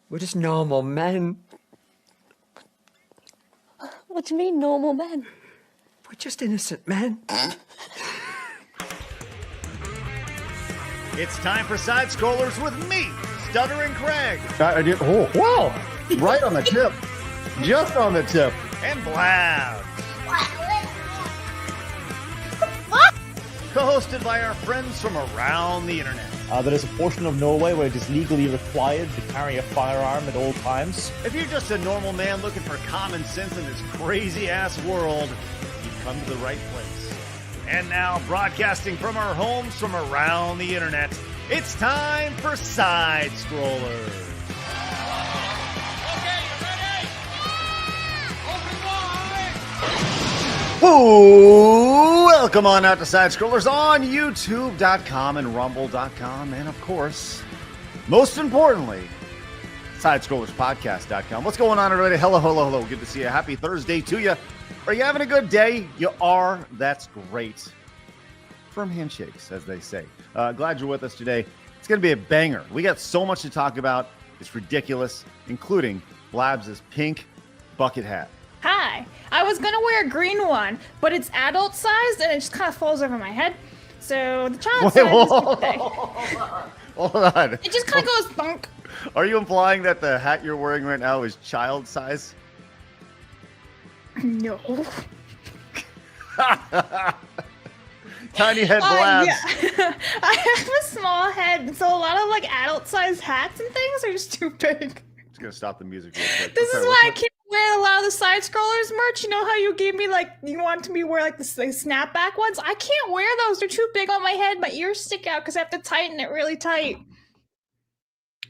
We're just normal men. What do you mean, normal men? We're just innocent men. It's time for Side Scrollers with me, Stuttering Craig. I did. Oh, wow. Right on the tip. Just on the tip. And Blabs. Co-hosted by our friends from around the internet. There is a portion of Norway where it is legally required to carry a firearm at all times. If you're just a normal man looking for common sense in this crazy-ass world, you've come to the right place. And now, broadcasting from our homes from around the internet, it's time for Side Scrollers. Woo! Welcome on out to Side Scrollers on YouTube.com and Rumble.com, and of course, most importantly, SidescrollersPodcast.com. What's going on, everybody? Hello, hello, hello. Good to see you. Happy Thursday to you. Are you having a good day? You are. That's great. Firm handshakes, as they say. Glad you're with us today. It's going to be a banger. We got so much to talk about. It's ridiculous, including Blabs' pink bucket hat. Hi. I was gonna wear a green one, but it's adult sized and it just kind of falls over my head. So the child size is too big. Hold on. It just kind of goes thunk. Are you implying that the hat you're wearing right now is child size? No. Tiny head Blabs. Yeah. I have a small head, so a lot of like adult sized hats and things are just too big. Just gonna stop the music real quick. This is why I can't wear a lot of the Side Scrollers merch. You know how you gave me like, you wanted me to wear like the snapback ones? I can't wear those. They're too big on my head. My ears stick out because I have to tighten it really tight.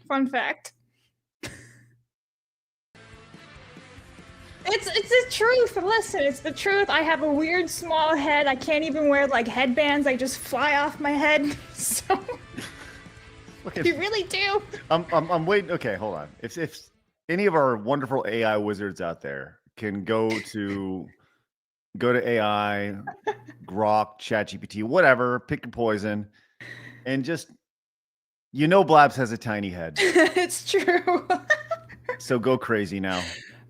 Fun fact. It's the truth. Listen, it's the truth. I have a weird small head. I can't even wear like headbands. They just fly off my head. So you really do. I'm waiting. Okay, hold on. If any of our wonderful AI wizards out there can go to AI, Grok, ChatGPT, whatever, pick your poison, and just Blabs has a tiny head. It's true. So go crazy now.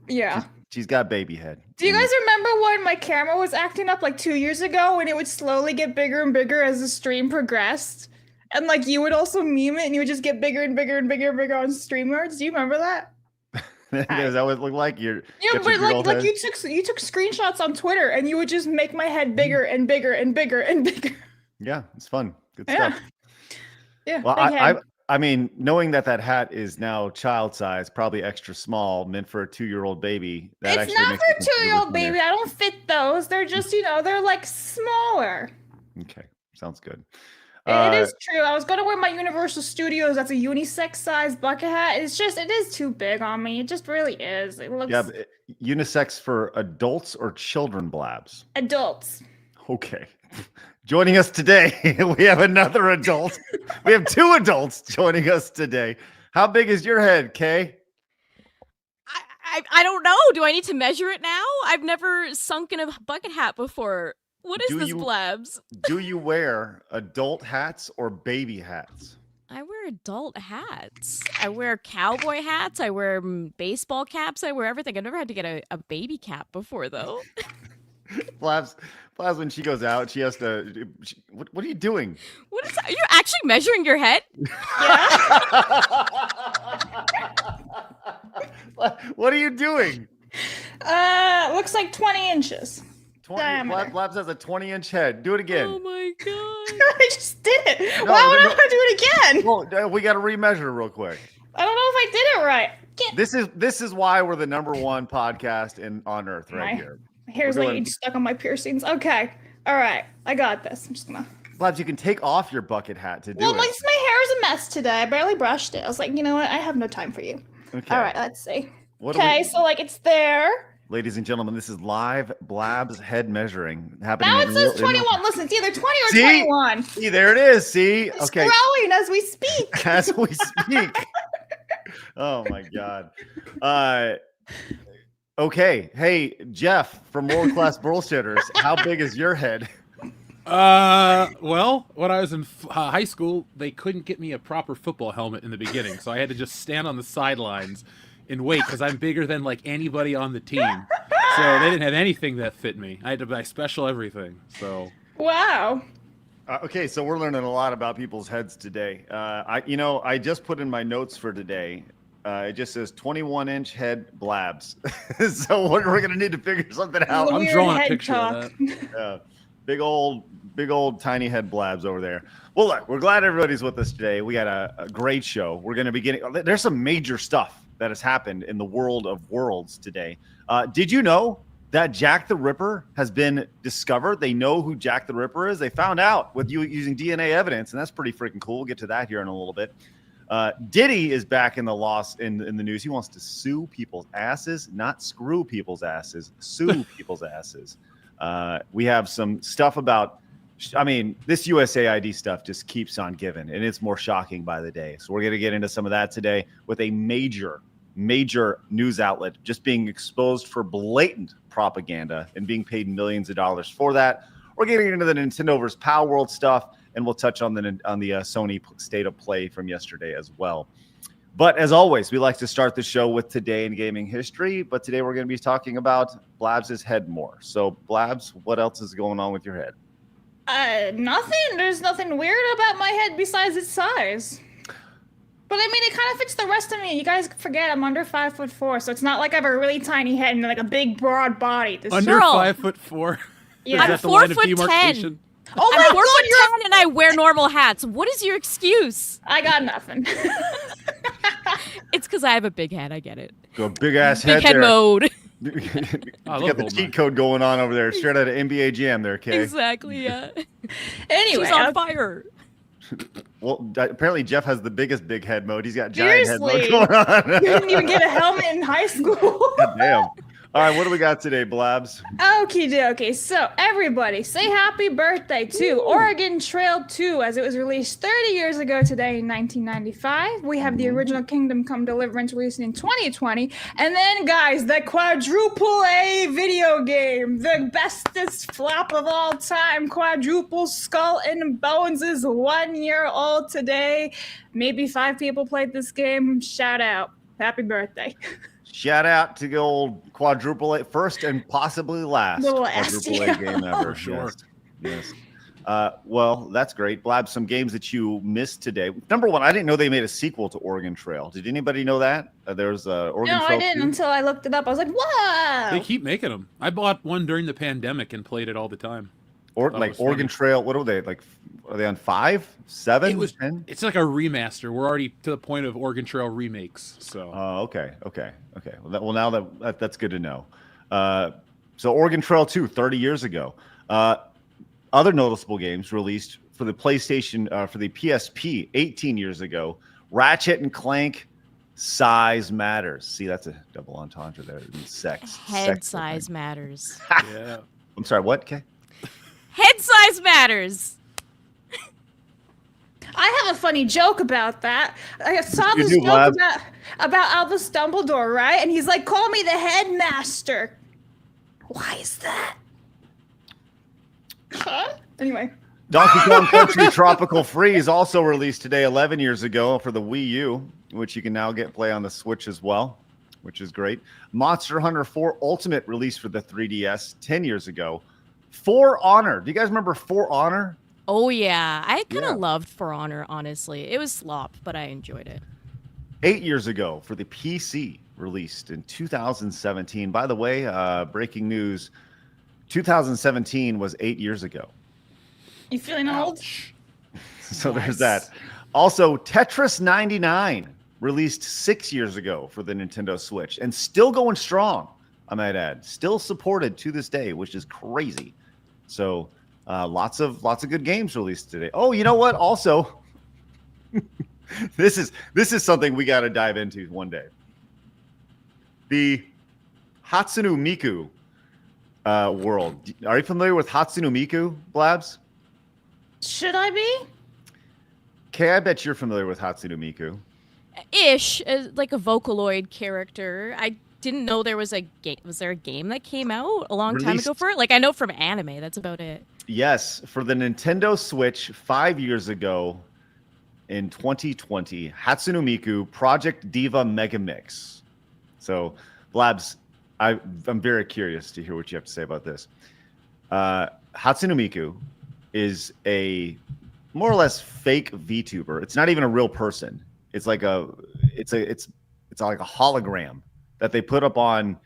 Yeah. She's got baby head. Do you guys remember when my camera was acting up like 2 years ago and it would slowly get bigger and bigger as the stream progressed? And like you would also meme it and you would just get bigger and bigger and bigger and bigger on StreamYards. Do you remember that? Does that what it looked like? Yeah, but like you took screenshots on Twitter and you would just make my head bigger and bigger and bigger and bigger. Yeah, it's fun. Good stuff. Yeah. Well, I mean, knowing that hat is now child size, probably extra small, meant for a 2-year-old baby. It's not for a 2-year-old baby. I don't fit those. They're just, they're like smaller. Okay, sounds good. It is true. I was going to wear my Universal Studios. That's a unisex size bucket hat. It is too big on me. It just really is. It looks... Yeah, unisex for adults or children, Blabs? Adults. Okay. Joining us today, we have another adult. We have 2 adults joining us today. How big is your head, Kay? I don't know. Do I need to measure it now? I've never sunk in a bucket hat before. What is this, Blabs? Do you wear adult hats or baby hats? I wear adult hats. I wear cowboy hats. I wear baseball caps. I wear everything. I've never had to get a baby cap before, though. Blabs, when she goes out, she has to... What are you doing? What is that? Are you actually measuring your head? Yeah. What are you doing? Looks like 20 inches. Blabs has a 20-inch head. Do it again. Oh my god. I just did it. No, why would I do it again? Well, we got to remeasure real quick. I don't know if I did it right. This is why we're the #1 podcast on Earth here. Hair's like stuck on my piercings. Okay. All right. I got this. I'm just gonna... Blabs, you can take off your bucket hat to do it. Well, my hair is a mess today. I barely brushed it. I was like, you know what? I have no time for you. Okay. All right. Let's see. Okay. So like it's there. Ladies and gentlemen, this is live Blabs head measuring happening. Now it says 21. Listen, it's either 20 or 21. See, there it is. See? It's growing as we speak. As we speak. Oh my God. Okay. Hey, Jeff from World Class Bullshitters, how big is your head? Well, when I was in high school, they couldn't get me a proper football helmet in the beginning, so I had to just stand on the sidelines and wait because I'm bigger than like anybody on the team. So they didn't have anything that fit me. I had to buy special everything. So Wow. Okay, so we're learning a lot about people's heads today. I just put in my notes for today. It just says 21-inch head blabs. So we're going to need to figure something out. I'm Weird drawing a head picture talk. of that. Big old tiny head blabs over there. Well, look, we're glad everybody's with us today. We got a great show. We're going to be getting, there's some major stuff that has happened in the world of worlds today. Did you know that Jack the Ripper has been discovered? They know who Jack the Ripper is. They found out with you using DNA evidence, and that's pretty freaking cool. We'll get to that here in a little bit. Diddy is back in the news. He wants to sue people's asses, not screw people's asses, sue people's asses. We have some stuff about, this USAID stuff just keeps on giving, and it's more shocking by the day. So we're going to get into some of that today with a major news outlet just being exposed for blatant propaganda and being paid millions of dollars for that. We're getting into the Nintendo versus Palworld stuff, and we'll touch on the Sony State of Play from yesterday as well. But as always, we like to start the show with today in gaming history. But today we're going to be talking about Blabs' head more. So, Blabs, what else is going on with your head? Nothing. There's nothing weird about my head besides its size. But I mean, it kind of fits the rest of me. You guys forget I'm under 5'4", so it's not like I have a really tiny head and like a big, broad body. Under Girl. 5'4". Yeah. Is I'm that the line of 4'10". demarcation? Oh I'm my 4'10" and I wear normal hats. What is your excuse? I got nothing. It's because I have a big head. I get it. Go big ass Big head head there. mode. You I got love the old cheat man. code going on over there, straight out of NBA Jam there, Kay. Exactly. Yeah. Anyway, She's on fire. Well, apparently Jeff has the biggest big head mode. He's got giant head mode seriously, going on. you didn't even get a helmet in high school. Damn. All right, what do we got today, Blabs? Okie dokie. So, everybody, say happy birthday to Oregon Trail 2 as it was released 30 years ago today in 1995. We have the original Kingdom Come Deliverance released in 2020. And then, guys, the quadruple A video game, the bestest flop of all time, Quadruple Skull and Bones, is 1 year old today. Maybe 5 people played this game. Shout out. Happy birthday. Shout out to the old quadruple A, first and possibly last The last, quadruple A yeah. game ever. For sure. Yes. Well, that's great. Blab, some games that you missed today. Number one, I didn't know they made a sequel to Oregon Trail. Did anybody know that? There's Oregon No, Trail I didn't 2? until I looked it up. I was like, whoa! They keep making them. I bought one during the pandemic and played it all the time. Or That like was Oregon funny. Trail, what are they? Like, are they on 5, 7, 10? It's like a remaster. We're already to the point of Oregon Trail remakes. So Oh, okay. Well, now that's good to know. So Oregon Trail 2, 30 years ago. Other noticeable games released for the PlayStation, for the PSP 18 years ago. Ratchet and Clank, Size Matters. See, that's a double entendre there. It means sex. Head Sex, size matters. yeah. I'm sorry, what, Kay? Head size matters. I have a funny joke about that. I saw You this do, joke Blab. about Albus Dumbledore, right? And he's like, "Call me the headmaster." Why is that? Huh? Anyway, Donkey Kong Country Tropical Freeze also released today 11 years ago for the Wii U, which you can now play on the Switch as well, which is great. Monster Hunter 4 Ultimate released for the 3DS 10 years ago. For Honor. Do you guys remember For Honor? Oh yeah, I kind of Yeah. loved For Honor. Honestly, it was slop, but I enjoyed it. 8 years ago for the PC, released in 2017. By the way, breaking news, 2017 was 8 years ago. you feeling old? So Yes. there's that. Also, Tetris 99 released 6 years ago for the Nintendo Switch and still going strong, I might add. Still supported to this day, which is crazy. So lots of good games released today. Oh, you know what? Also, this is something we got to dive into one day. The Hatsune Miku world. Are you familiar with Hatsune Miku, Blabs? Should I be? Kay, I bet you're familiar with Hatsune Miku. Ish, like a Vocaloid character. I didn't know there was a game. Was there a game that came out a long time ago Released- for it? Like I know from anime, that's about it. Yes, for the Nintendo Switch 5 years ago in 2020, Hatsune Miku Project Diva Mega Mix. So, Blabs, I'm very curious to hear what you have to say about this. Hatsune Miku is a more or less fake VTuber. It's not even a real person. It's like it's like a hologram that they put up on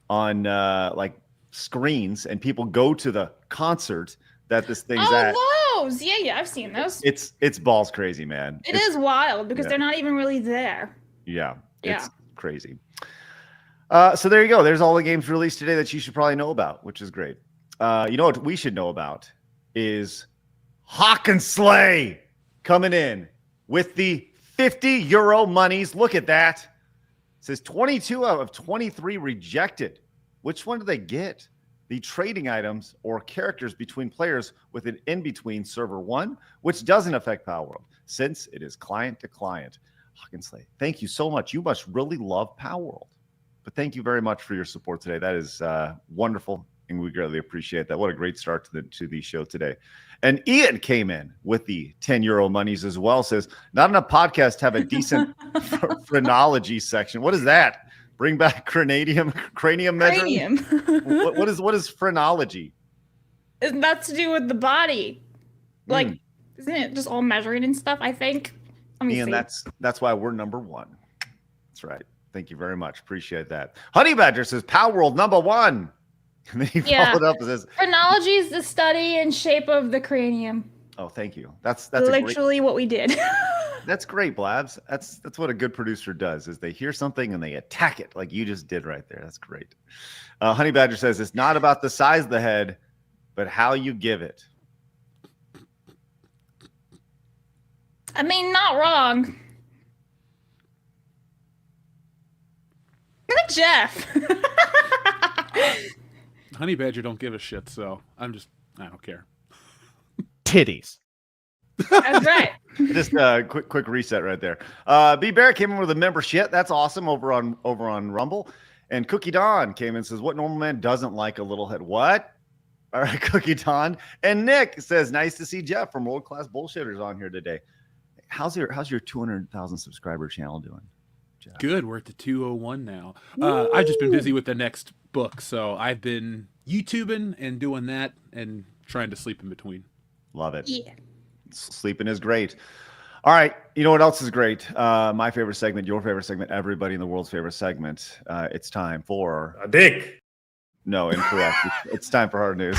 like screens, and people go to the concert that this thing's at. Those! Yeah, I've seen those. It's balls crazy, man. It is wild because yeah. they're not even really there. Yeah, Yeah. it's crazy. So there you go. There's all the games released today that you should probably know about, which is great. You know what we should know about is Hawk and Slay coming in with the 50 euro monies. Look at that. It says 22 out of 23 rejected. Which one do they get? The trading items or characters between players with an in-between server 1, which doesn't affect Palworld since it is client to client. Hawk and Slay, thank you so much. You must really love Palworld. But thank you very much for your support today. That is wonderful, and we greatly appreciate that. What a great start to the show today. And Ian came in with the 10 euro monies as well. Says, not enough podcasts have a decent phrenology section. What is that? Bring back cranium measuring? What is phrenology? Isn't that to do with the body? Like, isn't it just all measuring and stuff, I think? Let me Ian, see. that's why we're number one. That's right. Thank you very much. Appreciate that. Honey Badger says, Palworld number one. And then he followed up and says, phrenology is the study and shape of the cranium. oh, thank you. That's literally what we did. That's great, Blabs. That's what a good producer does, is they hear something and they attack it like you just did right there. That's great. Honey Badger says, it's not about the size of the head, but how you give it. I mean, not wrong. Look at Jeff. Honey Badger don't give a shit, so I don't care. Titties. That's right. Just quick reset right there. B Bear came in with a membership. That's awesome over on Rumble. And Cookie Don came in and says, what normal man doesn't like a little head? What? All right, Cookie Don. And Nick says, nice to see Jeff from World Class Bullshitters on here today. How's your 200,000 subscriber channel doing, Jeff? Good. We're at the 201 now. I've just been busy with the next book, so I've been YouTubing and doing that and trying to sleep in between. Love it. Yeah. Sleeping is great. All right. You know what else is great? My favorite segment, your favorite segment, everybody in the world's favorite segment. It's time for a dick. No, incorrect. It's time for hard news.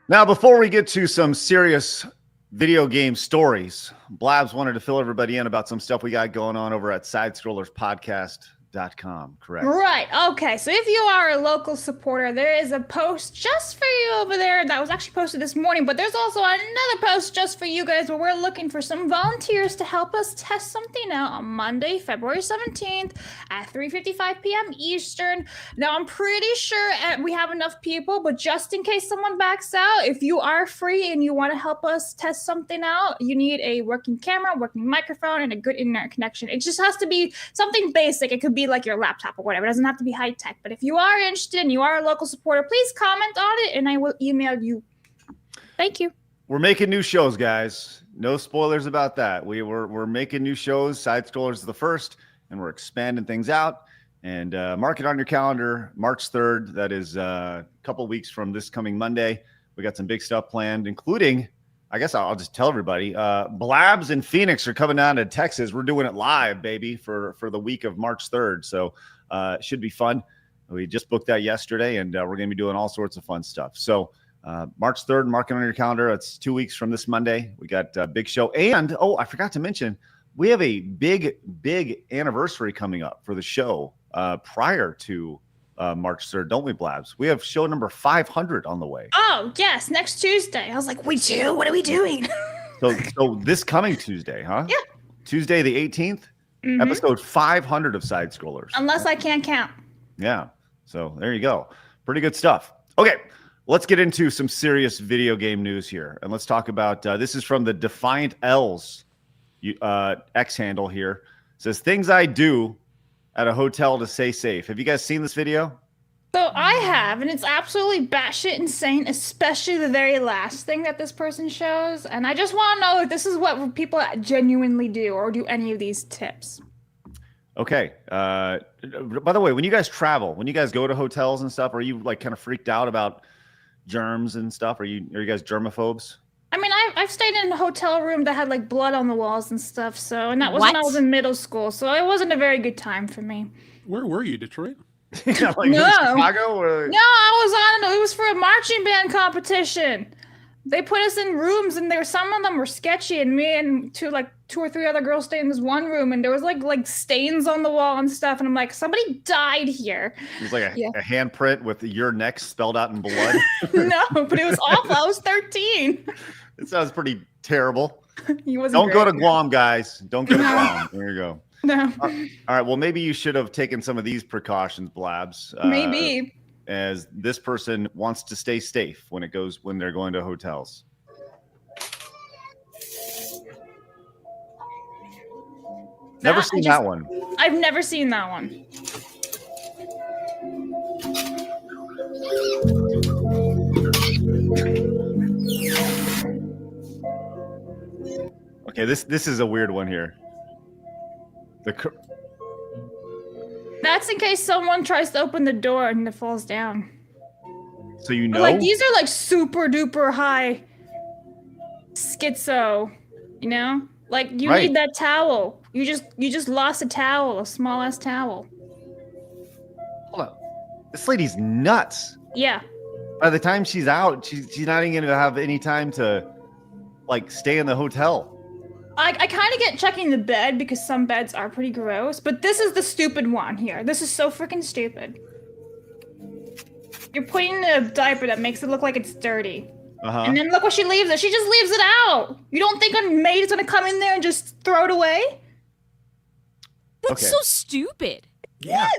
Now, before we get to some serious video game stories, Blabs wanted to fill everybody in about some stuff we got going on over at SidescrollersPodcast.com, correct? Right. Okay. So if you are a local supporter, there is a post just for you over there that was actually posted this morning, but there's also another post just for you guys where we're looking for some volunteers to help us test something out on Monday, February 17th at 3:55 p.m. Eastern. Now, I'm pretty sure we have enough people, but just in case someone backs out, if you are free and you want to help us test something out, you need a working camera, working microphone, and a good internet connection. It just has to be something basic. It could be like your laptop or whatever. It doesn't have to be high tech. But if you are interested and you are a local supporter, please comment on it and I will email you. Thank you. We're making new shows, guys. No spoilers about that. We're making new shows. Side Scrollers is the first, and we're expanding things out. And mark it on your calendar, March 3rd. That is a couple weeks from this coming Monday. We got some big stuff planned, including, I guess I'll just tell everybody, Blabs and Phoenix are coming down to Texas. We're doing it live, baby, for the week of March 3rd. So it should be fun. We just booked that yesterday, and we're going to be doing all sorts of fun stuff. So March 3rd, mark it on your calendar. It's 2 weeks from this Monday. We got a big show. And, I forgot to mention, we have a big anniversary coming up for the show prior to March 3rd, don't we, Blabs? We have show number 500 on the way. Oh, yes, next Tuesday. I was like, we do? What are we doing? So this coming Tuesday, huh? Yeah. Tuesday the 18th, episode 500 of Side Scrollers. Unless I can't count. Yeah. So there you go. Pretty good stuff. Okay. Let's get into some serious video game news here. And let's talk about, this is from the Defiant L's X handle here. It says, things I do at a hotel to stay safe. Have you guys seen this video? So I have, and it's absolutely batshit insane, especially the very last thing that this person shows. And I just want to know if this is what people genuinely do, or do any of these tips. Okay. By the way, when you guys travel, when you guys go to hotels and stuff, are you like kind of freaked out about germs and stuff? Are you guys germaphobes? I mean, I've stayed in a hotel room that had like blood on the walls and stuff. So, and that was when I was in middle school. So it wasn't a very good time for me. Where were you, Detroit? Like No. Chicago? Or... No, I was on. It was for a marching band competition. They put us in rooms, and some of them were sketchy. And me and two or three other girls stayed in this one room, and there was like stains on the wall and stuff. And I'm like, somebody died here. It was like a handprint with your neck spelled out in blood. No, but it was awful. I was 13. It sounds pretty terrible. Don't go to Guam, guys. Don't go to Guam. There you go. No. All right. Well, maybe you should have taken some of these precautions, Blabs. Maybe. As this person wants to stay safe when they're going to hotels. Never seen that one. I've never seen that one. Okay, this is a weird one here. That's in case someone tries to open the door and it falls down. So you know, like these are like super duper high schizo, you know? Like you need that towel. You just lost a towel, a small ass towel. Hold on. This lady's nuts. Yeah. By the time she's out, she's not even gonna have any time to like stay in the hotel. I kind of get checking the bed because some beds are pretty gross, but this is the stupid one here. This is so freaking stupid. You're putting in a diaper that makes it look like it's dirty. And then look what she leaves it. She just leaves it out. You don't think a maid is going to come in there and just throw it away? That's so stupid. Yeah.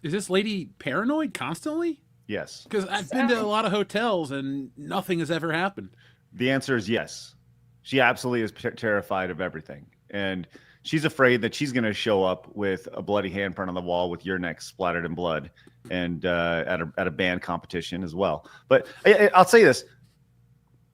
Is this lady paranoid constantly? Yes. Because I've been to a lot of hotels and nothing has ever happened. The answer is yes. She absolutely is terrified of everything. And she's afraid that she's going to show up with a bloody handprint on the wall with your neck splattered in blood and at a band competition as well. But I'll say this.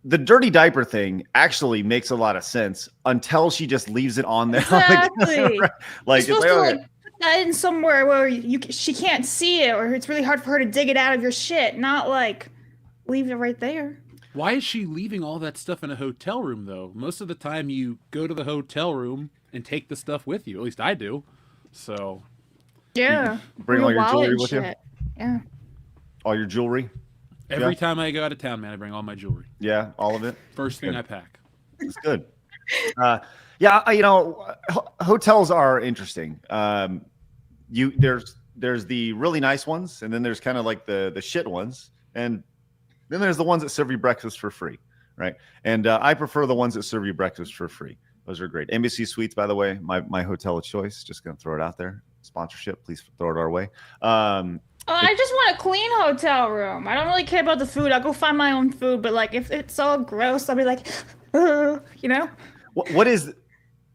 The dirty diaper thing actually makes a lot of sense until she just leaves it on there. Exactly. Like, you're supposed to put that in somewhere where she can't see it, or it's really hard for her to dig it out of your shit, not like leave it right there. Why is she leaving all that stuff in a hotel room, though? Most of the time you go to the hotel room and take the stuff with you. At least I do. So. Yeah. Bring all your jewelry with you? Yeah. All your jewelry? Every time I go out of town, man, I bring all my jewelry. Yeah, all of it? First thing I pack. That's good. Hotels are interesting. There's the really nice ones, and then there's kind of like the shit ones. And then there's the ones that serve you breakfast for free, right? And I prefer the ones that serve you breakfast for free. Those are great. Embassy Suites, by the way, my hotel of choice. Just going to throw it out there. Sponsorship, please throw it our way. I just want a clean hotel room. I don't really care about the food. I'll go find my own food. But like, if it's all gross, I'll be like, you know. What is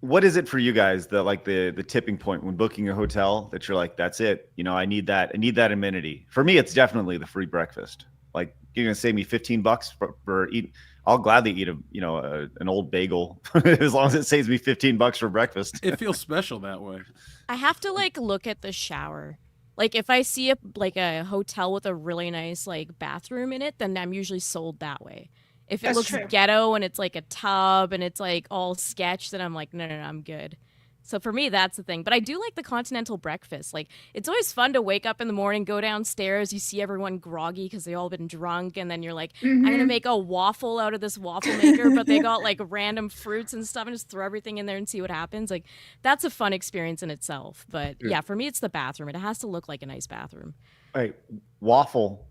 it for you guys? The tipping point when booking a hotel that you're like, that's it. You know, I need that amenity. For me, it's definitely the free breakfast. Like, you're gonna save me $15 for eat. I'll gladly eat an old bagel as long as it saves me $15 for breakfast. It feels special that way. I have to look at the shower. Like if I see a hotel with a really nice bathroom in it, then I'm usually sold that way. If it looks ghetto and it's like a tub and it's like all sketched, then I'm like, no, I'm good. So for me, that's the thing. But I do like the continental breakfast. Like, it's always fun to wake up in the morning, go downstairs, you see everyone groggy because they all been drunk, and then you're like, I'm going to make a waffle out of this waffle maker, but they got random fruits and stuff, and just throw everything in there and see what happens. Like, that's a fun experience in itself. But yeah, for me, it's the bathroom. It has to look like a nice bathroom. Hey, waffle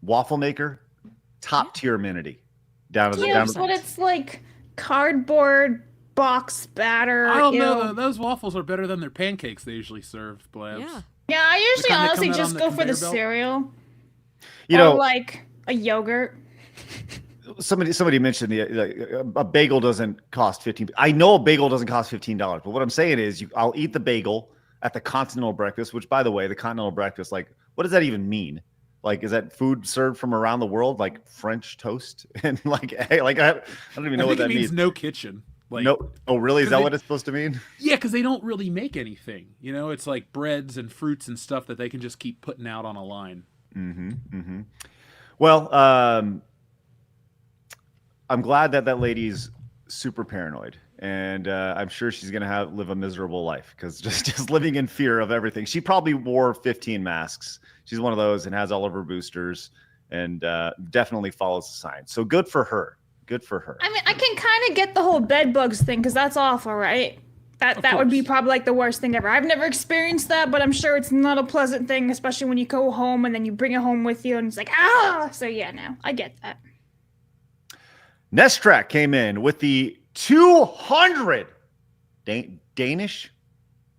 maker, top tier amenity. But it's like cardboard box batter. I don't know. Those waffles are better than their pancakes they usually serve, Blabs. Yeah, I usually honestly just go for the cereal. You know, or A yogurt. Somebody mentioned a bagel doesn't cost $15. I know a bagel doesn't cost $15, but what I'm saying is I'll eat the bagel at the continental breakfast, which, by the way, the continental breakfast, like, what does that even mean? Like, is that food served from around the world, like French toast? And like, hey, like I don't even know what that means. No kitchen. Like, no. Oh, really? Is that what it's supposed to mean? Yeah, because they don't really make anything. You know, it's like breads and fruits and stuff that they can just keep putting out on a line. Mm-hmm. Mm-hmm. Well, I'm glad that lady's super paranoid, and I'm sure she's gonna live a miserable life because just living in fear of everything. She probably wore 15 masks. She's one of those and has all of her boosters, and definitely follows the signs. So good for her. Good for her. I mean, I can kind of get the whole bed bugs thing because that's awful, right? That would be probably like the worst thing ever. I've never experienced that, but I'm sure it's not a pleasant thing, especially when you go home and then you bring it home with you and it's like, ah! So yeah, no, I get that. Nestrak came in with the 200 Danish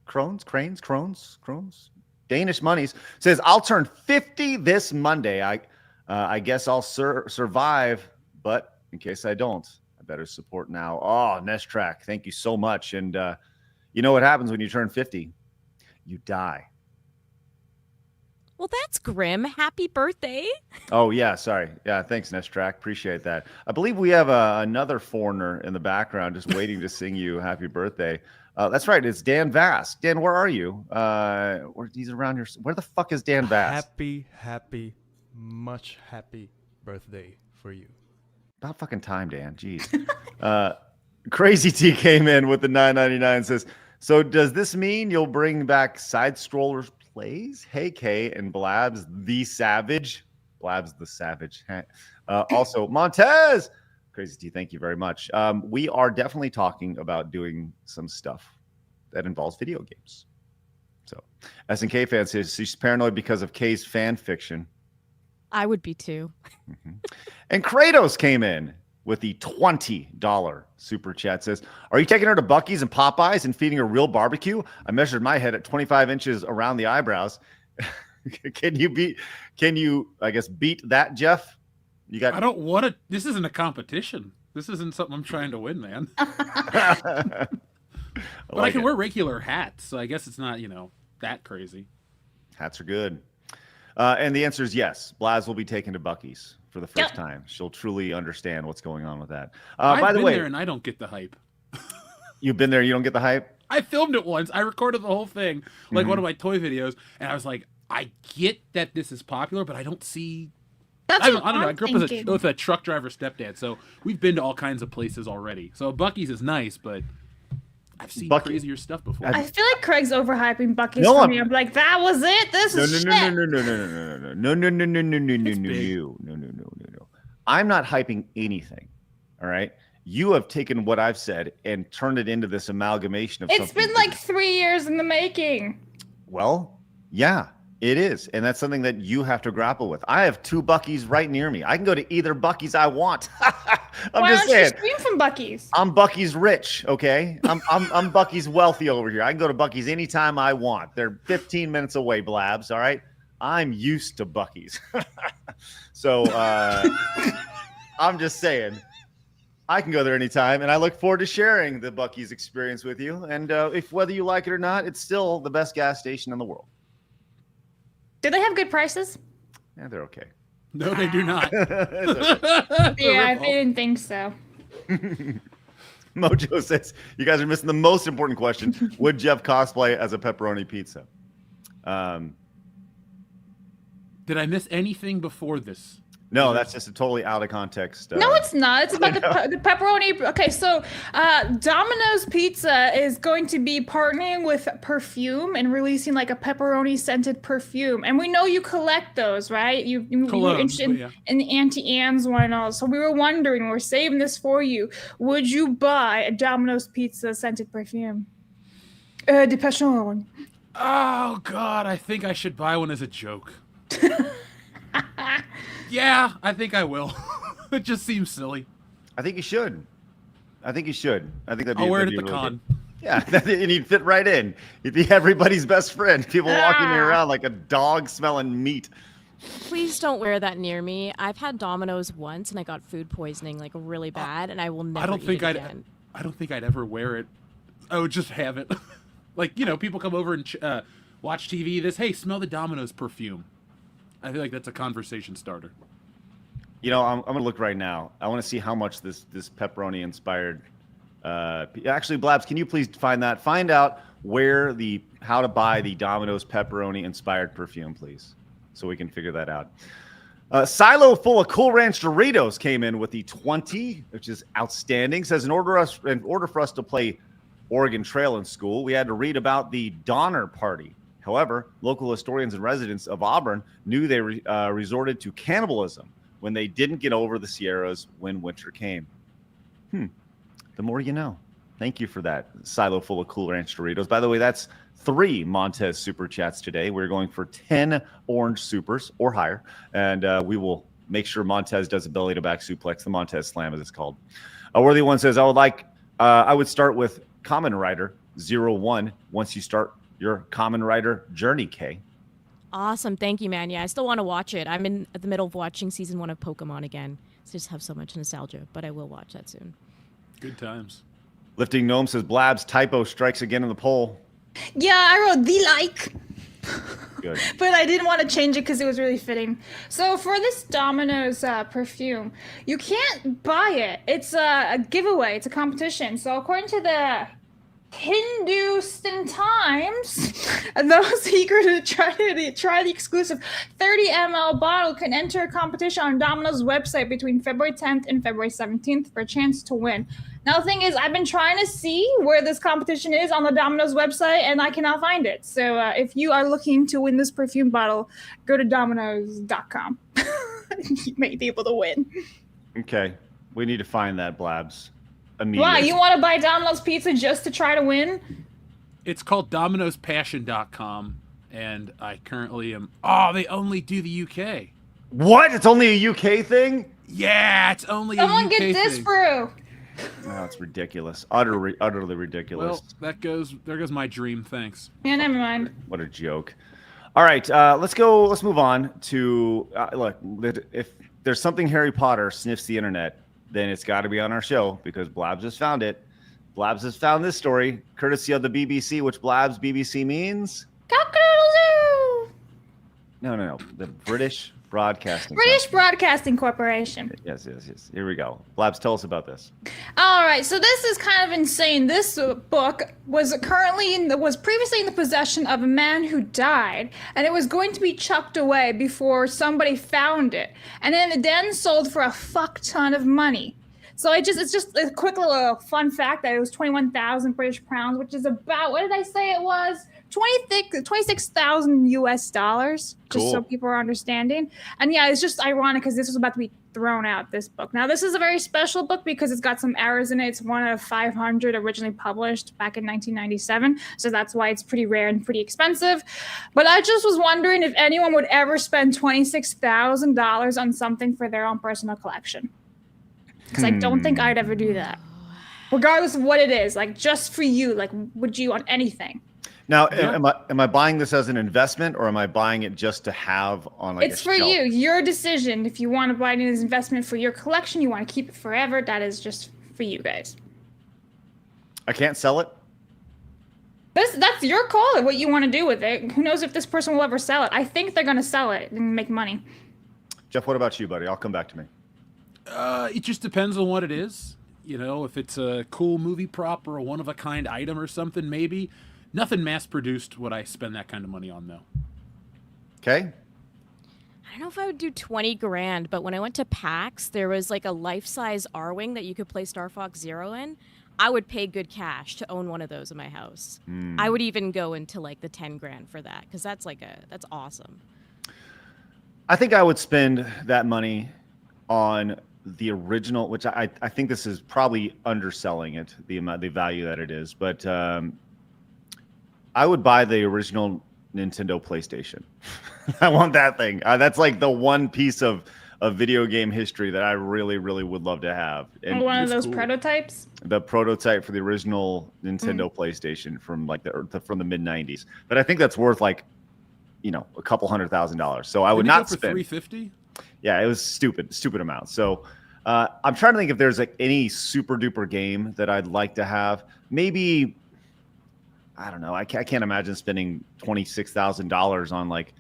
krones, Danish monies. Says, I'll turn 50 this Monday. I guess I'll survive, but in case I don't, I better support now. Oh, Nestrak, thank you so much. And you know what happens when you turn 50? You die. Well, that's grim. Happy birthday. Oh, yeah, sorry. Yeah, thanks, Nestrak. Appreciate that. I believe we have another foreigner in the background just waiting to sing you happy birthday. That's right. It's Dan Vask. Dan, where are you? He's around here. Where the fuck is Dan Vask? Much happy birthday for you. About fucking time, Dan. Jeez. Crazy T came in with the $9.99. Says, so does this mean you'll bring back Side Scrollers Plays? Hey, Kay and Blabs the Savage. Blabs the Savage. Also, Montez. Crazy T, thank you very much. We are definitely talking about doing some stuff that involves video games. So, SNK fan says she's paranoid because of Kay's fan fiction. I would be too. Mm-hmm. And Kratos came in with the $20 super chat. Says, are you taking her to Buc-ee's and Popeyes and feeding her real barbecue? I measured my head at 25 inches around the eyebrows. Can you, I guess, beat that, Jeff? I don't want to. This isn't a competition. This isn't something I'm trying to win, man. But I can wear regular hats, so I guess it's not, that crazy. Hats are good. And the answer is yes. Blaz will be taken to Buc-ee's for the first time. She'll truly understand what's going on with that. By the way, there and I don't get the hype. You've been there. You don't get the hype. I filmed it once. I recorded the whole thing, like one of my toy videos, and I was like, I get that this is popular, but I don't see. I don't know. I grew up with a truck driver stepdad, so we've been to all kinds of places already. So Buc-ee's is nice, but I've seen crazier stuff before. I feel like Craig's overhyping Buc-ee's for me. I'm like, that was it. This is shit. No. I'm not hyping anything. All right. You have taken what I've said and turned it into this amalgamation of something. It's been like 3 years in the making. Well, yeah, it is. And that's something that you have to grapple with. I have 2 Buc-ee's right near me. I can go to either Buc-ee's I want. Why don't you stream from Buc-ee's? I'm Buc-ee's rich, okay? I'm Buc-ee's wealthy over here. I can go to Buc-ee's anytime I want. They're 15 minutes away, Blabs, all right? I'm used to Buc-ee's. So I'm just saying, I can go there anytime, and I look forward to sharing the Buc-ee's experience with you. And if whether you like it or not, it's still the best gas station in the world. Do they have good prices? Yeah, they're okay. No, they do not. Yeah, I didn't think so. Mojo says, you guys are missing the most important question. Would Jeff cosplay as a pepperoni pizza? Did I miss anything before this? No, that's just a totally out of context. No, it's not. It's about the pepperoni. Okay, so Domino's Pizza is going to be partnering with Perfume and releasing like a pepperoni scented perfume. And we know you collect those, right? You were interested in the Auntie Anne's one and all. So we were wondering, we're saving this for you. Would you buy a Domino's Pizza scented perfume? Depeche Mode. Oh, God, I think I should buy one as a joke. Yeah, I think I will. It just seems silly. I think you should. I think that'd be. I'll wear it at the con. Yeah, and you'd fit right in. You'd be everybody's best friend. People walking you around like a dog smelling meat. Please don't wear that near me. I've had Domino's once and I got food poisoning like really bad, and I will never eat it again. I don't think I'd ever wear it. I would just have it. Like, people come over and watch TV. Hey, smell the Domino's perfume. I feel like that's a conversation starter. I'm going to look right now. I want to see how much this pepperoni inspired. Actually, Blabs, can you please find that? Find out how to buy the Domino's pepperoni inspired perfume, please, so we can figure that out. Silo full of Cool Ranch Doritos came in with the 20, which is outstanding. Says in order for us to play Oregon Trail in school, we had to read about the Donner Party. However, local historians and residents of Auburn knew they resorted to cannibalism when they didn't get over the Sierras when winter came. The more you know. Thank you for that. Silo full of Cool Ranch Doritos. By the way, that's 3 Montez Super Chats today. We're going for 10 orange supers or higher, and we will make sure Montez does a belly to back suplex, the Montez Slam as it's called. A worthy one says, I would start with Common Rider 01 once you start your Common Rider journey, Kay. Awesome. Thank you, man. Yeah, I still want to watch it. I'm in the middle of watching season 1 of Pokemon again. So I just have so much nostalgia, but I will watch that soon. Good times. Lifting Gnome says, Blabs typo strikes again in the poll. Yeah, I wrote the like. Good. But I didn't want to change it because it was really fitting. So for this Domino's perfume, you can't buy it. It's a giveaway. It's a competition. So according to the Hindustan Times, those eager to try the exclusive 30 ml bottle can enter a competition on Domino's website between February 10th and February 17th for a chance to win. Now, the thing is, I've been trying to see where this competition is on the Domino's website, and I cannot find it. So if you are looking to win this perfume bottle, go to Domino's.com. You may be able to win. Okay. We need to find that, Blabs. Immediately. Why? You want to buy Domino's pizza just to try to win? It's called Domino'sPassion.com, and I currently am... Oh, they only do the UK. What? It's only a UK thing? Yeah, it's only Someone a UK thing. get this brew. Oh, it's ridiculous. Utterly ridiculous. Well, there goes my dream. Thanks. Yeah, never mind. What a joke. All right, let's move on to look. If there's something Harry Potter sniffs the internet, then it's got to be on our show because Blabs has found it. Blabs has found this story, courtesy of the BBC, which Blabs BBC means Cock-a-doodle-doo! No. The British Broadcasting Broadcasting Corporation. Yes. Here we go. Blabs, tell us about this. All right, so this is kind of insane. This book was previously in the possession of a man who died, and it was going to be chucked away before somebody found it, and then sold for a fuck ton of money. So it's just a quick little fun fact that it was 21,000 British pounds, which is about, what did I say it was? 26,000 US dollars, just cool. So people are understanding. And yeah, it's just ironic because this was about to be thrown out, this book. Now, this is a very special book because it's got some errors in it. It's one of 500 originally published back in 1997. So that's why it's pretty rare and pretty expensive. But I just was wondering if anyone would ever spend $26,000 on something for their own personal collection. Because I don't think I'd ever do that. Regardless of what it is, like just for you, like would you on anything? Now, am I buying this as an investment or am I buying it just to have on like it's for shelf? you, your decision. If you want to buy it as an investment for your collection, you want to keep it forever, that is just for you guys. I can't sell it? That's your call, what you want to do with it. Who knows if this person will ever sell it. I think they're going to sell it and make money. Jeff, what about you, buddy? I'll come back to me. It just depends on what it is. If it's a cool movie prop or a one-of-a-kind item or something, maybe. Nothing mass-produced would I spend that kind of money on, though. Okay. I don't know if I would do 20 grand, but when I went to PAX, there was like a life-size R-Wing that you could play Star Fox Zero in. I would pay good cash to own one of those in my house. I would even go into like the 10 grand for that because that's awesome. I think I would spend that money on the original, which I think this is probably underselling it, the value that it is, but I would buy the original Nintendo PlayStation. I want that thing. That's like the one piece of video game history that I really, really would love to have. And one of those prototypes? The prototype for the original Nintendo PlayStation from like from the mid-90s. But I think that's worth like, a couple $100,000. So I would Didn't it go not for spend. 350. Yeah, it was stupid amount. So I'm trying to think if there's like any super duper game that I'd like to have. Maybe, I don't know. I can't imagine spending $26,000 on like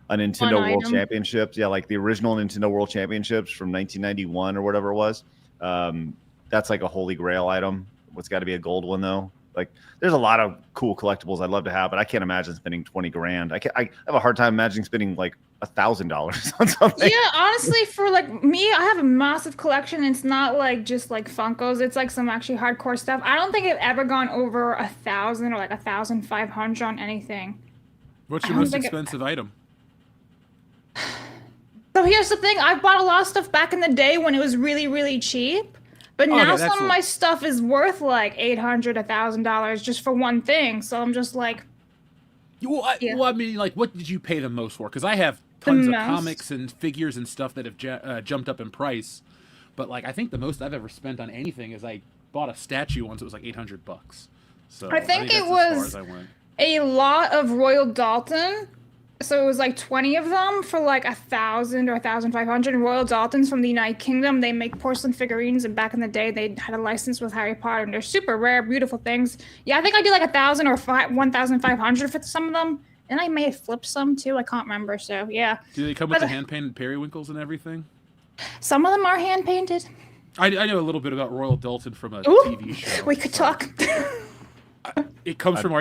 a Nintendo World Championships. Yeah, like the original Nintendo World Championships from 1991 or whatever it was. That's like a holy grail item. What's got to be a gold one though? Like, there's a lot of cool collectibles I'd love to have, but I can't imagine spending 20 grand. I have a hard time imagining spending like $1,000 on something. Yeah, honestly, for like me, I have a massive collection. It's not like just like Funkos. It's like some actually hardcore stuff. I don't think I've ever gone over 1,000 or like 1,500 on anything. What's your most expensive item? So here's the thing. I bought a lot of stuff back in the day when it was really, really cheap. But now some of my stuff is worth like $800, $1,000 just for one thing. So I'm just like, well, I mean, like, what did you pay the most for? Because I have tons of comics and figures and stuff that have jumped up in price. But like, I think the most I've ever spent on anything is I bought a statue once. It was like $800. So I think it was a lot of Royal Dalton. So it was like 20 of them for like 1,000 or 1,500. And Royal Daltons from the United Kingdom, they make porcelain figurines, and back in the day they had a license with Harry Potter, and they're super rare, beautiful things. Yeah, I think I did like 1,000 or 1,500 for some of them, and I may have flipped some too. I can't remember. So yeah. Do they come with the hand painted periwinkles and everything? Some of them are hand painted. I know a little bit about Royal Dalton from a TV show. We could talk. It comes from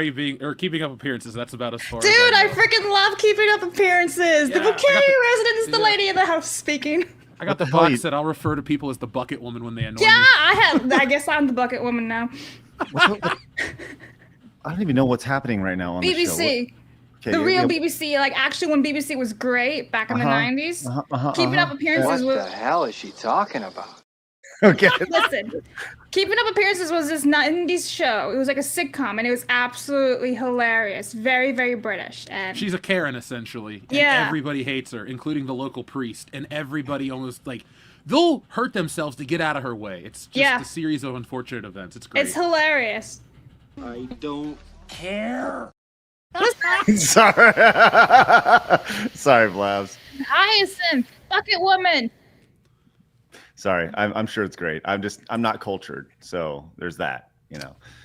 keeping up appearances. That's about as far. Dude, I freaking love keeping up appearances. Yeah, the bouquet residence, the lady in the house speaking. I got the box that I'll refer to people as the bucket woman when they annoy me. I guess I'm the bucket woman now. I don't even know what's happening right now on the show. BBC. The real BBC, like actually when BBC was great back in the 90s. Keeping up appearances was... What the hell is she talking about? Okay. Listen, Keeping Up Appearances was this 90s show. It was like a sitcom, and it was absolutely hilarious. Very, very British. And she's a Karen, essentially. And everybody hates her, including the local priest. And everybody almost, like, they'll hurt themselves to get out of her way. It's just a series of unfortunate events. It's great. It's hilarious. I don't care. Sorry. Sorry, Blabs. Hyacinth, bucket woman. Sorry, I'm sure it's great. I'm not cultured, so there's that.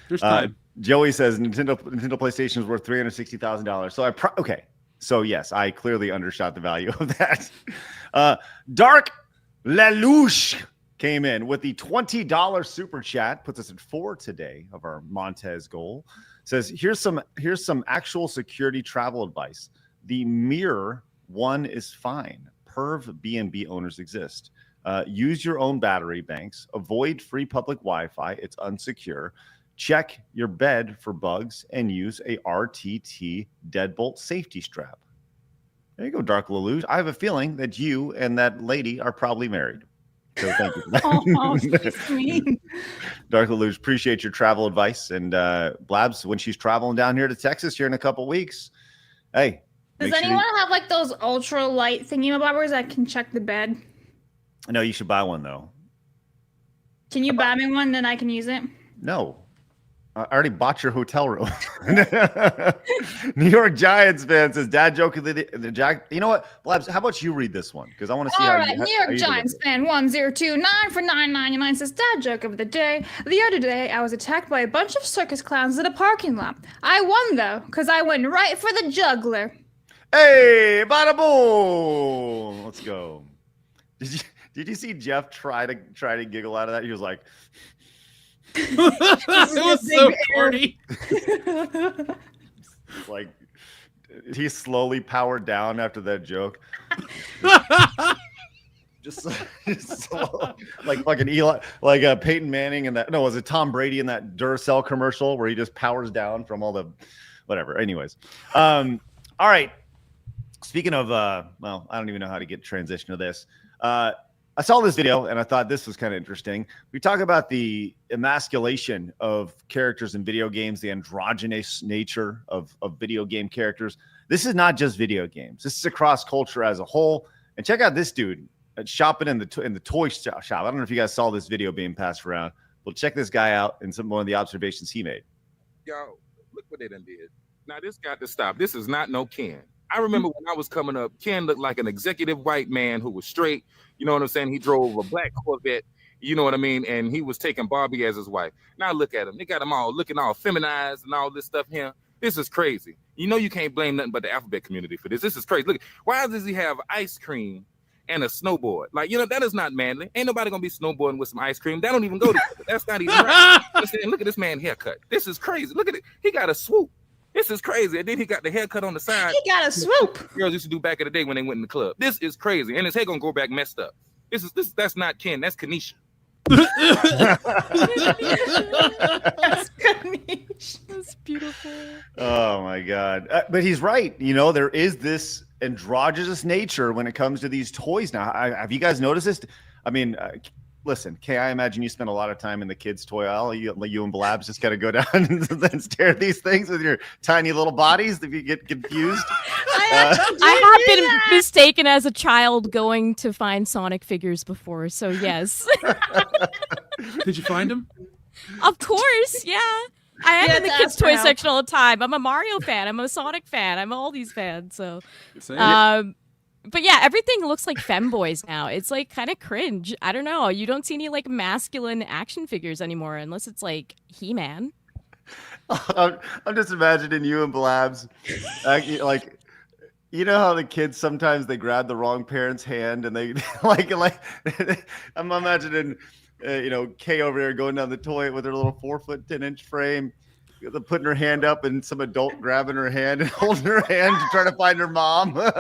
There's time. Joey says Nintendo PlayStation is worth $360,000. So okay. So yes, I clearly undershot the value of that. Dark Lelouch came in with the $20 super chat, puts us at 4 today of our Montez goal. Says here's some actual security travel advice. The mirror one is fine. Perv B&B owners exist. Use your own battery banks. Avoid free public Wi-Fi. It's unsecure. Check your bed for bugs and use a RTT deadbolt safety strap. There you go, Dark Lelouch. I have a feeling that you and that lady are probably married. So thank you for that. Dark Lelouch, appreciate your travel advice. And Blabs, when she's traveling down here to Texas here in a couple weeks, hey. Does anyone have like those ultra light thingy-mabobbers that can check the bed? No, you should buy one though. Can you buy me one, then I can use it? No. I already bought your hotel room. New York Giants fan says, dad joke of the Jack. You know what, Blabs, how about you read this one? Because I want to see All right, New York Giants fan 1029 for $9.99 says, dad joke of the day. The other day, I was attacked by a bunch of circus clowns at a parking lot. I won, though, because I went right for the juggler. Hey, bada boom. Let's go. Did you see Jeff try to giggle out of that? He was like, it was so corny. Like he slowly powered down after that joke. just like fucking Eli, like Peyton Manning in that. No, was it Tom Brady in that Duracell commercial where he just powers down from all the whatever? Anyways, all right. Speaking of, well, I don't even know how to get transition to this. I saw this video and I thought this was kind of interesting. We talk about the emasculation of characters in video games, the androgynous nature of video game characters. This is not just video games. This is across culture as a whole. And check out this dude shopping in the toy shop. I don't know if you guys saw this video being passed around. Well, check this guy out and one of the observations he made. Yo, look what they done did. Now this got to stop. This is not no Ken. I remember when I was coming up, Ken looked like an executive white man who was straight. You know what I'm saying? He drove a black Corvette. You know what I mean? And he was taking Barbie as his wife. Now look at him. They got him all looking all feminized and all this stuff here. This is crazy. You know you can't blame nothing but the alphabet community for this. This is crazy. Look, why does he have ice cream and a snowboard? Like, you know, that is not manly. Ain't nobody gonna be snowboarding with some ice cream. That don't even go together. That's not even right. Look at this man haircut. This is crazy. Look at it. He got a swoop. This is crazy. And then he got the haircut on the side. He got a swoop. Girls used to do back in the day when they went in the club. This is crazy. And his hair gonna go back messed up. That's not Ken. That's Kanisha. That's beautiful. Oh my God. But he's right. You know, there is this androgynous nature when it comes to these toys now. Have you guys noticed this? I mean, listen, Kay, I imagine you spend a lot of time in the kids' toy aisle. You and Blabs just got to go down and then stare at these things with your tiny little bodies if you get confused. I have been mistaken as a child going to find Sonic figures before, so yes. Did you find them? Of course, yeah. I am in the kids' toy section all the time. I'm a Mario fan. I'm a Sonic fan. I'm all these fans. So, but yeah, everything looks like femboys now. It's like kind of cringe. I don't know. You don't see any like masculine action figures anymore unless it's like He-Man. I'm just imagining you and Blabs, like, you know how the kids sometimes they grab the wrong parent's hand and they like I'm imagining, you know, Kay over there going down the toy with her little 4-foot 10-inch frame, putting her hand up and some adult grabbing her hand and holding her hand to try to find her mom. Yeah,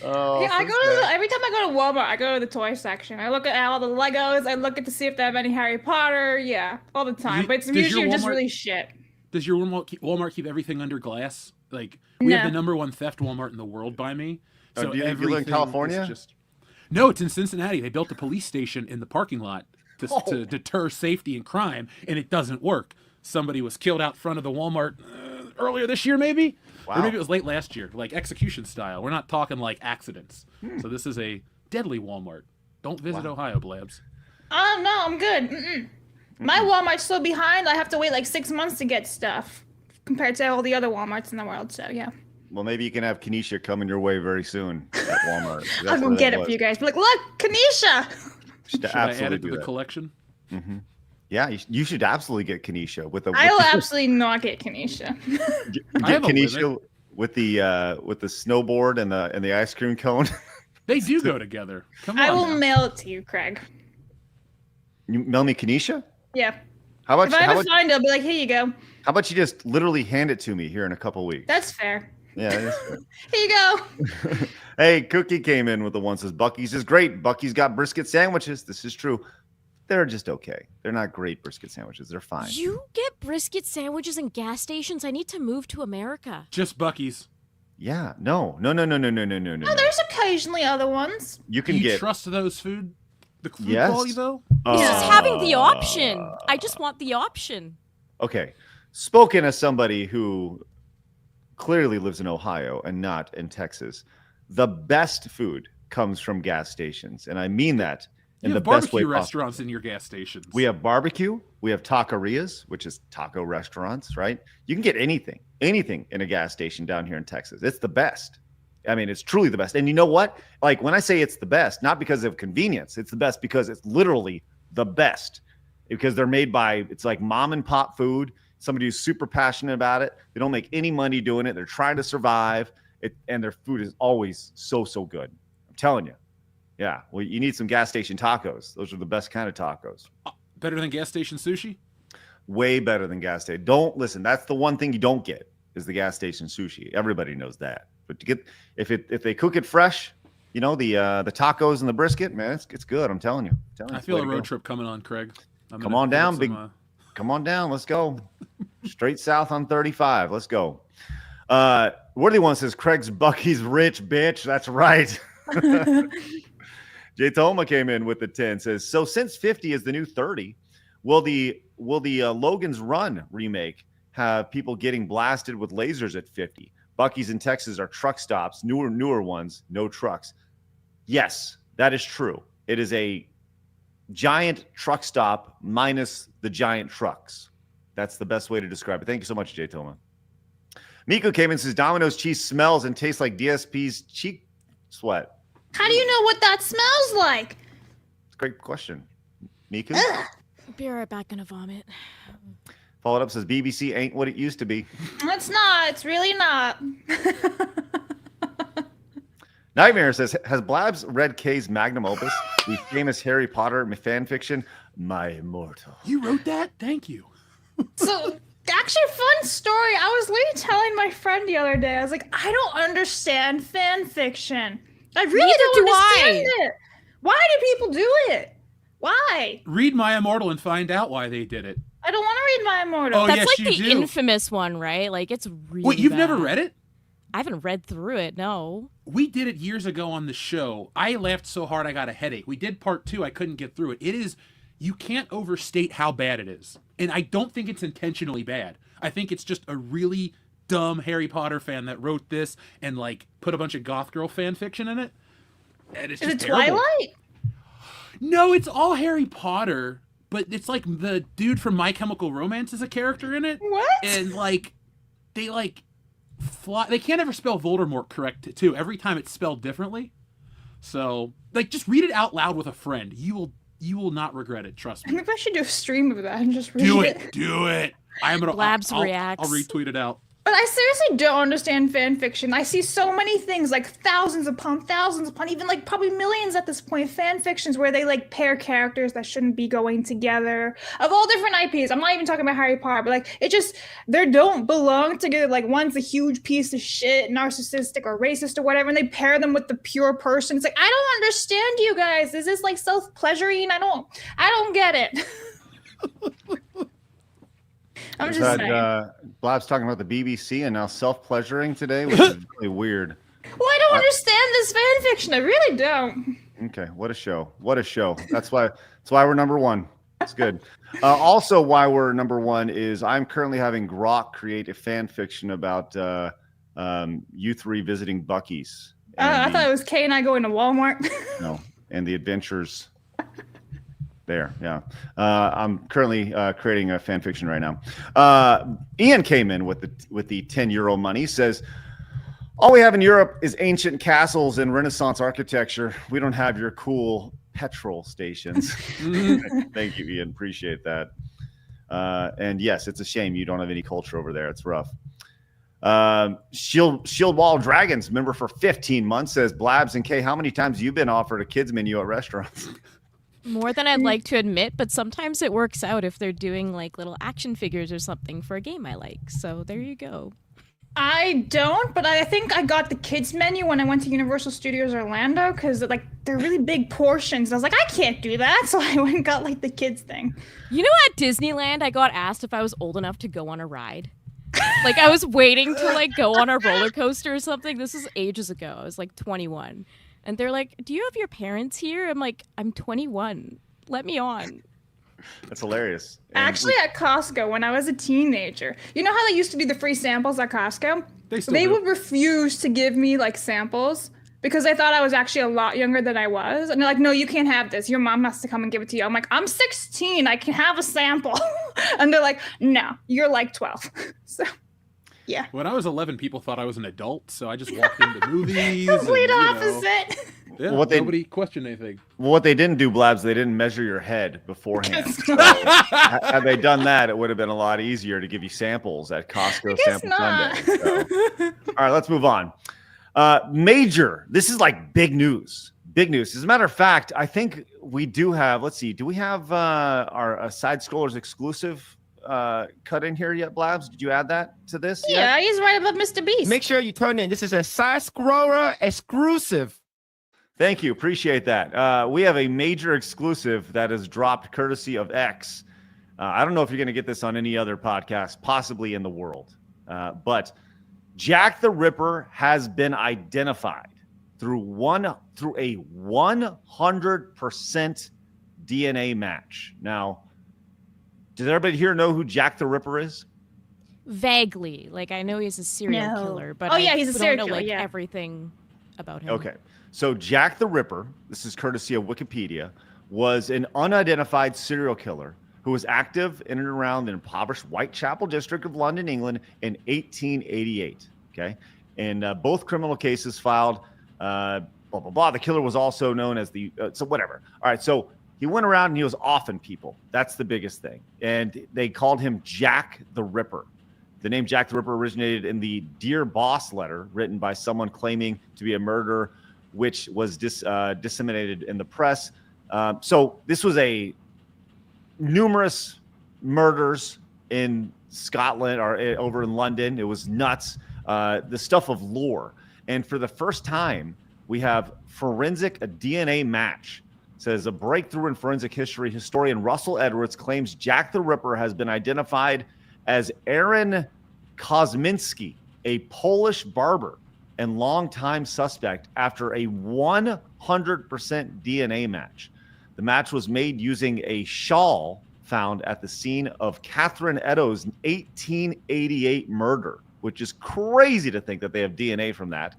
I go to every time I go to Walmart, I go to the toy section. I look at all the Legos. I look at to see if they have any Harry Potter. Yeah, all the time. But it's usually just really shit. Does your Walmart keep everything under glass? Like, we have the #1 theft Walmart in the world by me. So do you live in California? No, it's in Cincinnati. They built a police station in the parking lot to deter safety and crime, and it doesn't work. Somebody was killed out front of the Walmart earlier this year, maybe? Wow. Or maybe it was late last year, like execution style. We're not talking like accidents. So this is a deadly Walmart. Don't visit Ohio, Blabs. Oh, no, I'm good. My Walmart's so behind, I have to wait like 6 months to get stuff compared to all the other Walmarts in the world. So, yeah. Well, maybe you can have Kanisha coming your way very soon at Walmart. I'm going to get it for you guys. Be like, look, Kanisha! Should I add it to the collection? Mm-hmm. Yeah, you should absolutely get Kanisha with the. I will absolutely not get Kanisha. Get Kanisha with the snowboard and the ice cream cone. They do go together. Come on. I will mail it to you, Craig. You mail me Kanisha? Yeah. How about if I ever find it, I'll be like, here you go. How about you just literally hand it to me here in a couple weeks? That's fair. Yeah, that's fair. Here you go. Hey, Cookie came in with the one says Bucky's is great. Bucky's got brisket sandwiches. This is true. They're just okay. They're not great brisket sandwiches. They're fine. You get brisket sandwiches in gas stations? I need to move to America. Just Bucky's. Yeah. No. No, there's occasionally other ones. You can get. Trust those food yes. quality though? Just having the option. I just want the option. Okay. Spoken as somebody who clearly lives in Ohio and not in Texas, the best food comes from gas stations. And I mean that in the best way possible. Restaurants in your gas stations. We have barbecue. We have taquerias, which is taco restaurants, right? You can get anything in a gas station down here in Texas. It's the best. I mean, it's truly the best. And you know what? Like when I say it's the best, not because of convenience, it's the best because it's literally the best. Because they're made by, it's like mom and pop food. Somebody who's super passionate about it. They don't make any money doing it. They're trying to survive. And their food is always so good. I'm telling you. Yeah. Well, you need some gas station tacos. Those are the best kind of tacos. Better than gas station sushi? Way better than gas station. Don't listen. That's the one thing you don't get is the gas station sushi. Everybody knows that. But to get if they cook it fresh, you know, the tacos and the brisket, man, it's good. I'm telling you. I feel a road trip coming on, Craig. Come on down, big. Come on down. Let's go. Straight south on 35. Let's go. Worthy one says Craig's Bucky's rich, bitch. That's right. Jay Toma came in with the 10. Says, so since 50 is the new 30, will the Logan's Run remake have people getting blasted with lasers at 50? Bucky's in Texas are truck stops, newer ones, no trucks. Yes, that is true. It is a giant truck stop minus the giant trucks. That's the best way to describe it. Thank you so much, Jay Toma. Miko came in and says Domino's cheese smells and tastes like DSP's cheek sweat. How do you know what that smells like? It's a great question. Miko? Be right back, gonna vomit. Followed up says BBC ain't what it used to be. It's not. It's really not. Nightmare says, has Blabs read Kay's magnum opus, the famous Harry Potter fan fiction, My Immortal? You wrote that? Thank you. So, actually, fun story. I was literally telling my friend the other day, I was like, I don't understand fan fiction. I really don't understand it. Why do people do it? Why? Read My Immortal and find out why they did it. I don't want to read My Immortal. Oh, That's yes, like you the do. infamous one, right? Like, it's really Wait, you've bad. never read it? I haven't read through it, no. We did it years ago on the show. I laughed so hard I got a headache. We did part 2. I couldn't get through it. It is, you can't overstate how bad it is. And I don't think it's intentionally bad. I think it's just a really dumb Harry Potter fan that wrote this and like put a bunch of goth girl fan fiction in it. And it's Is just it terrible. Twilight? No, it's all Harry Potter, but it's like the dude from My Chemical Romance is a character in it. What? And like they like fly, they can't ever spell Voldemort correct too. Every time it's spelled differently. So like just read it out loud with a friend. You will not regret it, trust me. Maybe I should do a stream of that and just read Do it. it. Do it. I'm gonna Blabs I'll reacts. retweet it out. But I seriously don't understand fan fiction. I see so many things, like thousands upon, even like probably millions at this point, fan fictions where they like pair characters that shouldn't be going together of all different IPs. I'm not even talking about Harry Potter, but like it just, they don't belong together. Like one's a huge piece of shit, narcissistic or racist or whatever, and they pair them with the pure person. It's like, I don't understand you guys. Is this like self-pleasuring? I don't get it. I'm just saying. Blab's talking about the BBC and now self-pleasuring today, which is really weird. Well, I don't understand this fan fiction. I really don't. Okay, what a show. What a show. That's why we're number one. It's good. Also, why we're number one is I'm currently having Grok create a fan fiction about you three visiting Buc-ee's. I thought it was Kay and I going to Walmart. No, and the adventures there. Yeah. I'm currently creating a fan fiction right now. Ian came in with the 10 euro money, says, all we have in Europe is ancient castles and Renaissance architecture. We don't have your cool petrol stations. Thank you, Ian. Appreciate that. And yes, it's a shame you don't have any culture over there. It's rough. Shield Wall Dragons member for 15 months says, Blabs and Kay, how many times have you been offered a kids menu at restaurants? More than I'd like to admit, but sometimes it works out if they're doing like little action figures or something for a game I like. So there you go. I don't, but I think I got the kids menu when I went to Universal Studios Orlando because like they're really big portions. I was like, I can't do that, so I went and got like the kids thing. You know, at Disneyland, I got asked if I was old enough to go on a ride. Like I was waiting to like go on a roller coaster or something. This was ages ago. I was like 21. And they're like, do you have your parents here? I'm like, I'm 21. Let me on. That's hilarious. Actually, at Costco, when I was a teenager, you know how they used to do the free samples at Costco? They would refuse to give me like samples because they thought I was actually a lot younger than I was. And they're like, no, you can't have this. Your mom has to come and give it to you. I'm like, I'm 16. I can have a sample. And they're like, no, you're like 12. So... yeah. When I was 11, people thought I was an adult, so I just walked into movies. Complete and, opposite. Yeah, nobody questioned anything. Well, what they didn't do, Blabs, they didn't measure your head beforehand. So, had they done that, it would have been a lot easier to give you samples at Costco Sample Sunday. So. All right, let's move on. Major. This is like big news. Big news. As a matter of fact, I think we do have, let's see, do we have our Side Scrollers exclusive cut in here yet, Blabs? Did you add that to this? Yeah, he's right above Mr. Beast. Make sure you turn in. This is a Side Scroller exclusive. Thank you. Appreciate that. We have a major exclusive that is dropped courtesy of X. I don't know if you're going to get this on any other podcast, possibly in the world. But Jack the Ripper has been identified through a 100% DNA match. Now, does everybody here know who Jack the Ripper is? Vaguely. Like, I know he's a serial killer, but he's a serial killer, everything about him. Okay. So Jack the Ripper, this is courtesy of Wikipedia, was an unidentified serial killer who was active in and around the impoverished Whitechapel district of London, England in 1888. Okay. And both criminal cases filed, blah, blah, blah. The killer was also known as so whatever. All right. So he went around and he was offing people. That's the biggest thing. And they called him Jack the Ripper. The name Jack the Ripper originated in the Dear Boss letter written by someone claiming to be a murderer, which was disseminated in the press. So this was numerous murders in Scotland or over in London. It was nuts. The stuff of lore. And for the first time, we have a DNA match. It says a breakthrough in forensic history. Historian Russell Edwards claims Jack the Ripper has been identified as Aaron Kosminski, a Polish barber and longtime suspect, after a 100% DNA match. The match was made using a shawl found at the scene of Catherine Eddowes' 1888 murder, which is crazy to think that they have DNA from that.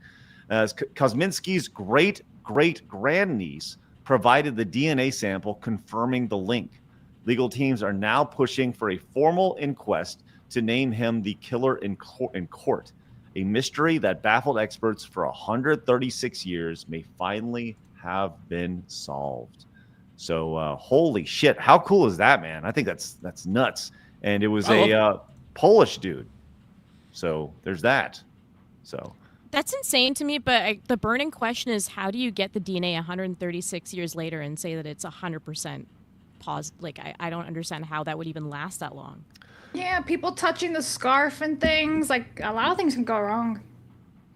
As Kosminski's great-great-grandniece provided the DNA sample confirming the link. Legal teams are now pushing for a formal inquest to name him the killer in court. A mystery that baffled experts for 136 years may finally have been solved. So, holy shit. How cool is that, man? I think that's nuts. And it was a Polish dude. So there's that. So that's insane to me. But the burning question is, how do you get the DNA 136 years later and say that it's 100% positive? Like, I don't understand how that would even last that long. Yeah, people touching the scarf and things. Like, a lot of things can go wrong.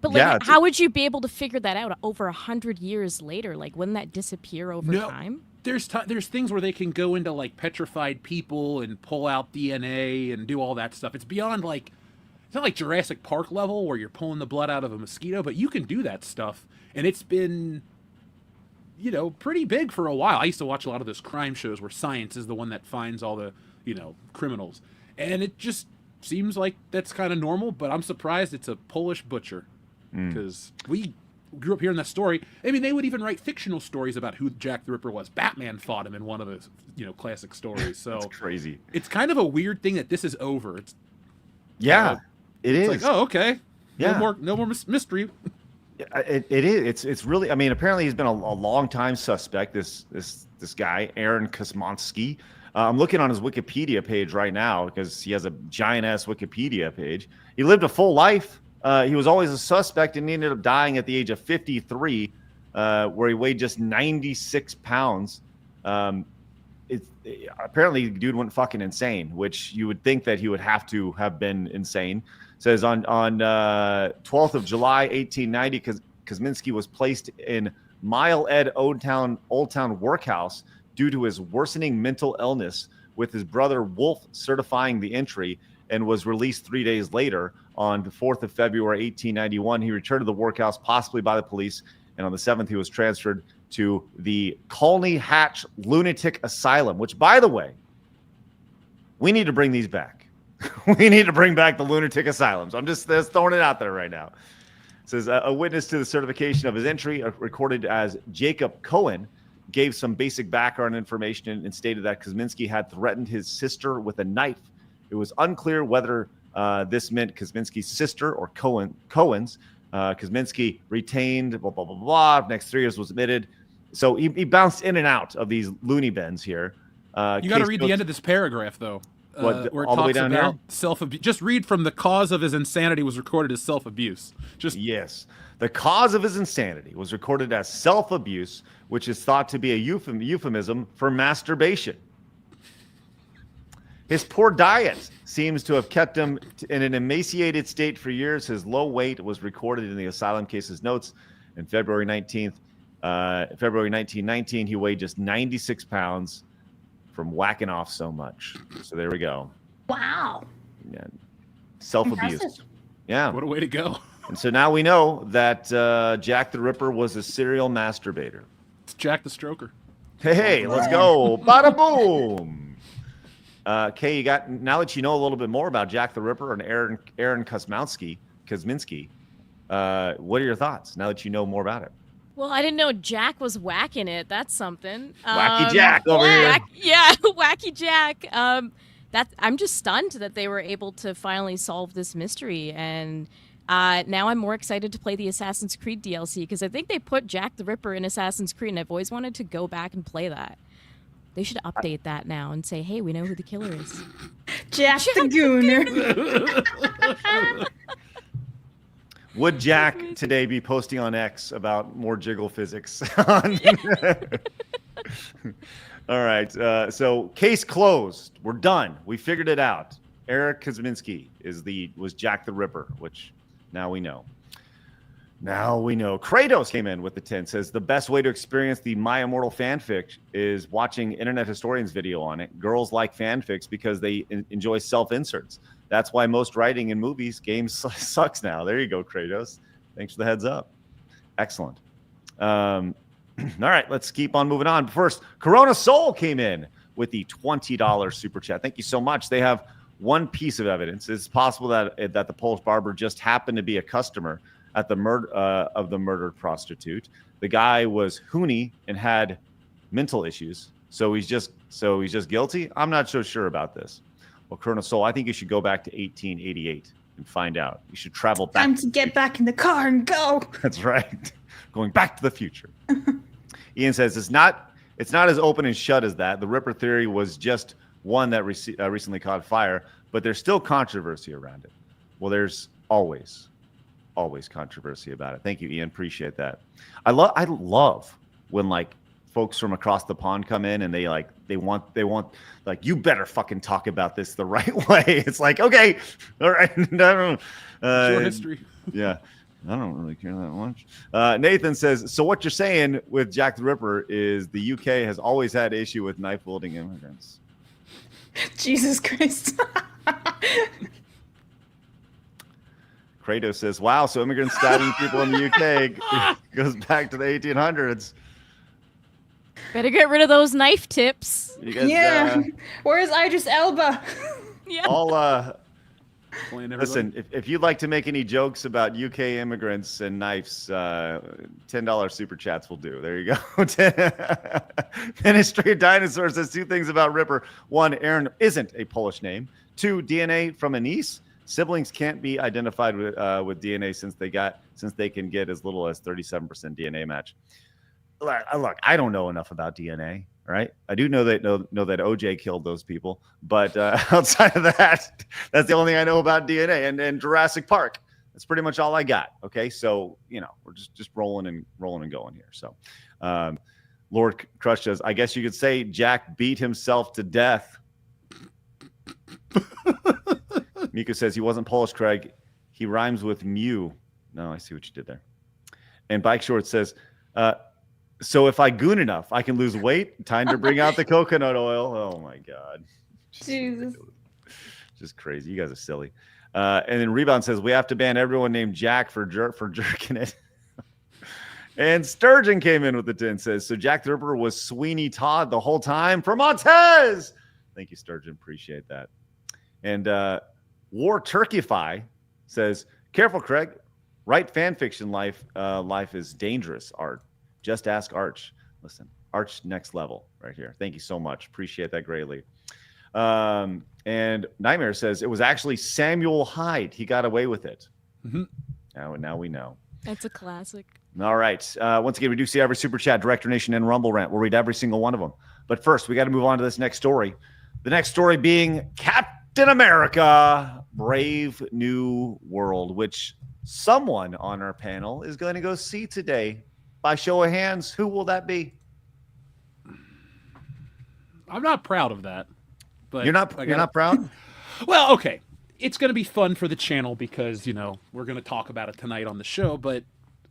But like, how would you be able to figure that out over 100 years later? Like, wouldn't that disappear over time? There's things where they can go into like petrified people and pull out DNA and do all that stuff. It's beyond like, it's not like Jurassic Park level where you're pulling the blood out of a mosquito, but you can do that stuff. And it's been, pretty big for a while. I used to watch a lot of those crime shows where science is the one that finds all the, criminals. And it just seems like that's kind of normal, but I'm surprised it's a Polish butcher. Because we grew up hearing that story. I mean, they would even write fictional stories about who Jack the Ripper was. Batman fought him in one of his, classic stories. So it's crazy. It's kind of a weird thing that this is over. It is. Like, oh, okay. Yeah. No more mystery. It is. It's really. I mean, apparently he's been a long time suspect. This guy, Aaron Kosminski. I'm looking on his Wikipedia page right now because he has a giant ass Wikipedia page. He lived a full life. He was always a suspect and he ended up dying at the age of 53, where he weighed just 96 pounds. Apparently, the dude went fucking insane, which you would think that he would have to have been insane. It says on 12th of July, 1890, Kosminski was placed in Mile Ed Old Town Workhouse due to his worsening mental illness, with his brother Wolf certifying the entry, and was released 3 days later. On the 4th of February, 1891, he returned to the workhouse, possibly by the police, and on the 7th, he was transferred to the Colney Hatch Lunatic Asylum, which, by the way, we need to bring these back. We need to bring back the lunatic asylums. I'm just throwing it out there right now. It says a witness to the certification of his entry, recorded as Jacob Cohen, gave some basic background information and stated that Kosminski had threatened his sister with a knife. It was unclear whether this meant Kosminski's sister or Cohen's. Kosminski retained, blah, blah, blah, blah. Next 3 years was admitted. So he bounced in and out of these loony bins here. You got to read the end of this paragraph, though. Where it all talks the way down about here? Self-abuse. Just read from the cause of his insanity was recorded as self-abuse. Yes. The cause of his insanity was recorded as self-abuse, which is thought to be a euphemism for masturbation. His poor diet seems to have kept him in an emaciated state for years. His low weight was recorded in the asylum case's notes. In February 1919, he weighed just 96 pounds from whacking off so much. So there we go. Wow. Yeah. Self-abuse. Impressive. Yeah. What a way to go. And so now we know that Jack the Ripper was a serial masturbator. It's Jack the Stroker. Hey, let's go. Bada boom. Kay, now that you know a little bit more about Jack the Ripper and Aaron Kosminski, what are your thoughts now that you know more about it? Well, I didn't know Jack was whacking it. That's something. Wacky Jack over here. Yeah, Wacky Jack. I'm just stunned that they were able to finally solve this mystery, and now I'm more excited to play the Assassin's Creed DLC because I think they put Jack the Ripper in Assassin's Creed, and I've always wanted to go back and play that. They should update that now and say, hey, we know who the killer is. Jack the Gooner. Would Jack today be posting on X about more jiggle physics? All right. So case closed. We're done. We figured it out. Eric Kosminski was Jack the Ripper, which now we know. Now we know. Kratos came in with the 10, says the best way to experience the My Immortal fanfic is watching Internet Historian's video on it. Girls like fanfics because they enjoy self-inserts. That's why most writing in movies, games sucks now. There you go, Kratos. Thanks for the heads up. Excellent. All right, let's keep on moving on. First, Corona Soul came in with the $20 super chat. Thank you so much. They have one piece of evidence. It's possible that the Polish barber just happened to be a customer at the of the murdered prostitute. The guy was Hooney and had mental issues, so he's just guilty. I'm not so sure about this. Well, Colonel Soul, I think you should go back to 1888 and find out. You should travel back. Time to get back in the car and go. That's right. Going back to the future. Ian says it's not as open and shut as that. The Ripper theory was just one that recently caught fire, but there's still controversy around it. Well, there's always controversy about it. Thank you, Ian. Appreciate that. I love when like folks from across the pond come in and they want like, you better fucking talk about this the right way. It's like, okay, all right. Short history. Yeah. I don't really care that much. Nathan says, so what you're saying with Jack the Ripper is the UK has always had issue with knife-wielding immigrants. Jesus Christ. Kratos says, wow, so immigrants stabbing people in the UK goes back to the 1800s. Better get rid of those knife tips. You guys, yeah. Where's Idris Elba? Yeah. All listen, if you'd like to make any jokes about UK immigrants and knives, $10 super chats will do. There you go. Ministry of Dinosaurs says two things about Ripper. One, Aaron isn't a Polish name. Two, DNA from a niece. Siblings can't be identified with DNA since they can get as little as 37% DNA match. Look, I don't know enough about DNA. Right, I do know that OJ killed those people, but outside of that, that's the only thing I know about DNA and Jurassic Park. That's pretty much all I got. Okay, so we're just rolling and going here. So, Lord Crush says, I guess you could say Jack beat himself to death. Miko says he wasn't Polish, Craig. He rhymes with Mew. No, I see what you did there. And Bike Short says, so if I goon enough, I can lose weight. Time to bring out the coconut oil. Oh my God. Jesus. Just crazy. You guys are silly. And then Rebound says we have to ban everyone named Jack for jerking it. And Sturgeon came in with the 10, says, so Jack the Ripper was Sweeney Todd the whole time from Montez. Thank you, Sturgeon. Appreciate that. And War Turkeyfy says, careful, Craig. Write fan fiction life is dangerous art. Just ask Arch. Listen, Arch next level right here. Thank you so much. Appreciate that greatly. And Nightmare says it was actually Samuel Hyde. He got away with it. Mm-hmm. Now we know. That's a classic. All right. Once again, we do see every Super Chat, Director Nation, and Rumble Rant. We'll read every single one of them. But first, we got to move on to this next story. The next story being Captain America, Brave New World, which someone on our panel is going to go see today. By show of hands, who will that be? I'm not proud of that. But you're not proud? Well, okay. It's going to be fun for the channel because, we're going to talk about it tonight on the show. But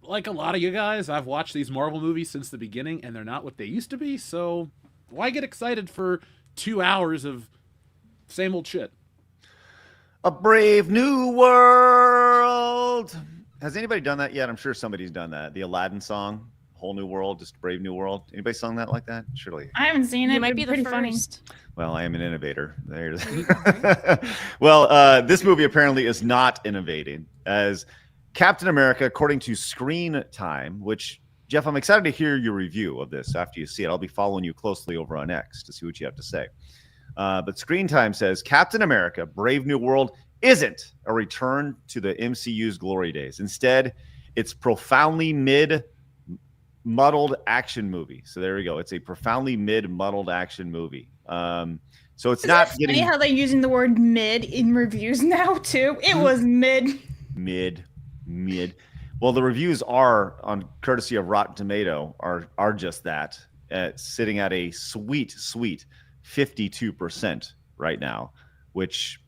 like a lot of you guys, I've watched these Marvel movies since the beginning, and they're not what they used to be. So why get excited for 2 hours of same old shit? A brave new world. Has anybody done that yet? I'm sure somebody's done that. The Aladdin song, Whole New World, just Brave New World. Anybody sung that like that? Surely. I haven't seen it. You might be the pretty first. Funny. Well, I am an innovator. There's. Well, this movie apparently is not innovating, as Captain America, according to Screen Time, which Jeff, I'm excited to hear your review of this after you see it. I'll be following you closely over on X to see what you have to say. But Screen Time says Captain America: Brave New World isn't a return to the MCU's glory days. Instead, it's profoundly muddled action movie. So there we go. It's a profoundly muddled action movie. So it's not getting funny how they're using the word mid in reviews now too. It was mid. Well, the reviews are on courtesy of Rotten Tomato are just that, sitting at a sweet 52% right now, which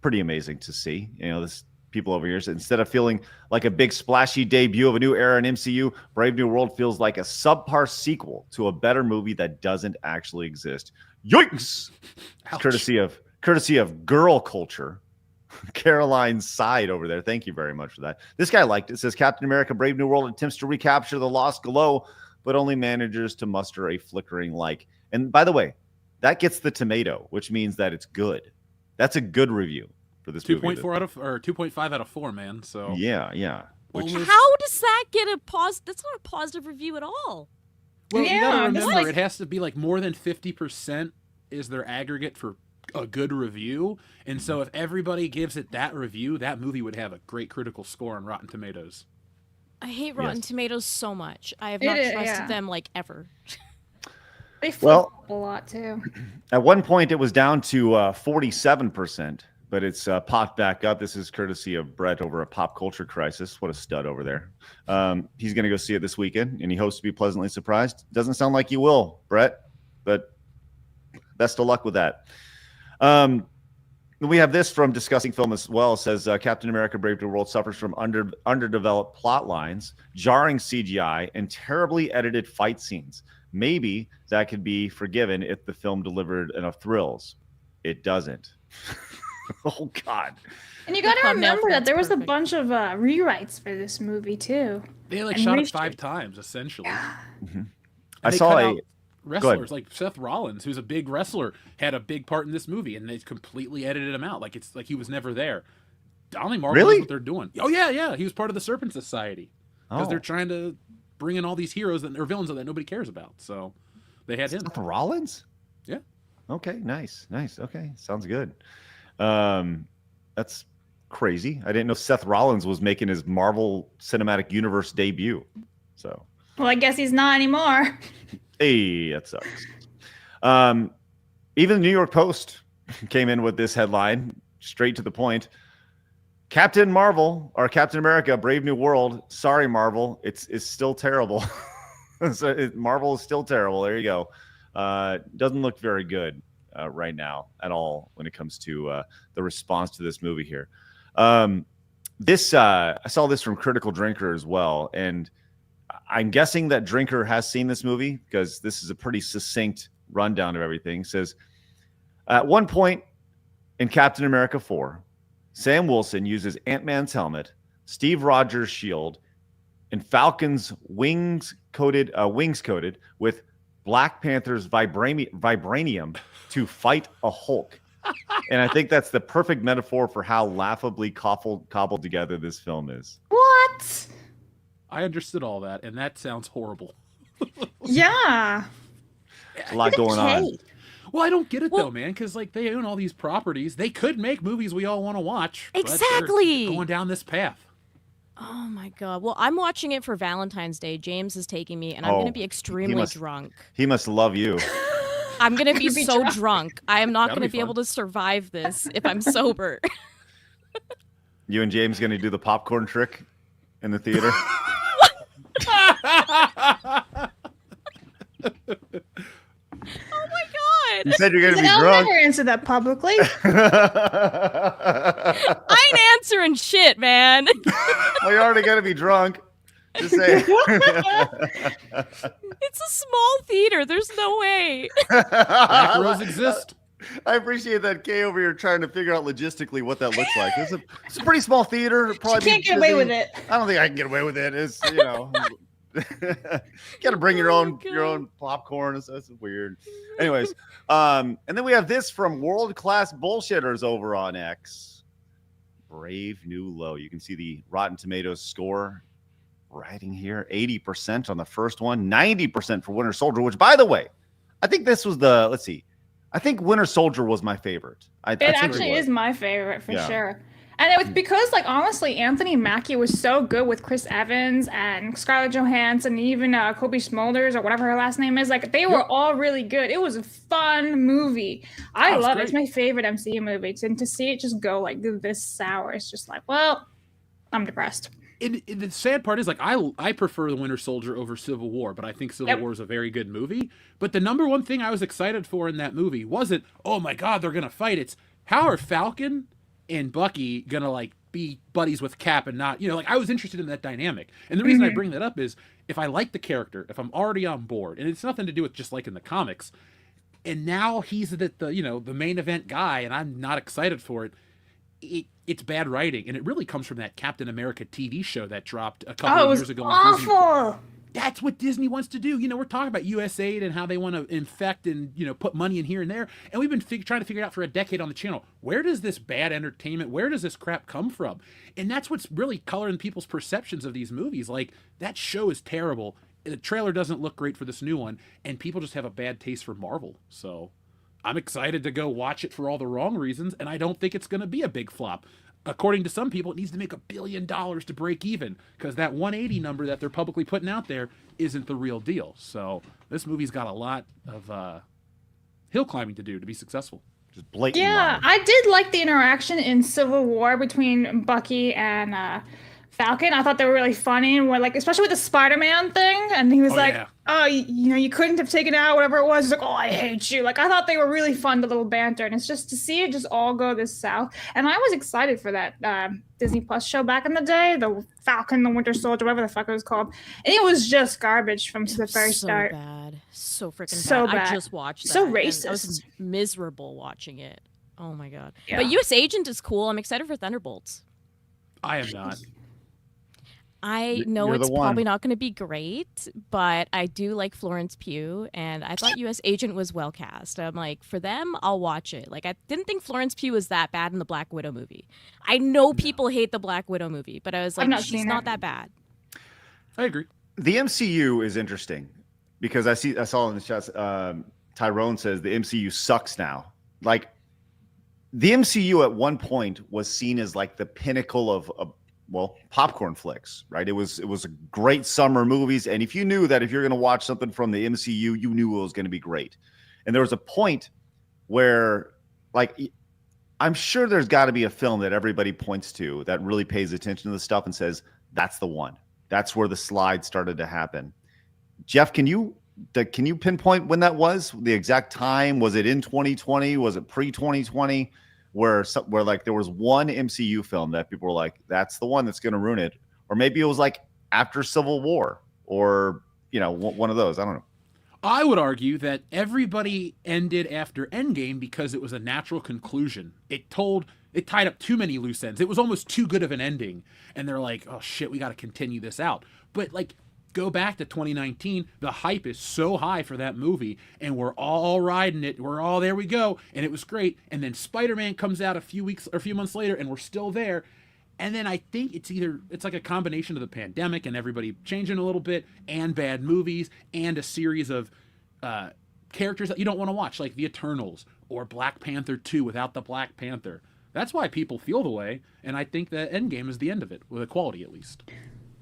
pretty amazing to see. You know, this people over here, so instead of feeling like a big splashy debut of a new era in MCU, Brave New World feels like a subpar sequel to a better movie that doesn't actually exist. Yikes! Courtesy of Girl Culture. Caroline's side over there. Thank you very much for that. This guy liked it. It says Captain America: Brave New World attempts to recapture the lost glow, but only manages to muster a flickering like. And by the way, that gets the tomato, which means that it's good. That's a good review for this 2.4 out of or 2.5 out of 4, man. So yeah. How does that get a positive? That's not a positive review at all. Well, you gotta remember, it has to be like more than 50% is their aggregate for a good review, and so if everybody gives it that review, that movie would have a great critical score on Rotten Tomatoes. I hate Rotten Tomatoes so much. I have not trusted them like ever. They flip a lot too. At one point, it was down to 47%, but it's popped back up. This is courtesy of Brett over at Pop Culture Crisis. What a stud over there. He's going to go see it this weekend, and he hopes to be pleasantly surprised. Doesn't sound like you will, Brett, but best of luck with that. We have this from Discussing Film as well. It says Captain America: Brave New World suffers from underdeveloped plot lines, jarring CGI, and terribly edited fight scenes. Maybe that could be forgiven if the film delivered enough thrills. It doesn't. Oh, God. And you got to remember that there was a bunch of rewrites for this movie, too. They shot it 5 times, essentially. Mm-hmm. I saw wrestlers like Seth Rollins, who's a big wrestler, had a big part in this movie, and they completely edited him out. Like it's like he was never there. Only Marvel knows what they're doing. Oh yeah, he was part of the Serpent Society because they're trying to bring in all these heroes or villains that nobody cares about. So they had him. Seth Rollins? Yeah. Okay, nice. Okay, sounds good. That's crazy. I didn't know Seth Rollins was making his Marvel Cinematic Universe debut. So. Well, I guess he's not anymore. Hey, that sucks. Even the New York Post came in with this headline, straight to the point. Captain America: Brave New World. Sorry, Marvel. It's still terrible. Marvel is still terrible. There you go. Doesn't look very good right now at all when it comes to the response to this movie here. I saw this from Critical Drinker as well, and I'm guessing that Drinker has seen this movie because this is a pretty succinct rundown of everything. It says, at one point in Captain America 4, Sam Wilson uses Ant-Man's helmet, Steve Rogers' shield, and Falcon's wings coated with Black Panther's vibranium to fight a Hulk. And I think that's the perfect metaphor for how laughably cobbled together this film is. What? I understood all that, and that sounds horrible. Yeah. There's a lot going on. Well, I don't get it though, man, because like they own all these properties. They could make movies we all want to watch. Exactly. But they're going down this path. Oh my God. Well, I'm watching it for Valentine's Day. James is taking me, and I'm going to be extremely drunk. He must love you. I'm going to be so drunk. I am not going to be able to survive this if I'm sober. You and James going to do the popcorn trick in the theater? Oh my God. You said you're going to be I'll drunk. never answer that publicly. I ain't answering shit, man. Well, you're already going to be drunk. Just say. It's a small theater. There's no way. Back rows exist. I appreciate that Kay over here trying to figure out logistically what that looks like. It's a pretty small theater. Probably You can't get away with it. I don't think I can get away with it. It's got to bring your own popcorn. That's weird. Anyways, and then we have this from World Class Bullshitters over on X. Brave New Low. You can see the Rotten Tomatoes score writing here. 80% on the first one, 90% for Winter Soldier, which, by the way, I think this was the, let's see, I think Winter Soldier was my favorite. It actually is my favorite for sure. And it was because, like, honestly, Anthony Mackie was so good with Chris Evans and Scarlett Johansson, and even Kobe Smulders or whatever her last name is. Like, they were all really good. It was a fun movie. I love it. It's my favorite MCU movie. And to see it just go, like, this sour, it's just like, well, I'm depressed. The sad part is, like, I prefer The Winter Soldier over Civil War, but I think Civil War is a very good movie. But the number one thing I was excited for in that movie wasn't, oh, my God, they're going to fight. It's, how are Falcon and Bucky gonna like be buddies with Cap and not, like, I was interested in that dynamic. And the reason I bring that up is if I like the character, if I'm already on board, and it's nothing to do with just like in the comics, and now he's the main event guy and I'm not excited for it, it's bad writing. And it really comes from that Captain America TV show that dropped a couple of years ago. Awful. That's what Disney wants to do. We're talking about USAID and how they want to infect and, put money in here and there. And we've been trying to figure it out for a decade on the channel. Where does this bad entertainment, where does this crap come from? And that's what's really coloring people's perceptions of these movies. Like, that show is terrible. The trailer doesn't look great for this new one. And people just have a bad taste for Marvel. So I'm excited to go watch it for all the wrong reasons. And I don't think it's going to be a big flop. According to some people, it needs to make $1 billion to break even, because that 180 number that they're publicly putting out there isn't the real deal. So this movie's got a lot of hill climbing to do to be successful. Just blatant. Yeah, I did like the interaction in Civil War between Bucky and Falcon. I thought they were really funny, and especially with the Spider-Man thing. And he was you couldn't have taken it out, whatever it was. He's like, oh, I hate you. Like, I thought they were really fun, the little banter. And it's just to see it just all go this south. And I was excited for that Disney Plus show back in the day, the Falcon, the Winter Soldier, whatever the fuck it was called. And it was just garbage from the very start. So bad. So freaking so bad. I just watched that. So racist. I was miserable watching it. Oh my God. Yeah. But US Agent is cool. I'm excited for Thunderbolts. I am not. I know it's probably not going to be great, but I do like Florence Pugh, and I thought U.S. Agent was well cast. I'm like, for them, I'll watch it. Like, I didn't think Florence Pugh was that bad in the Black Widow movie. I know people hate the Black Widow movie, but I was like, she's not that bad. I agree. The MCU is interesting because I saw in the chat, Tyrone says the MCU sucks now. Like, the MCU at one point was seen as like the pinnacle of popcorn flicks, right? It was a great summer movies, and if you knew that if you're going to watch something from the MCU, you knew it was going to be great. And there was a point where, like, I'm sure there's got to be a film that everybody points to that really pays attention to the stuff and says that's the one. That's where the slide started to happen. Jeff, can you pinpoint when that was? The exact time? Was it in 2020? Was it pre-2020? Where like there was one MCU film that people were like, that's the one that's going to ruin it. Or maybe it was like after Civil War or, one of those. I don't know. I would argue that everybody ended after Endgame because it was a natural conclusion. It tied up too many loose ends. It was almost too good of an ending. And they're like, oh shit, we got to continue this out. But like, go back to 2019, the hype is so high for that movie, and we're all riding it. We're all, there we go, and it was great. And then Spider-Man comes out a few months later, and we're still there. And then I think it's like a combination of the pandemic and everybody changing a little bit, and bad movies, and a series of characters that you don't want to watch, like the Eternals or Black Panther 2 without the Black Panther. That's why people feel the way, and I think that Endgame is the end of it, with a quality at least.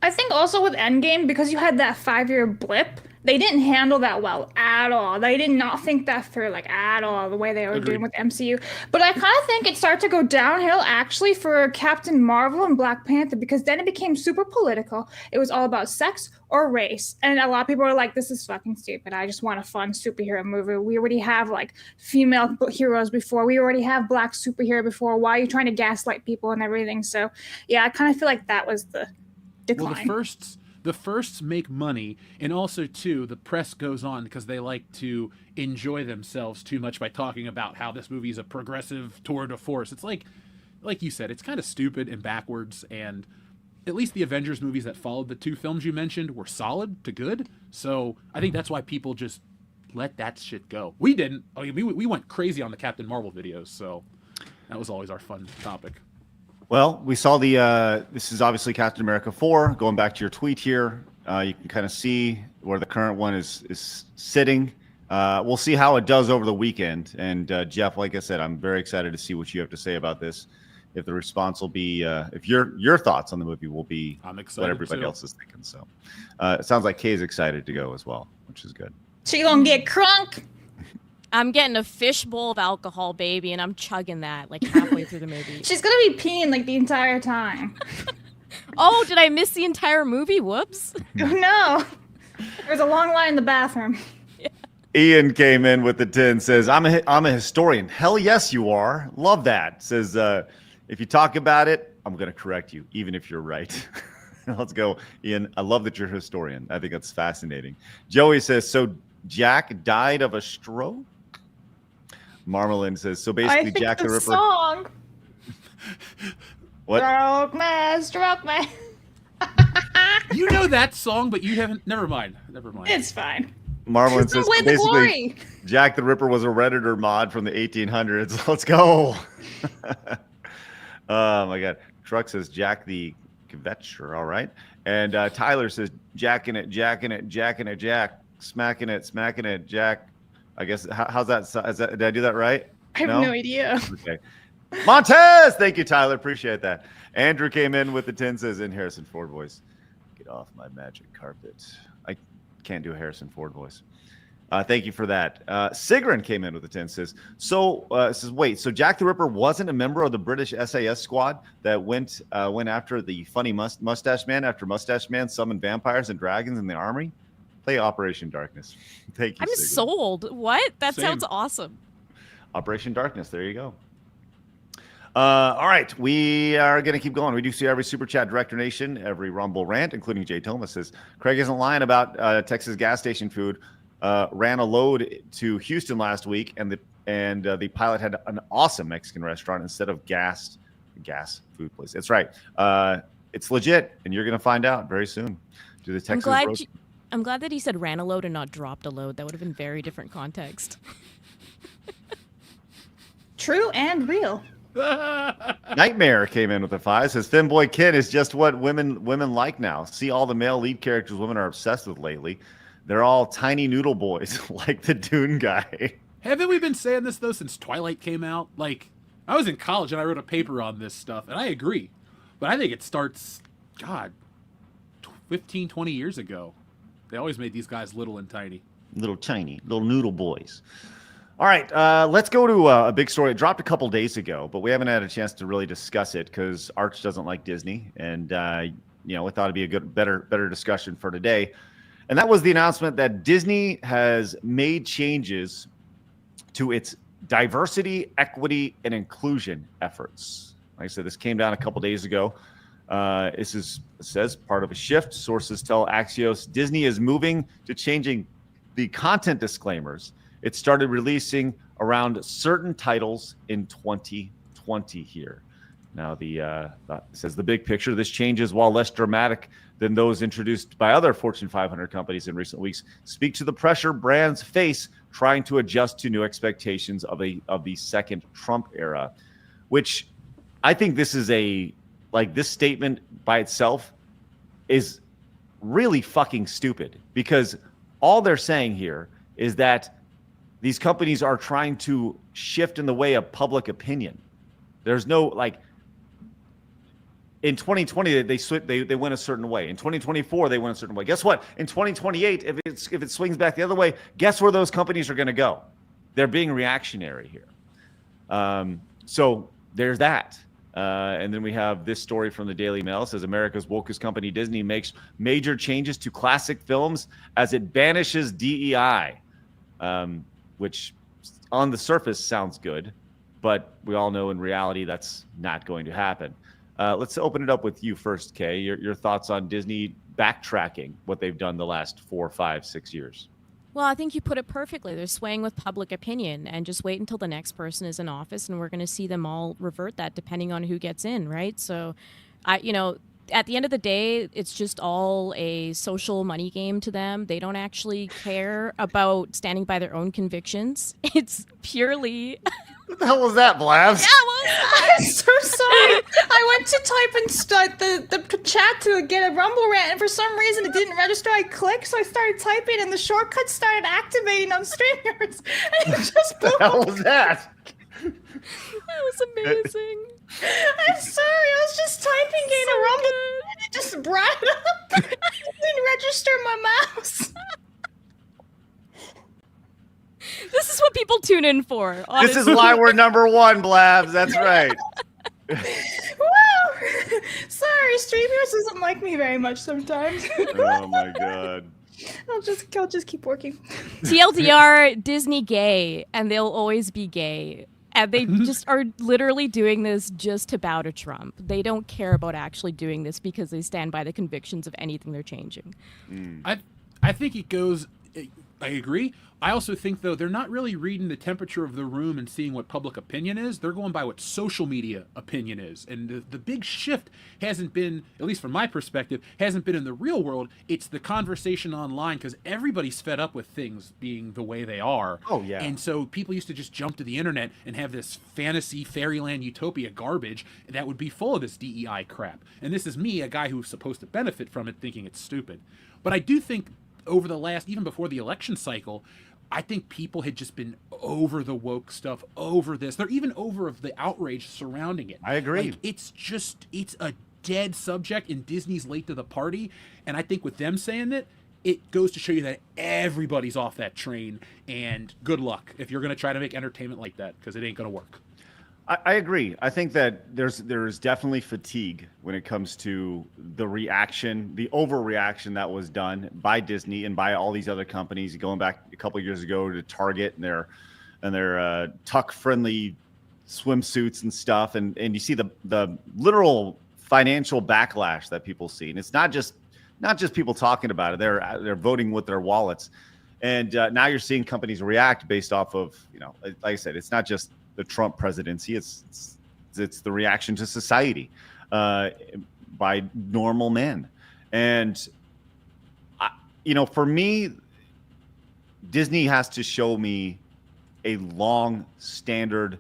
I think also with Endgame, because you had that 5-year blip, they didn't handle that well at all. They did not think that through, like, at all, the way they were doing with MCU. But I kind of think it started to go downhill, actually, for Captain Marvel and Black Panther, because then it became super political. It was all about sex or race. And a lot of people were like, this is fucking stupid. I just want a fun superhero movie. We already have, like, female heroes before. We already have black superhero before. Why are you trying to gaslight people and everything? So, yeah, I kind of feel like that was the decline. Well, the firsts make money, and also too, the press goes on because they like to enjoy themselves too much by talking about how this movie is a progressive tour de force. It's like you said, it's kind of stupid and backwards, and at least the Avengers movies that followed the two films you mentioned were solid to good. So I think that's why people just let that shit go. We didn't. I mean, we went crazy on the Captain Marvel videos, so that was always our fun topic. Well, we saw the, this is obviously Captain America 4. Going back to your tweet here, you can kind of see where the current one is sitting. We'll see how it does over the weekend. And Jeff, like I said, I'm very excited to see what you have to say about this. If the response will be, if your thoughts on the movie will be what everybody else is thinking. So it sounds like Kay's excited to go as well, which is good. She gonna get crunk. I'm getting a fishbowl of alcohol, baby, and I'm chugging that like halfway through the movie. She's gonna be peeing like the entire time. Oh, did I miss the entire movie? Whoops. No. There's a long line in the bathroom. Ian came in with the 10, says, I'm a historian. Hell yes, you are. Love that. Says, if you talk about it, I'm going to correct you, even if you're right. Let's go, Ian. I love that you're a historian. I think that's fascinating. Joey says, so Jack died of a stroke? Marmalin says, so basically Jack the Ripper. Song. What? Stroke man. You know that song, but you haven't. Never mind. It's fine. Marmalin says, Win the basically, glory. Jack the Ripper was a Redditor mod from the 1800s. Let's go. Oh, my God. Truck says, Jack the Kvetcher. All right. And Tyler says, jacking it, jacking it, jacking it, Jack. Smacking it, Jack. I guess, how's that? Did I do that right? I have no idea. Okay. Montez! Thank you, Tyler. Appreciate that. Andrew came in with the 10, says, in Harrison Ford voice. Get off my magic carpet. I can't do a Harrison Ford voice. Thank you for that. Sigrun came in with the 10, says, wait, so Jack the Ripper wasn't a member of the British SAS squad that went after the funny mustache man after Mustache Man summoned vampires and dragons in the army? Play Operation Darkness. Thank you, I'm Sigrun. sold. What? That Same. sounds awesome. Operation Darkness. There you go. All right, we are going to keep going. We do see every Super Chat Director Nation, every Rumble rant, including Jay Thomas says, Craig isn't lying about Texas gas station food. Ran a load to Houston last week, and the pilot had an awesome Mexican restaurant instead of gas food place. That's right. It's legit, and you're going to find out very soon. Do the Texas I'm glad that he said ran a load and not dropped a load. That would have been very different context. True and real. Nightmare came in with a 5. Says Thin Boy Kid is just what women like now. See all the male lead characters women are obsessed with lately. They're all tiny noodle boys, like the Dune guy. Haven't we been saying this though since Twilight came out? Like, I was in college and I wrote a paper on this stuff, and I agree. But I think it starts, 15, 20 years ago. They always made these guys little and tiny. Little noodle boys. All right, let's go to a big story. It dropped a couple days ago, but we haven't had a chance to really discuss it because Arch doesn't like Disney, and we thought it'd be a better discussion for today. And that was the announcement that Disney has made changes to its diversity, equity, and inclusion efforts. Like I said, this came down a couple days ago. It says part of a shift. Sources tell Axios Disney is moving to changing the content disclaimers it started releasing around certain titles in 2020 here. Now, it says the big picture. This change is, while less dramatic than those introduced by other Fortune 500 companies in recent weeks, speak to the pressure brands face trying to adjust to new expectations of the second Trump era, which I think this is this statement by itself is really fucking stupid, because all they're saying here is that these companies are trying to shift in the way of public opinion. There's no, in 2020 they went a certain way. In 2024 they went a certain way. Guess what? In 2028, if it swings back the other way, guess where those companies are going to go? They're being reactionary here. So there's that. And then we have this story from the Daily Mail. It says America's wokest company Disney makes major changes to classic films as it banishes DEI, which on the surface sounds good, but we all know in reality that's not going to happen. Let's open it up with you first, Kay. Your thoughts on Disney backtracking what they've done the last 4, 5, 6 years. Well, I think you put it perfectly. They're swaying with public opinion, and just wait until the next person is in office, and we're going to see them all revert that depending on who gets in, right? So, at the end of the day, it's just all a social money game to them. They don't actually care about standing by their own convictions. It's purely What the hell was that, Blabs? I'm so sorry. I went to type and start the chat to get a Rumble rant, and for some reason it didn't register. I clicked, so I started typing, and the shortcut started activating on StreamYards, and it just blew What the hell up. was that? That was amazing. I'm sorry. I was just typing in a Rumble, and it just brought it up. It didn't register my mouse. This is what people tune in for. Honestly. This is why we're number one, Blabs. That's right. Wow. Sorry, StreamYards doesn't like me very much sometimes. Oh my god. I'll just keep working. TLDR, Disney gay, and they'll always be gay. And they just are literally doing this just to bow to Trump. They don't care about actually doing this because they stand by the convictions of anything they're changing. I think it goes. I agree. I also think, though, they're not really reading the temperature of the room and seeing what public opinion is. They're going by what social media opinion is. And the big shift hasn't been, at least from my perspective, hasn't been in the real world. It's the conversation online, because everybody's fed up with things being the way they are. Oh, yeah. And so people used to just jump to the internet and have this fantasy fairyland utopia garbage that would be full of this DEI crap. And this is me, a guy who's supposed to benefit from it, thinking it's stupid. But I do think over the last, even before the election cycle, I think people had just been over the woke stuff, over this. They're even over of the outrage surrounding it. I agree. Like, it's a dead subject, and Disney's late to the party. And I think with them saying that, it goes to show you that everybody's off that train. And good luck if you're going to try to make entertainment like that, because it ain't going to work. I agree. I think that there's definitely fatigue when it comes to the reaction, the overreaction that was done by Disney and by all these other companies. Going back a couple of years ago to Target and their tuck-friendly swimsuits and stuff, and you see the literal financial backlash that people see, and it's not just people talking about it. They're voting with their wallets, and now you're seeing companies react based off of, like I said, it's not just the Trump presidency. It's the reaction to society by normal men. And, for me, Disney has to show me a long standard.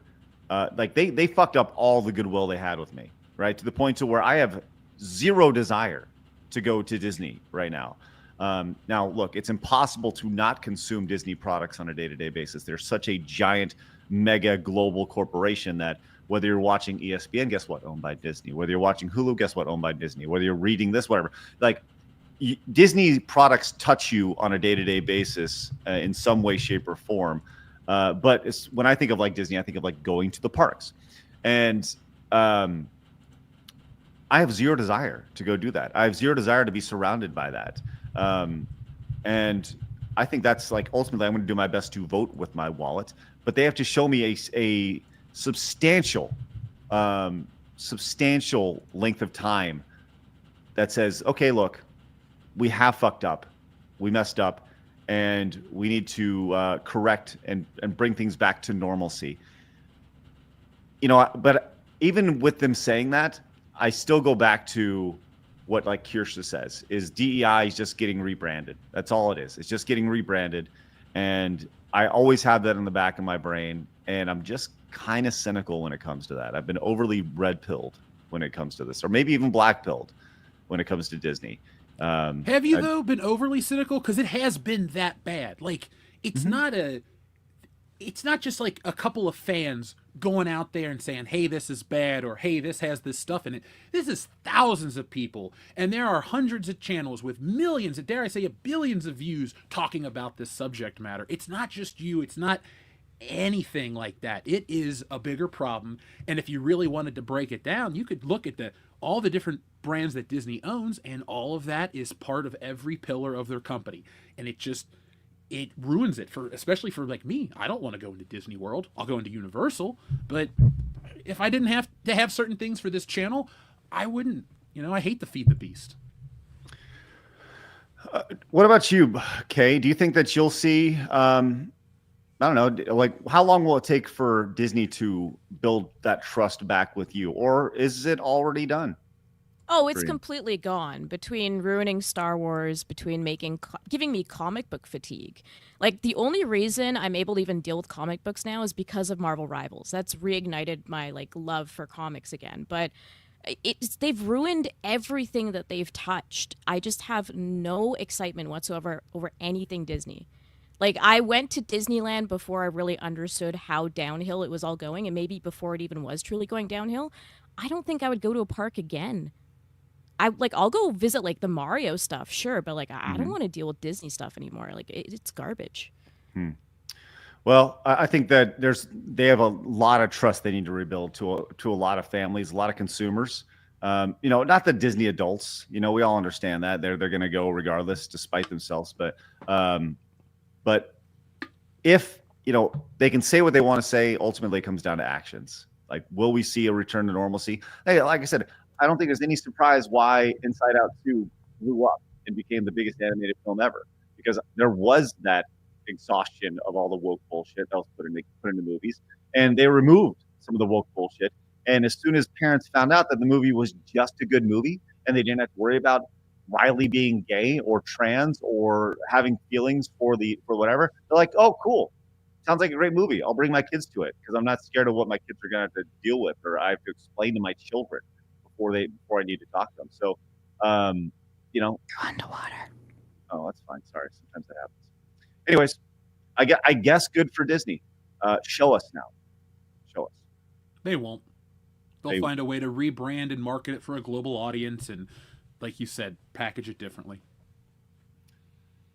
Like they fucked up all the goodwill they had with me, right? To the point to where I have zero desire to go to Disney right now. Now, look, it's impossible to not consume Disney products on a day-to-day basis. They're such a giant mega global corporation that whether you're watching ESPN, guess what, owned by Disney. Whether you're watching Hulu, guess what, owned by Disney. Whether you're reading this, whatever, like Disney products touch you on a day-to-day basis in some way, shape, or form. But when I think of like Disney, I think of like going to the parks, and I have zero desire to go do that. I have zero desire to be surrounded by that, and I think that's like ultimately I'm going to do my best to vote with my wallet. But they have to show me a substantial length of time that says, okay, look, we have fucked up, we messed up, and we need to correct and bring things back to normalcy. But even with them saying that, I still go back to what like Kirsha says, is DEI is just getting rebranded. That's all it is. It's just getting rebranded. And I always have that in the back of my brain, and I'm just kind of cynical when it comes to that. I've been overly red-pilled when it comes to this, or maybe even black-pilled when it comes to Disney. Have you, though, been overly cynical? Because it has been that bad. Like, it's not just like a couple of fans going out there and saying, hey, this is bad, or hey, this has this stuff in it. This is thousands of people, and there are hundreds of channels with millions, and dare I say, billions of views talking about this subject matter. It's not just you. It's not anything like that. It is a bigger problem, and if you really wanted to break it down, you could look at all the different brands that Disney owns, and all of that is part of every pillar of their company, and it ruins it, especially for like me. I don't want to go into Disney World. I'll go into Universal, but if I didn't have to have certain things for this channel, I wouldn't. I hate to feed the beast. What about you, Kay? Do you think that you'll see, I don't know, like how long will it take for Disney to build that trust back with you, or is it already done? Oh, it's Pretty- completely gone between ruining Star Wars, between giving me comic book fatigue. Like, the only reason I'm able to even deal with comic books now is because of Marvel Rivals. That's reignited my like love for comics again. But they've ruined everything that they've touched. I just have no excitement whatsoever over anything Disney. Like, I went to Disneyland before I really understood how downhill it was all going, and maybe before it even was truly going downhill. I don't think I would go to a park again. I'll go visit like the Mario stuff, sure, but like I don't want to deal with Disney stuff anymore. Like it's garbage. Well, I think that they have a lot of trust they need to rebuild to a lot of families, a lot of consumers. Not the Disney adults. We all understand that they're going to go regardless, despite themselves. But if they can say what they want to say, ultimately it comes down to actions. Like, will we see a return to normalcy? Hey, like I said, I don't think there's any surprise why Inside Out 2 blew up and became the biggest animated film ever, because there was that exhaustion of all the woke bullshit that was put into movies, and they removed some of the woke bullshit. And as soon as parents found out that the movie was just a good movie and they didn't have to worry about Riley being gay or trans or having feelings for whatever, they're like, oh, cool. Sounds like a great movie. I'll bring my kids to it because I'm not scared of what my kids are going to have to deal with or I have to explain to my children before I need to talk to them. So, Go underwater. Oh, that's fine. Sorry. Sometimes that happens. Anyways, I guess good for Disney. Show us now. Show us. They won't. They'll find a way to rebrand and market it for a global audience and, like you said, package it differently.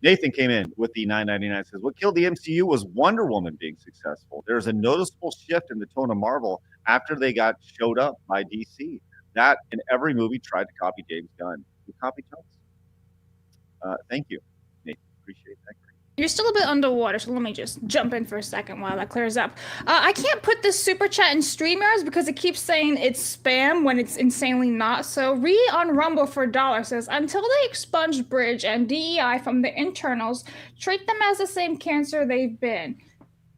Nathan came in with the $9.99, says, what killed the MCU was Wonder Woman being successful. There's a noticeable shift in the tone of Marvel after they got showed up by DC. That and every movie tried to copy James Gunn. Who copied Jones? Thank you, Nathan. Appreciate that. You're still a bit underwater, so let me just jump in for a second while that clears up. I can't put this super chat in StreamYards because it keeps saying it's spam when it's insanely not. So Ree on Rumble for $1 says, until they expunge Bridge and DEI from the internals, treat them as the same cancer they've been.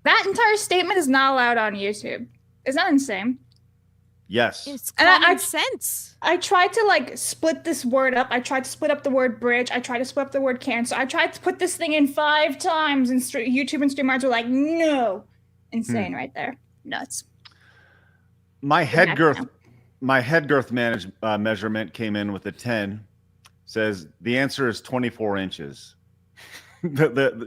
That entire statement is not allowed on YouTube. Is that insane? Yes. It's common sense. I tried to split this word up. I tried to split up the word bridge. I tried to split up the word cancer. I tried to put this thing in 5 times, and YouTube and StreamYards were like, no. Insane right there. Nuts. My head girth measurement came in with a 10. Says the answer is 24 inches.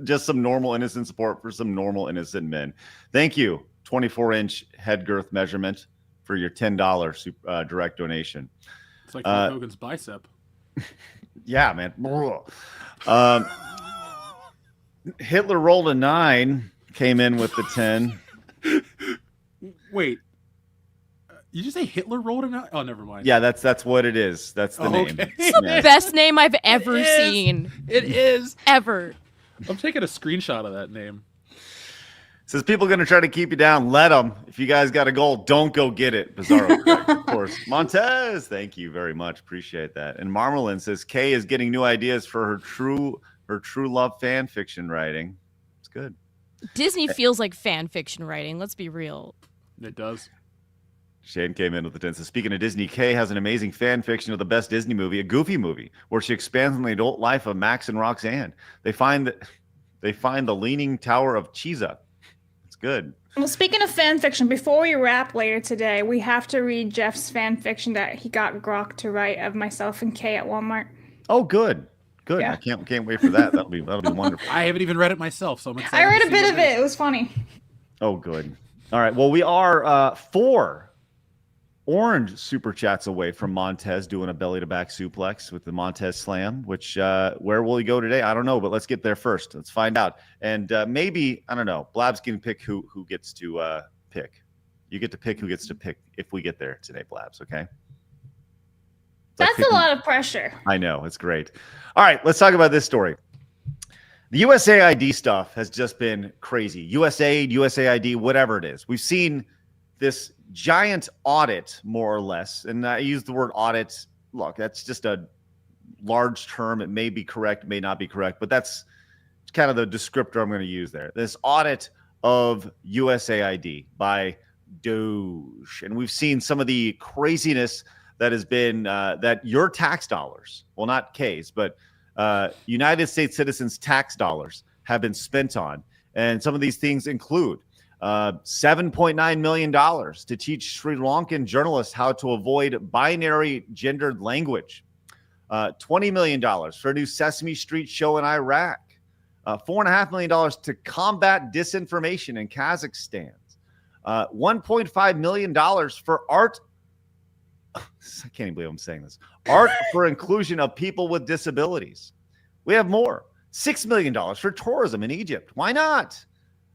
Just some normal innocent support for some normal innocent men. Thank you. 24-inch head girth measurement for your $10 direct donation. It's like Hulk Hogan's bicep. Yeah, man. Hitler rolled a 9, came in with the 10. Wait. You just say Hitler rolled a 9? Oh, never mind. Yeah, that's what it is. That's the name. Okay. It's the best name I've ever seen. It is. Ever. I'm taking a screenshot of that name. Says people going to try to keep you down. Let them. If you guys got a goal, don't go get it. Bizarro, correct, of course. Montez, thank you very much. Appreciate that. And Marmalin says Kay is getting new ideas for her true love fan fiction writing. It's good. Disney feels like fan fiction writing. Let's be real. It does. Shane came in with the 10. So speaking of Disney, Kay has an amazing fan fiction of the best Disney movie, a Goofy movie, where she expands on the adult life of Max and Roxanne. They find the Leaning Tower of Cheesa. Good. Well, speaking of fan fiction, before we wrap later today, we have to read Jeff's fan fiction that he got Grok to write of myself and Kay at Walmart. Oh, good. Yeah. I can't wait for that. That'll be wonderful. I haven't even read it myself, so I'm excited. I read a bit of it. It was funny. Oh, good. All right. Well, we are 4 orange super chats away from Montez doing a belly to back suplex with the Montez Slam, which where will he go today? I don't know, but let's get there first. Let's find out. And maybe, I don't know, Blabs can pick who gets to pick. You get to pick who gets to pick if we get there today, Blabs, okay? That's a lot of pressure. I know. It's great. All right. Let's talk about this story. The USAID stuff has just been crazy. USAID, USAID, whatever it is. We've seen this giant audit, more or less. And I use the word audit. Look, that's just a large term. It may be correct, may not be correct, but that's kind of the descriptor I'm going to use there. This audit of USAID by Doge. And we've seen some of the craziness that has been that your tax dollars, well, not K's, but United States citizens' tax dollars have been spent on. And some of these things include $7.9 million to teach Sri Lankan journalists how to avoid binary gendered language, $20 million for a new Sesame Street show in Iraq, $4.5 million to combat disinformation in Kazakhstan, $1.5 million for art. I can't even believe I'm saying this. Art for inclusion of people with disabilities. We have more. $6 million for tourism in Egypt. Why not?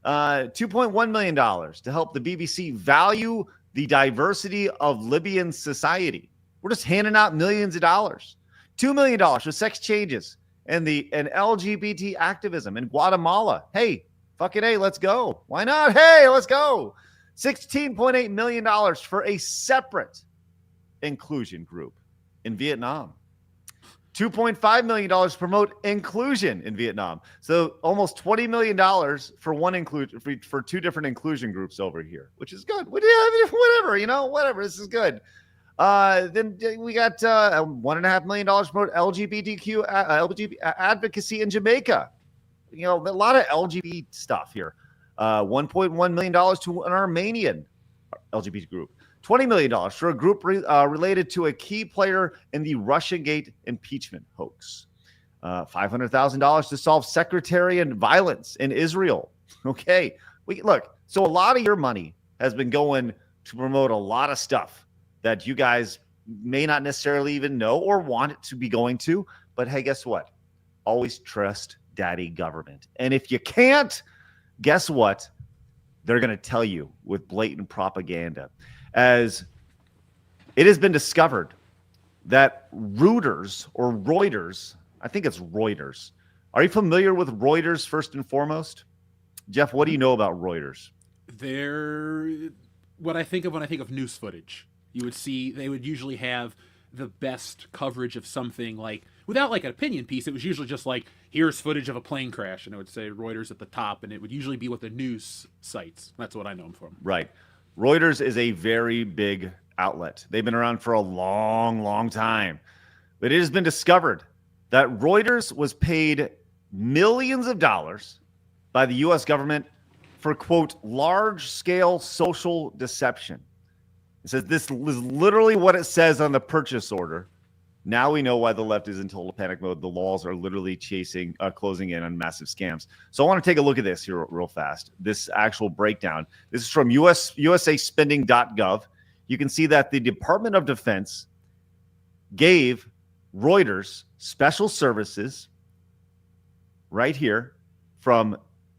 $2.1 million to help the BBC value the diversity of Libyan society. We're just handing out millions of dollars. $2 million for sex changes and LGBT activism in Guatemala. Hey, fucking A, let's go. Why not? Hey, let's go. $16.8 million for a separate inclusion group in Vietnam. $2.5 million to promote inclusion in Vietnam. So almost $20 million for one inclusion for two different inclusion groups over here, which is good. Whatever. This is good. Then we got $1.5 million to promote LGBT advocacy in Jamaica. A lot of LGBT stuff here. $1.1 million to an Armenian LGBT group. $20 million for a group related to a key player in the Russiagate impeachment hoax. $500,000 to solve sectarian violence in Israel. Okay. So a lot of your money has been going to promote a lot of stuff that you guys may not necessarily even know or want it to be going to. But hey, guess what? Always trust daddy government. And if you can't, guess what? They're going to tell you with blatant propaganda. As it has been discovered that Reuters or Reuters, I think it's Reuters. Are you familiar with Reuters first and foremost? Jeff, what do you know about Reuters? They're what I think of when I think of news footage. You would see they would usually have the best coverage of something, like without like an opinion piece. It was usually just like, here's footage of a plane crash, and it would say Reuters at the top, and it would usually be with the news sites. That's what I know them from. Right. Reuters is a very big outlet. They've been around for a long, long time. But it has been discovered that Reuters was paid millions of dollars by the U.S. government for, quote, large-scale social deception. It says this is literally what it says on the purchase order. Now we know why the left is in total panic mode. The laws are literally closing in on massive scams. So I want to take a look at this here real fast. This actual breakdown. This is from USAspending.gov. You can see that the Department of Defense gave Reuters special services right here from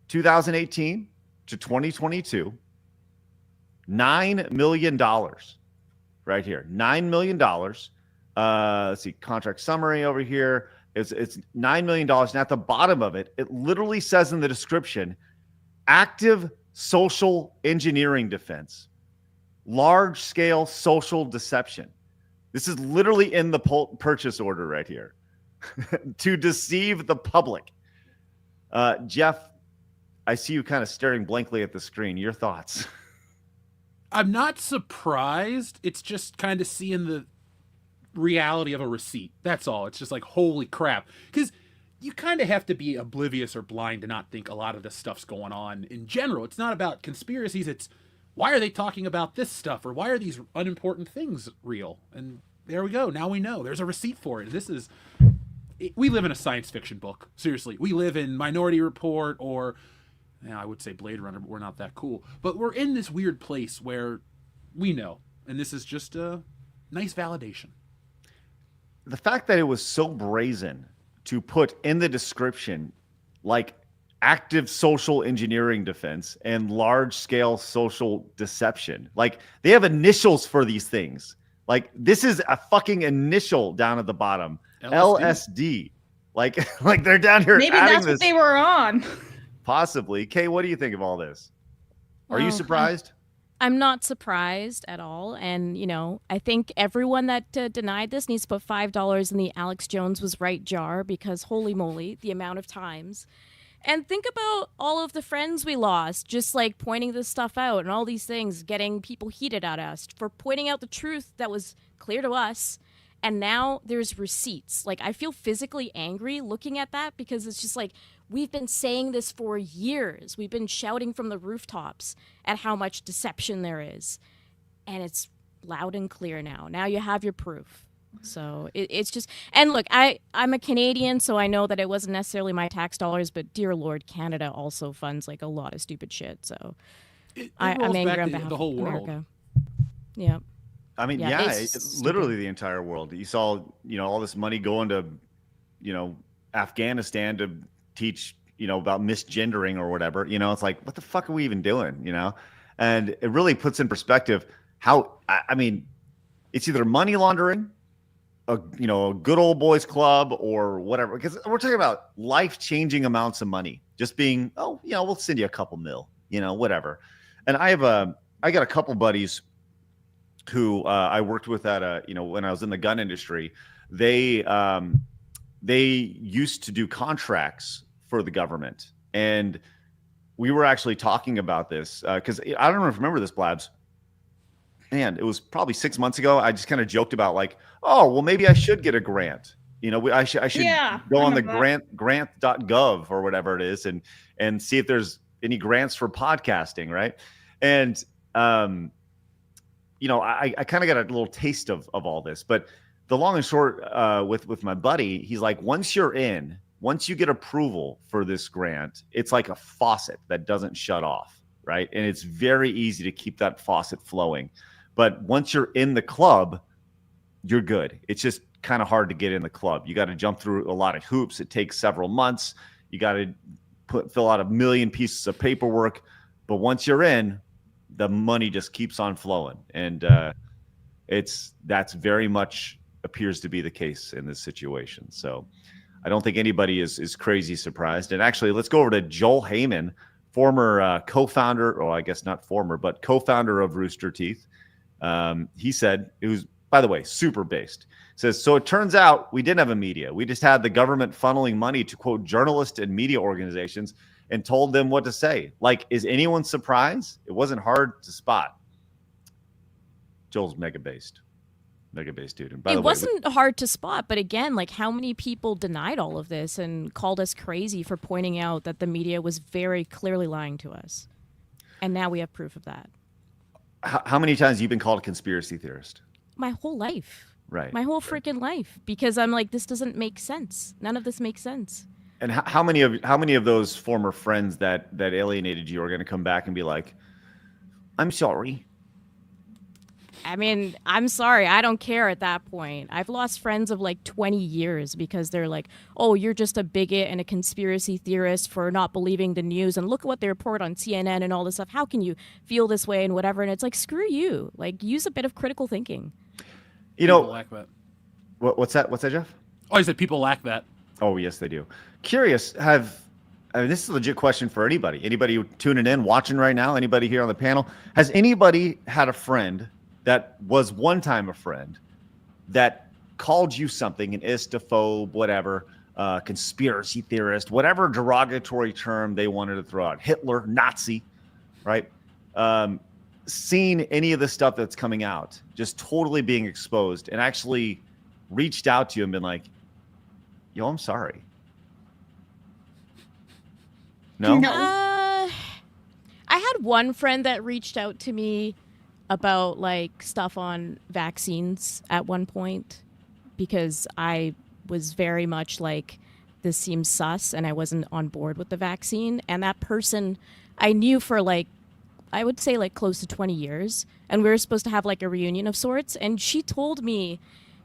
2018 to 2022. $9 million right here. $9 million. Let's see, contract summary over here. It's $9 million. And at the bottom of it, it literally says in the description, active social engineering defense, large scale social deception. This is literally in the purchase order right here to deceive the public. Jeff, I see you kind of staring blankly at the screen. Your thoughts? I'm not surprised. It's just kind of seeing the reality of a receipt. That's all. It's just like, holy crap. Because you kind of have to be oblivious or blind to not think a lot of this stuff's going on in general. It's not about conspiracies. It's why are they talking about this stuff, or why are these unimportant things real? And there we go. Now we know. There's a receipt for it. We live in a science fiction book. Seriously. We live in Minority Report, or I would say Blade Runner, but we're not that cool. But we're in this weird place where we know. And this is just a nice validation. The fact that it was so brazen to put in the description, like active social engineering defense and large scale social deception, like they have initials for these things. Like this is a fucking initial down at the bottom. LSD. Like they're down here. Maybe that's what they were on. Possibly. Kay, what do you think of all this? Are you surprised? I'm not surprised at all. And, I think everyone that denied this needs to put $5 in the Alex Jones was right jar, because holy moly, the amount of times. And think about all of the friends we lost, just like pointing this stuff out and all these things, getting people heated at us for pointing out the truth that was clear to us. And now there's receipts. Like, I feel physically angry looking at that because it's just like, we've been saying this for years. We've been shouting from the rooftops at how much deception there is. And it's loud and clear now. Now you have your proof. So it's just, and look, I'm a Canadian, so I know that it wasn't necessarily my tax dollars, but dear Lord, Canada also funds like a lot of stupid shit. So I'm angry on behalf the whole of world. America. Yeah. I mean, it's literally the entire world. You saw, all this money going to, Afghanistan to teach, about misgendering or whatever. It's like, what the fuck are we even doing? And it really puts in perspective how, I mean, it's either money laundering, a good old boys club or whatever, because we're talking about life-changing amounts of money just being, we'll send you a couple mil, whatever. And I got a couple buddies who I worked with at when I was in the gun industry. They used to do contracts for the government, and we were actually talking about this because I don't know if you remember this, Blabs. Man, it was probably 6 months ago. I just kind of joked about like, oh, well, maybe I should get a grant. I should go on the grant.gov or whatever it is and see if there's any grants for podcasting, right? And I kind of got a little taste of all this, but the long and short with my buddy, he's like, once you get approval for this grant, it's like a faucet that doesn't shut off, right? And it's very easy to keep that faucet flowing. But once you're in the club, you're good. It's just kind of hard to get in the club. You got to jump through a lot of hoops. It takes several months. You got to fill out 1 million pieces of paperwork. But once you're in, the money just keeps on flowing. And that's very much appears to be the case in this situation. So I don't think anybody is crazy surprised. And actually, let's go over to Joel Heyman, former co-founder, or I guess not former, but co-founder of Rooster Teeth. He said, it was, by the way, super based. Says, so it turns out we didn't have a media. We just had the government funneling money to, quote, journalists and media organizations and told them what to say. Like, is anyone surprised? It wasn't hard to spot. Joel's mega based dude. And by the way, wasn't hard to spot, but again, like, how many people denied all of this and called us crazy for pointing out that the media was very clearly lying to us? And now we have proof of that. How many times have you been called a conspiracy theorist? My whole life. Right. My whole freaking life. Because I'm like, this doesn't make sense. None of this makes sense. And how many of those former friends that alienated you are going to come back and be like, I'm sorry? I mean, I'm sorry. I don't care at that point. I've lost friends of like 20 years because they're like, oh, you're just a bigot and a conspiracy theorist for not believing the news. And look at what they report on CNN and all this stuff. How can you feel this way and whatever? And it's like, screw you. Like, use a bit of critical thinking. People lack that. What's that, Jeff? Oh, I said people lack that. Oh, yes, they do. Curious, this is a legit question for anybody. Anybody tuning in, watching right now, anybody here on the panel, has anybody had a friend that was one time a friend that called you something, an istophobe, whatever, conspiracy theorist, whatever derogatory term they wanted to throw out, Hitler, Nazi, right? Seen any of the stuff that's coming out, just totally being exposed, and actually reached out to you and been like, yo, I'm sorry. No? I had one friend that reached out to me about like stuff on vaccines at one point because I was very much like, this seems sus, and I wasn't on board with the vaccine. And that person I knew for like, I would say like close to 20 years, and we were supposed to have like a reunion of sorts. And she told me,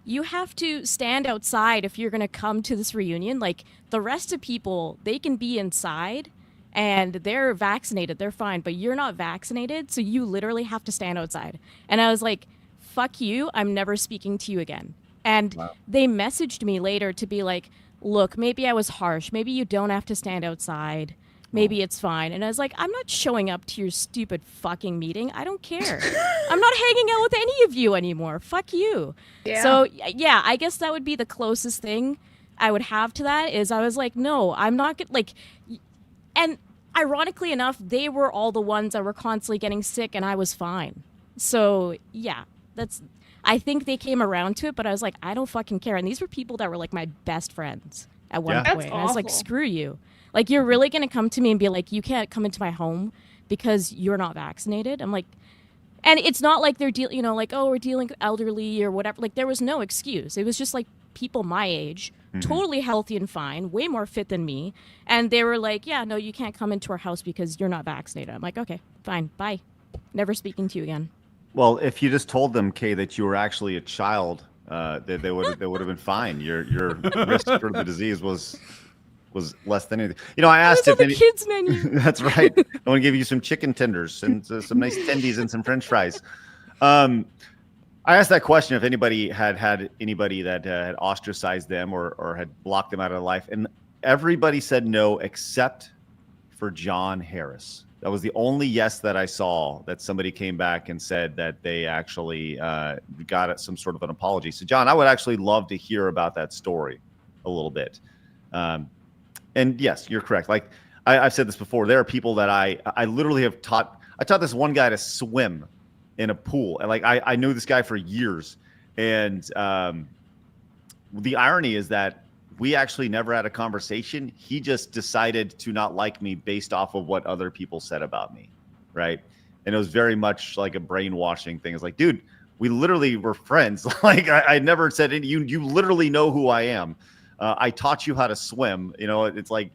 you have to stand outside if you're going to come to this reunion. Like, the rest of people, they can be inside and they're vaccinated, they're fine, but you're not vaccinated, so you literally have to stand outside. And I was like, fuck you, I'm never speaking to you again. And they messaged me later to be like, look, maybe I was harsh, maybe you don't have to stand outside, maybe it's fine. And I was like, I'm not showing up to your stupid fucking meeting, I don't care. I'm not hanging out with any of you anymore, fuck you. Yeah. So yeah, I guess that would be the closest thing I would have to that, is I was like, no, I'm not like, and ironically enough, they were all the ones that were constantly getting sick and I was fine. So yeah, I think they came around to it, but I was like, I don't fucking care. And these were people that were like my best friends at one point. That's And I was like, awful. screw you. Like, you're really going to come to me and be like, you can't come into my home because you're not vaccinated? I'm like, and it's not like they're dealing, like, oh, we're dealing with elderly or whatever. Like, there was no excuse. It was just like people my age, totally healthy and fine, way more fit than me. And they were like, yeah, no, you can't come into our house because you're not vaccinated. I'm like, okay, fine, bye. Never speaking to you again. Well, if you just told them, Kay, that you were actually a child, they would have been fine. Your risk for the disease was less than anything. I asked if the kids menu. That's right. I want to give you some chicken tenders and some nice tendies and some French fries. I asked that question if anybody had anybody that had ostracized them or had blocked them out of life, and everybody said no except for John Harris. That was the only yes that I saw, that somebody came back and said that they actually got some sort of an apology. So, John, I would actually love to hear about that story a little bit. And yes, you're correct. Like I've said this before, there are people that I literally have taught. I taught this one guy to swim in a pool, and like I knew this guy for years. And the irony is that we actually never had a conversation. He just decided to not like me based off of what other people said about me, right? And it was very much like a brainwashing thing. It's like, dude, we literally were friends. Like I never said any, you literally know who I am. I taught you how to swim. It's like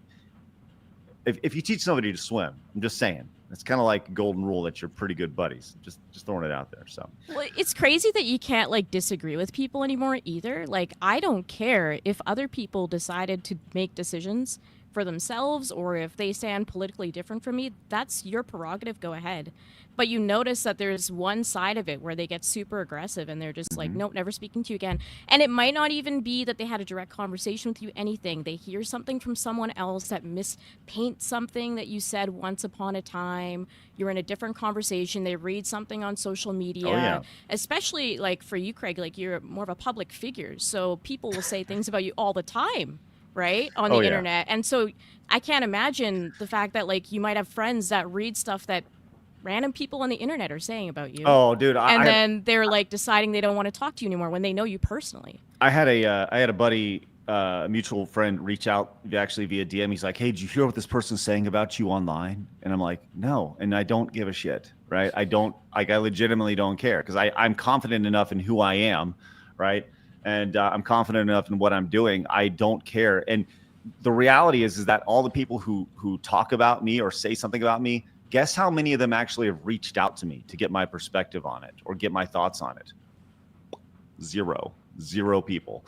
if you teach somebody to swim, I'm just saying, it's kind of like a golden rule that you're pretty good buddies. Just throwing it out there. So, well, it's crazy that you can't like disagree with people anymore either. Like, I don't care if other people decided to make decisions for themselves or if they stand politically different from me. That's your prerogative. Go ahead. But you notice that there's one side of it where they get super aggressive and they're just like, nope, never speaking to you again. And it might not even be that they had a direct conversation with you, anything. They hear something from someone else that mispaints something that you said once upon a time. You're in a different conversation. They read something on social media, especially like for you, Craig, like you're more of a public figure. So people will say things about you all the time, right? On the internet. And so I can't imagine the fact that like you might have friends that read stuff that random people on the internet are saying about you. Oh, dude! Then they're like deciding they don't want to talk to you anymore when they know you personally. I had a buddy, a mutual friend, reach out actually via DM. He's like, "Hey, did you hear what this person's saying about you online?" And I'm like, "No," and I don't give a shit, right? I legitimately don't care because I'm confident enough in who I am, right? And I'm confident enough in what I'm doing. I don't care. And the reality is that all the people who talk about me or say something about me, guess how many of them actually have reached out to me to get my perspective on it or get my thoughts on it? Zero people.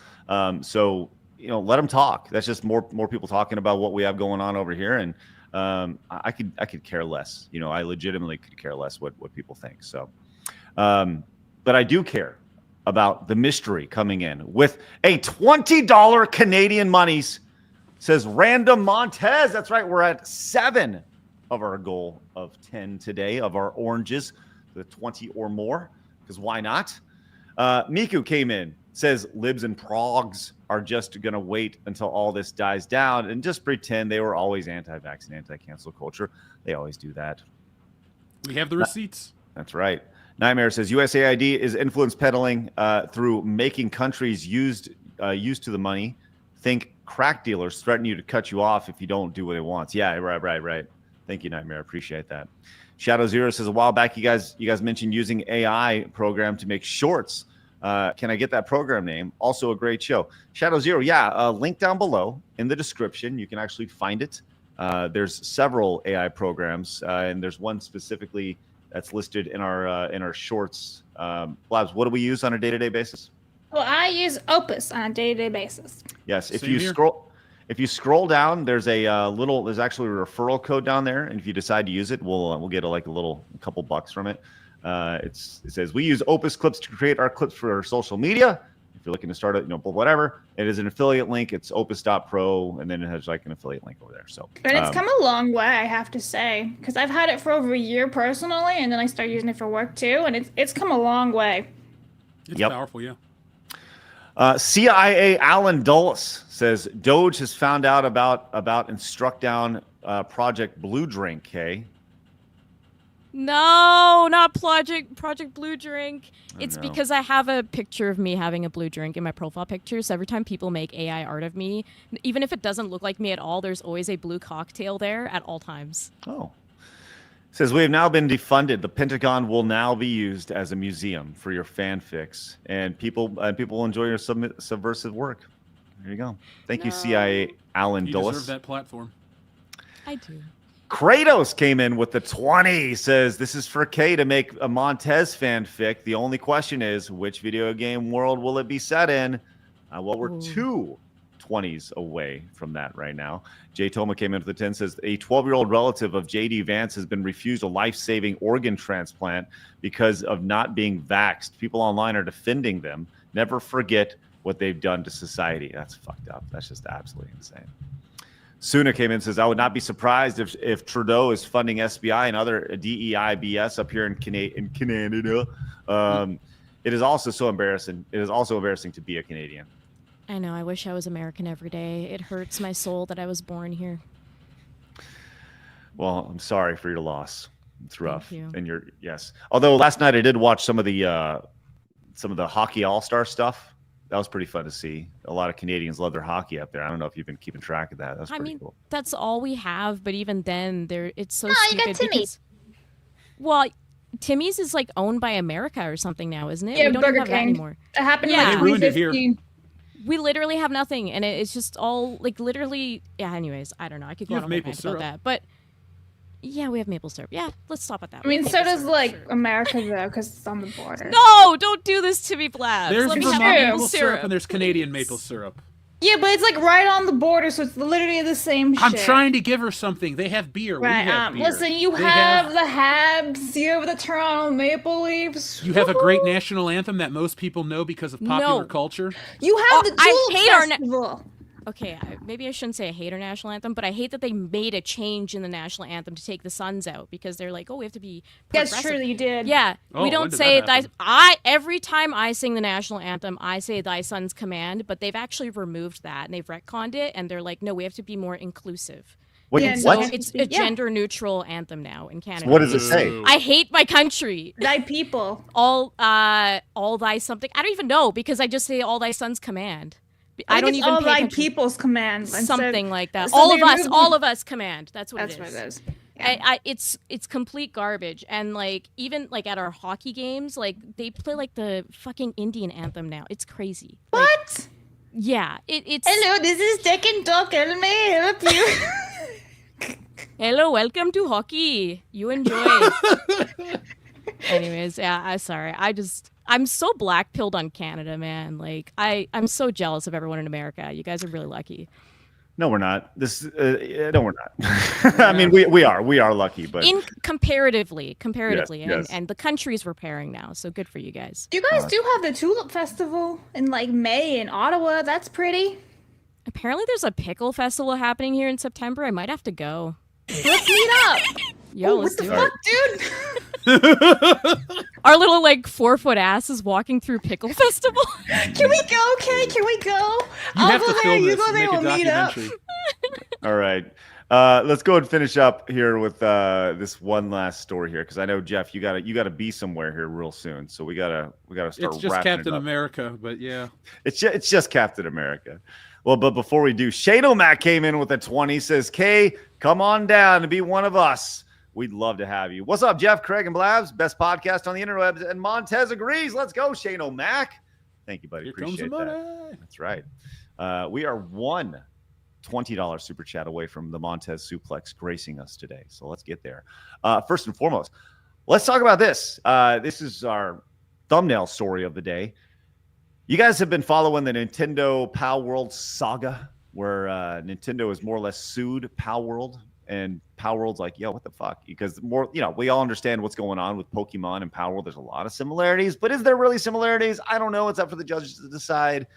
So, let them talk. That's just more people talking about what we have going on over here. And I could care less. I legitimately could care less what people think. So, but I do care about the mystery coming in with a $20 Canadian monies, says Random Montez. That's right. We're at 7 of our goal of 10 today of our oranges, the 20 or more, because why not? Miku came in, says libs and progs are just going to wait until all this dies down and just pretend they were always anti-vaccine, anti-cancel culture. They always do that. We have the receipts. That's right. Nightmare says USAID is influence peddling through making countries used to the money think crack dealers threaten you to cut you off if you don't do what it wants. Yeah, right. Thank you, Nightmare. Appreciate that. Shadow Zero says a while back you guys mentioned using AI program to make shorts. Can I get that program name? Also a great show. Shadow Zero, link down below in the description. You can actually find it. There's several AI programs, and there's one specifically that's listed in our shorts. Blabs, what do we use on a day-to-day basis? Well, I use Opus on a day-to-day basis. Yes, if you scroll down, there's actually a referral code down there, and if you decide to use it, we'll get a couple bucks from it. It says we use Opus clips to create our clips for our social media. If you're looking to start it, whatever, it is an affiliate link. It's opus.pro, and then it has like an affiliate link over there. So, and it's come a long way, I have to say, because I've had it for over a year personally, and then I started using it for work too, and it's come a long way. It's powerful, yeah. CIA Alan Dulles says Doge has found out about and struck down Project Blue Drink. Okay, No, not Project Blue Drink. It's no. because I have a picture of me having a blue drink in my profile picture. So every time people make AI art of me, even if it doesn't look like me at all, there's always a blue cocktail there at all times. Oh. Says we have now been defunded. The Pentagon will now be used as a museum for your fanfics, and people will enjoy your subversive work. There you go. Thank you, CIA Alan You Dulles. deserve that platform. I do. Kratos came in with the 20. Says this is for Kay to make a Montez fanfic. The only question is, which video game world will it be set in? Well, we're 2 20s away from that right now. Jay Toma came in with the 10. Says a 12-year-old relative of J.D. Vance has been refused a life-saving organ transplant because of not being vaxxed. People online are defending them. Never forget what they've done to society. That's fucked up. That's just absolutely insane. Suna came in and says, I would not be surprised if Trudeau is funding SBI and other DEI BS up here in Canada. It is also so embarrassing. It is also embarrassing to be a Canadian. I know. I wish I was American every day. It hurts my soul that I was born here. Well, I'm sorry for your loss. It's rough. Thank you. And yes. Although last night I did watch some of the hockey all-star stuff. That was pretty fun to see. A lot of Canadians love their hockey up there. I don't know if you've been keeping track of that. That's pretty cool. That's all we have. But even then, it's so you stupid. got Timmy's. Well, Timmy's is like owned by America or something now, isn't it? Yeah, we don't Burger even have that King. anymore. It happened in Yeah. like They ruined it here. 2015. We literally have nothing, and it's just all like literally. Yeah. Anyways, I don't know. I could go You on have a whole maple rant syrup. about that, but yeah, we have maple syrup. Yeah, let's stop at that. I mean, We have so maple does syrup, like sure. America though, because it's on the border. No, don't do this to me, Blabs. There's Let me Vermont have maple syrup and there's Canadian maple syrup. Yeah, but it's like right on the border, so it's literally the same shit. I'm trying to give her something. They have beer. Right, We have beer. listen, you They have the Habs, you have the Toronto Maple Leafs. You have a great national anthem that most people know because of popular culture. You have the I Julep hate our Festival. Okay, maybe I shouldn't say I hate our national anthem, but I hate that they made a change in the national anthem to take the Suns out because they're like, oh, we have to be That's true, you did. Yeah, Oh, we when don't did say that every time I sing the national anthem, I say Thy Son's Command, but they've actually removed that and they've retconned it, and they're like, no, we have to be more inclusive. Wait, Yeah, what? no. It's a gender neutral anthem now in Canada. What does it say? I hate my country. Thy people. All thy something. I don't even know because I just say all thy son's command. I don't it's even all pay thy attention. people's commands. Something like that. so All they of us, removed- all of us command. That's what That's it what is. it is. Yeah. It's complete garbage. And like even like at our hockey games, like they play like the fucking Indian anthem now. It's crazy. Like, What? yeah. It's Hello, this is Tech and Talk. Let me help you. hello, welcome to hockey. You enjoy. Anyways, yeah, I'm sorry. I'm so black-pilled on Canada, man. Like, I'm so jealous of everyone in America. You guys are really lucky. No, we're not. No, we're not. I mean, we are lucky, but Comparatively, Yes. and the country's repairing now, so good for you guys. You guys do have the Tulip Festival in like May in Ottawa. That's pretty. Apparently, there's a pickle festival happening here in September. I might have to go. Let's meet up. Yo, What let's the do fuck, it. dude? Our little like 4-foot asses walking through pickle festival. Can we go, Kay? Can we go? You I'll have go to there. film You this go and there. make a We'll meet up. documentary. all right. Let's go and finish up here with this one last story here because I know Jeff, you gotta be somewhere here real soon, so we gotta start. It's just wrapping Captain it up. America, but yeah. It's just Captain America. Well, but before we do, Shane O'Mac came in with a 20. Says, Kay, come on down and be one of us. We'd love to have you. What's up, Jeff, Craig, and Blabs? Best podcast on the interwebs. And Montez agrees. Let's go, Shane O'Mac. Thank you, buddy. Here comes Appreciate the that. money. That's right. We are one $20 super chat away from the Montez suplex gracing us today. So let's get there. First and foremost, let's talk about this. This is our thumbnail story of the day. You guys have been following the Nintendo Palworld saga where Nintendo has more or less sued Palworld, and Palworld's like, yo, what the fuck? Because we all understand what's going on with Pokemon and Palworld. There's a lot of similarities, but is there really similarities? I don't know. It's up for the judges to decide.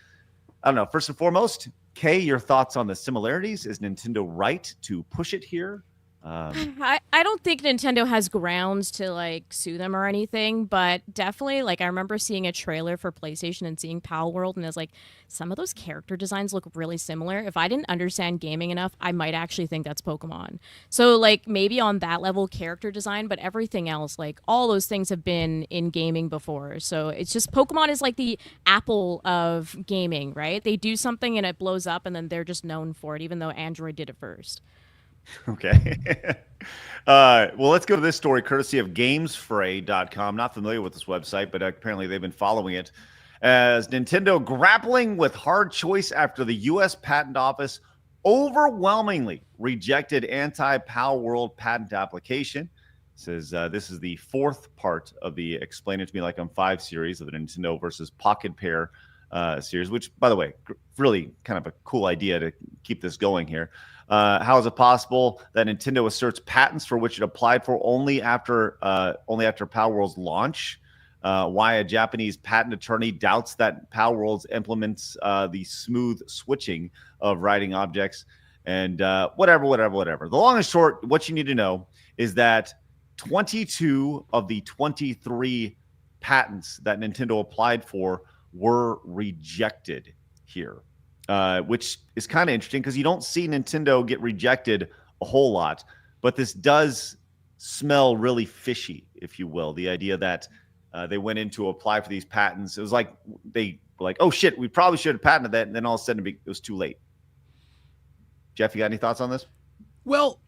I don't know. First and foremost, Kay, your thoughts on the similarities? Is Nintendo right to push it here? I don't think Nintendo has grounds to like sue them or anything, but definitely like I remember seeing a trailer for PlayStation and seeing Palworld, and it's like some of those character designs look really similar. If I didn't understand gaming enough, I might actually think that's Pokemon. So like maybe on that level character design, but everything else, like all those things have been in gaming before. So it's just Pokemon is like the Apple of gaming, right? They do something and it blows up, and then they're just known for it, even though Android did it first. Okay. Well, let's go to this story courtesy of GamesFray.com. Not familiar with this website, but apparently they've been following it. As Nintendo grappling with hard choice after the U.S. Patent Office overwhelmingly rejected Anti-Palworld patent application. It says this is the fourth part of the Explain It To Me Like I'm 5 series of the Nintendo versus Pocket Pair series, which, by the way, really kind of a cool idea to keep this going here. How is it possible that Nintendo asserts patents for which it applied for only after Palworld's launch? Why a Japanese patent attorney doubts that Palworld implements the smooth switching of writing objects, and whatever. The long and short, what you need to know is that 22 of the 23 patents that Nintendo applied for were rejected here. Which is kind of interesting because you don't see Nintendo get rejected a whole lot, but this does smell really fishy, if you will. The idea that they went in to apply for these patents, it was like they were like, oh shit, we probably should have patented that, and then all of a sudden it was too late. Jeff, you got any thoughts on this? Well,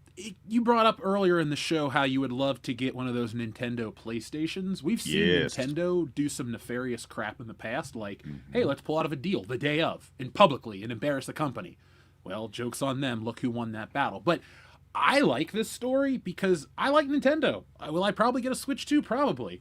you brought up earlier in the show how you would love to get one of those Nintendo PlayStations. We've seen Nintendo do some nefarious crap in the past, like, hey, let's pull out of a deal the day of, and publicly, and embarrass the company. Well, joke's on them. Look who won that battle. But I like this story because I like Nintendo. Will I probably get a Switch too? Probably.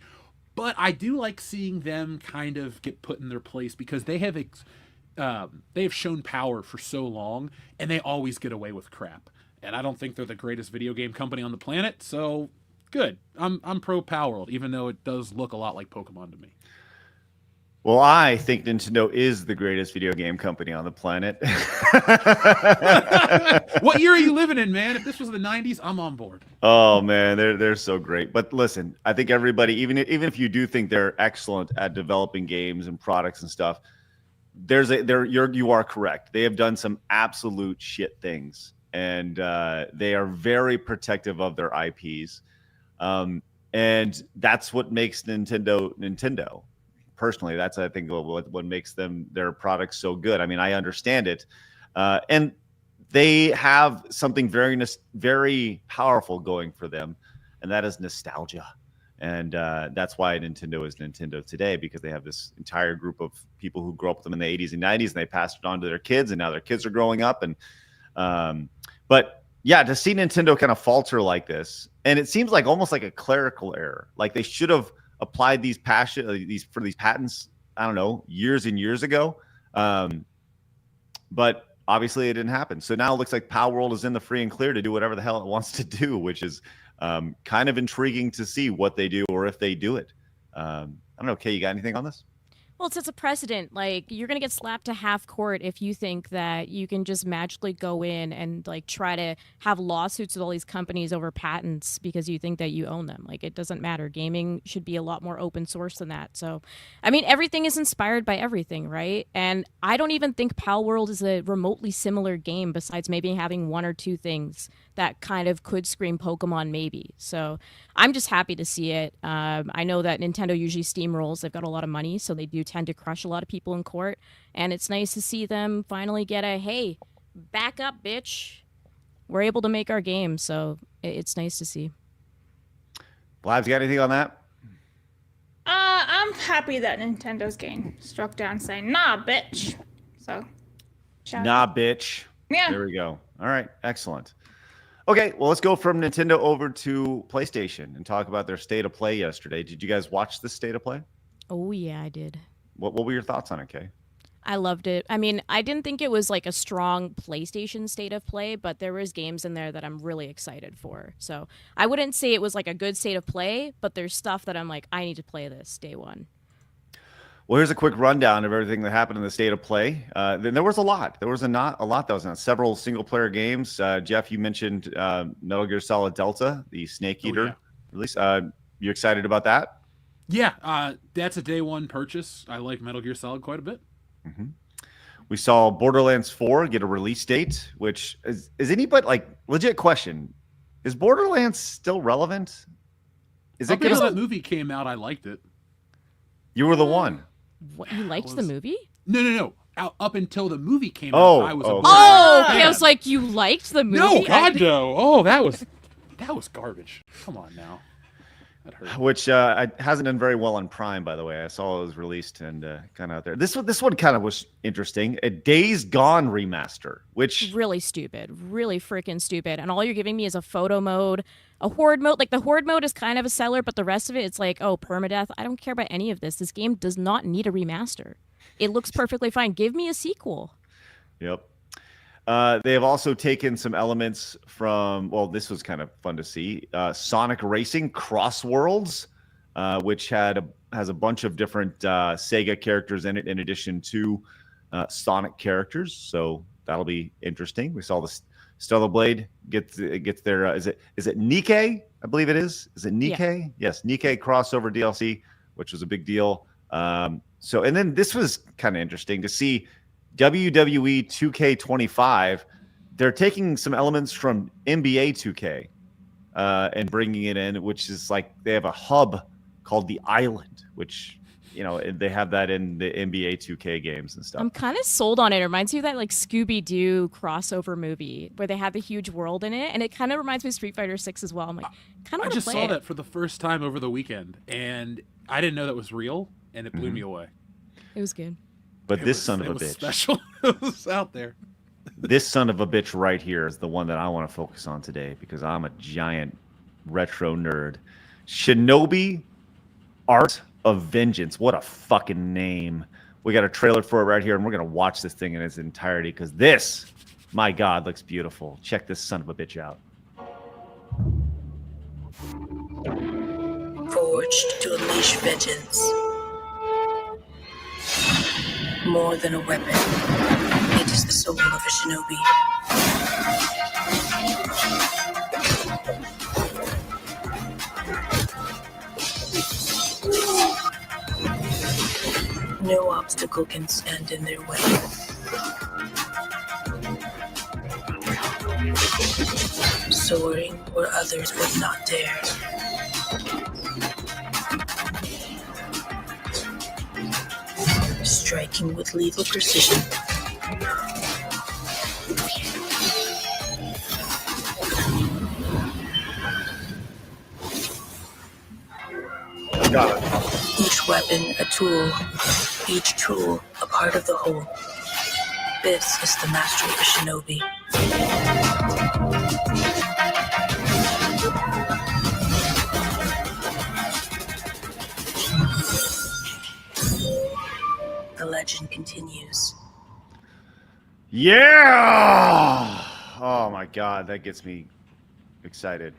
But I do like seeing them kind of get put in their place because they have shown power for so long, and they always get away with crap. And I don't think they're the greatest video game company on the planet, so good. I'm pro Palworld, even though it does look a lot like Pokemon to me. Well, I think Nintendo is the greatest video game company on the planet. What year are you living in, man? If this was the 90s, I'm on board. Oh man, they're so great. But listen, I think everybody, even if you do think they're excellent at developing games and products and stuff, you are correct. They have done some absolute shit things. And they are very protective of their IPs. And that's what makes Nintendo. Personally, that's, I think, what makes their products so good. I mean, I understand it. And they have something very powerful going for them, and that is nostalgia. And that's why Nintendo is Nintendo today, because they have this entire group of people who grew up with them in the 80s and 90s, and they passed it on to their kids, and now their kids are growing up. And but yeah, to see Nintendo kind of falter like this, and it seems like almost like a clerical error. Like they should have applied these patents, I don't know, years and years ago. But obviously it didn't happen. So now it looks like Palworld is in the free and clear to do whatever the hell it wants to do, which is kind of intriguing to see what they do or if they do it. I don't know, Kay, you got anything on this? Well, it sets a precedent. Like, you're going to get slapped to half court if you think that you can just magically go in and, like, try to have lawsuits with all these companies over patents because you think that you own them. Like, it doesn't matter. Gaming should be a lot more open source than that. So, I mean, everything is inspired by everything, right? And I don't even think Palworld is a remotely similar game besides maybe having one or two things that kind of could scream Pokemon maybe. So I'm just happy to see it. I know that Nintendo usually steamrolls. They've got a lot of money, so they do tend to crush a lot of people in court. And it's nice to see them finally get a, hey, back up, bitch. We're able to make our game, so it's nice to see. Blabs, you got anything on that? I'm happy that Nintendo's getting struck down saying, nah, bitch. So, nah, bitch. Yeah. There we go. All right, excellent. Okay, well, let's go from Nintendo over to PlayStation and talk about their state of play yesterday. Did you guys watch the state of play? Oh, yeah, I did. What were your thoughts on it, Kay? I loved it. I mean, I didn't think it was like a strong PlayStation state of play, but there was games in there that I'm really excited for. So I wouldn't say it was like a good state of play, but there's stuff that I'm like, I need to play this day one. Well, here's a quick rundown of everything that happened in the state of play. Then there was a lot. There was a lot that was on several single-player games. Jeff, you mentioned Metal Gear Solid Delta, the Snake Eater release. You excited about that? Yeah, that's a day one purchase. I like Metal Gear Solid quite a bit. Mm-hmm. We saw Borderlands 4 get a release date, which is anybody like legit question? Is Borderlands still relevant? Is it because that movie came out? I liked it. You were the one. What, you liked the movie? No. Up until the movie came out, I was a okay. I was like, you liked the movie? No, God, no. Oh, that was garbage. Come on now. That hurt. Which hasn't done very well on Prime, by the way. I saw it was released and kind of out there. This one kind of was interesting. A Days Gone remaster, which really stupid, really freaking stupid. And all you're giving me is a photo mode, a horde mode. Like the horde mode is kind of a seller, but the rest of it, it's like, oh, permadeath. I don't care about any of this. This game does not need a remaster. It looks perfectly fine. Give me a sequel. Yep. They have also taken some elements from, well, this was kind of fun to see, Sonic Racing Cross Worlds, which has a bunch of different Sega characters in it in addition to Sonic characters. So that'll be interesting. We saw the Stellar Blade gets their, is it Nikkei? I believe it is. Is it Nikkei? Yeah. Yes, Nikkei crossover DLC, which was a big deal. And then this was kind of interesting to see WWE 2K25. They're taking some elements from NBA 2K and bringing it in, which is like they have a hub called the Island, which, you know, they have that in the NBA 2K games and stuff. I'm kind of sold on it. It reminds me of that like Scooby-Doo crossover movie where they have the huge world in it, and it kind of reminds me of Street Fighter 6 as well. I'm like, kind of I just saw that for the first time over the weekend, and I didn't know that was real, and it blew me away. It was good. But this son of a bitch. Special. It was out there. This son of a bitch right here is the one that I want to focus on today because I'm a giant retro nerd. Shinobi Art of Vengeance. What a fucking name. We got a trailer for it right here, and we're going to watch this thing in its entirety because this, my God, looks beautiful. Check this son of a bitch out. Forged to unleash vengeance. More than a weapon, it is the soul of a shinobi. No obstacle can stand in their way. Soaring where others would not dare. Striking with lethal precision. Got it. Each weapon a tool, each tool a part of the whole. This is the mastery of a shinobi. The legend continues. Yeah! Oh my God, that gets me excited.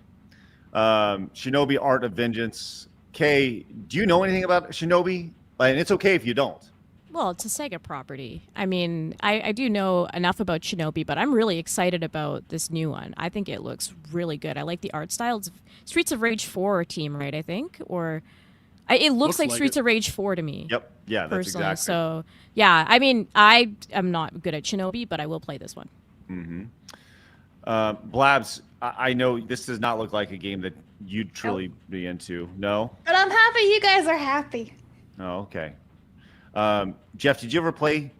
Shinobi Art of Vengeance. Kay, do you know anything about Shinobi? And it's okay if you don't. Well, it's a Sega property. I mean, I do know enough about Shinobi, but I'm really excited about this new one. I think it looks really good. I like the art style. It's Streets of Rage 4 team, right, I think? Or it looks like Streets of Rage 4 to me. Yep. Yeah, that's personally. exactly. So, yeah, I mean, I am not good at Shinobi, but I will play this one. Mm-hmm. Blabs, I know this does not look like a game that you'd truly be into. No? But I'm happy you guys are happy. Oh, okay. Jeff, did you ever play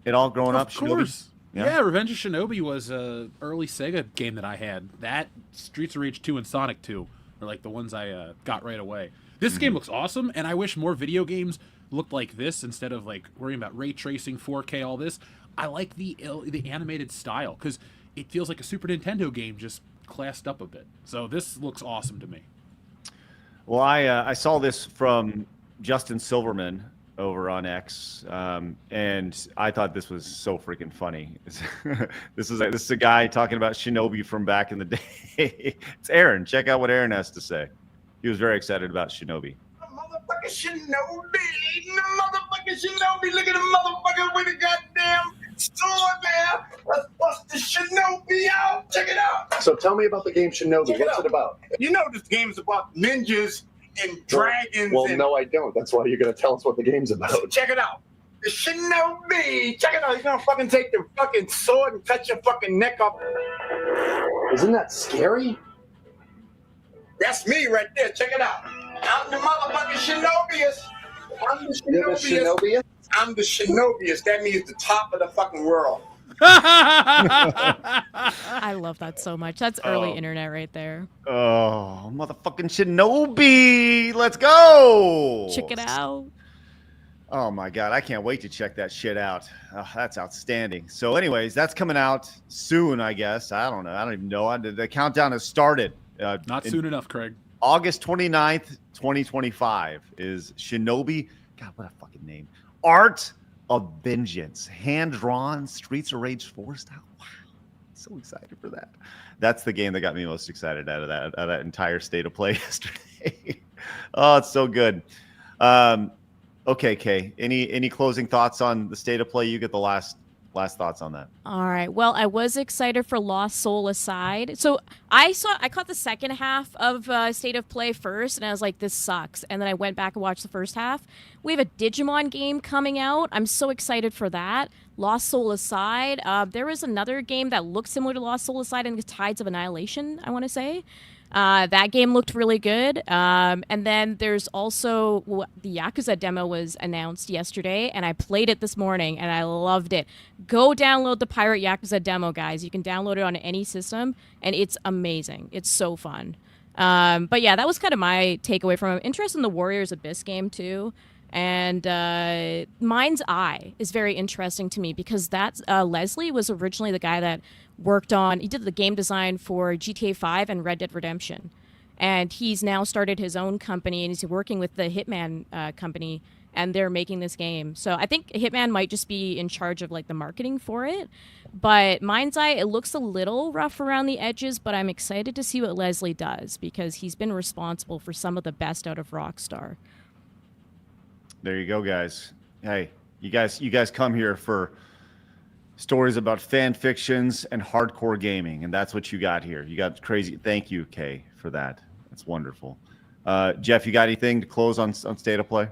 it all growing up? Of course. Yeah, Revenge of Shinobi was a early Sega game that I had. That, Streets of Rage 2 and Sonic 2 are like the ones I got right away. This game looks awesome, and I wish more video games looked like this instead of like worrying about ray tracing, 4K, all this. I like the animated style because it feels like a Super Nintendo game just classed up a bit. So this looks awesome to me. Well, I saw this from Justin Silverman over on X, and I thought this was so freaking funny. This is a guy talking about Shinobi from back in the day. It's Aaron. Check out what Aaron has to say. He was very excited about Shinobi. Motherfucking motherfucking Shinobi. The motherfucking Shinobi. Look at the motherfucker with the goddamn sword there. Let's bust the Shinobi out. Check it out. So tell me about the game Shinobi. What's it about? You know this game's about ninjas and dragons. Well, and... no, I don't. That's why you're going to tell us what the game's about. Check it out. The Shinobi. Check it out. He's going to fucking take the fucking sword and cut your fucking neck off. Isn't that scary? That's me right there. Check it out. I'm the motherfucking Shinobius. I'm the You're the Shinobius. I'm the Shinobius. That means the top of the fucking world. I love that so much. That's early internet right there. Oh, motherfucking Shinobi. Let's go. Check it out. Oh my God, I can't wait to check that shit out. Oh, that's outstanding. So anyways, that's coming out soon, I guess. I don't know. I don't even know. The countdown has started. Not soon enough, Craig. August 29th, 2025 is Shinobi. God, what a fucking name. Art of Vengeance. Hand-drawn Streets of Rage 4 style. Wow. So excited for that. That's the game that got me most excited out of that entire state of play yesterday. Oh, it's so good. Okay, Kay. Any closing thoughts on the state of play? You get the last thoughts on that. All right. Well, I was excited for Lost Soul Aside. So I caught the second half of State of Play first, and I was like, this sucks. And then I went back and watched the first half. We have a Digimon game coming out. I'm so excited for that. Lost Soul Aside. There was another game that looked similar to Lost Soul Aside in the Tides of Annihilation, I want to say. That game looked really good. And then there's also the Yakuza demo was announced yesterday, and I played it this morning, and I loved it. Go download the Pirate Yakuza demo, guys. You can download it on any system, and it's amazing. It's so fun. But yeah, that was kind of my takeaway from it. I'm interested in the Warriors Abyss game, too. And Mind's Eye is very interesting to me because that's Leslie was originally the guy that he did the game design for GTA 5 and Red Dead Redemption. And he's now started his own company, and he's working with the Hitman company, and they're making this game. So I think Hitman might just be in charge of like the marketing for it. But Mind's Eye, it looks a little rough around the edges, but I'm excited to see what Leslie does because he's been responsible for some of the best out of Rockstar. There you go, guys. Hey, you guys come here for stories about fan fictions and hardcore gaming, and that's what you got here. You got crazy. Thank you, Kay, for that. That's wonderful. Jeff, you got anything to close on State of Play?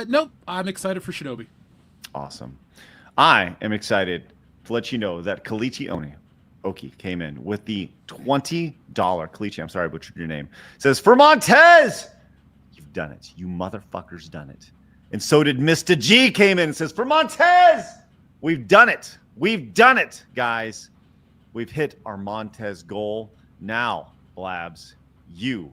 Nope. I'm excited for Shinobi. Awesome. I am excited to let you know that Kalichi Oki came in with the $20 Kalichi. I'm sorry I butchered your name. Says, for Montez! You've done it. You motherfuckers done it. And so did Mr. G came in and says, for Montez! We've done it. We've done it, guys. We've hit our Montez goal. Now, Blabs, you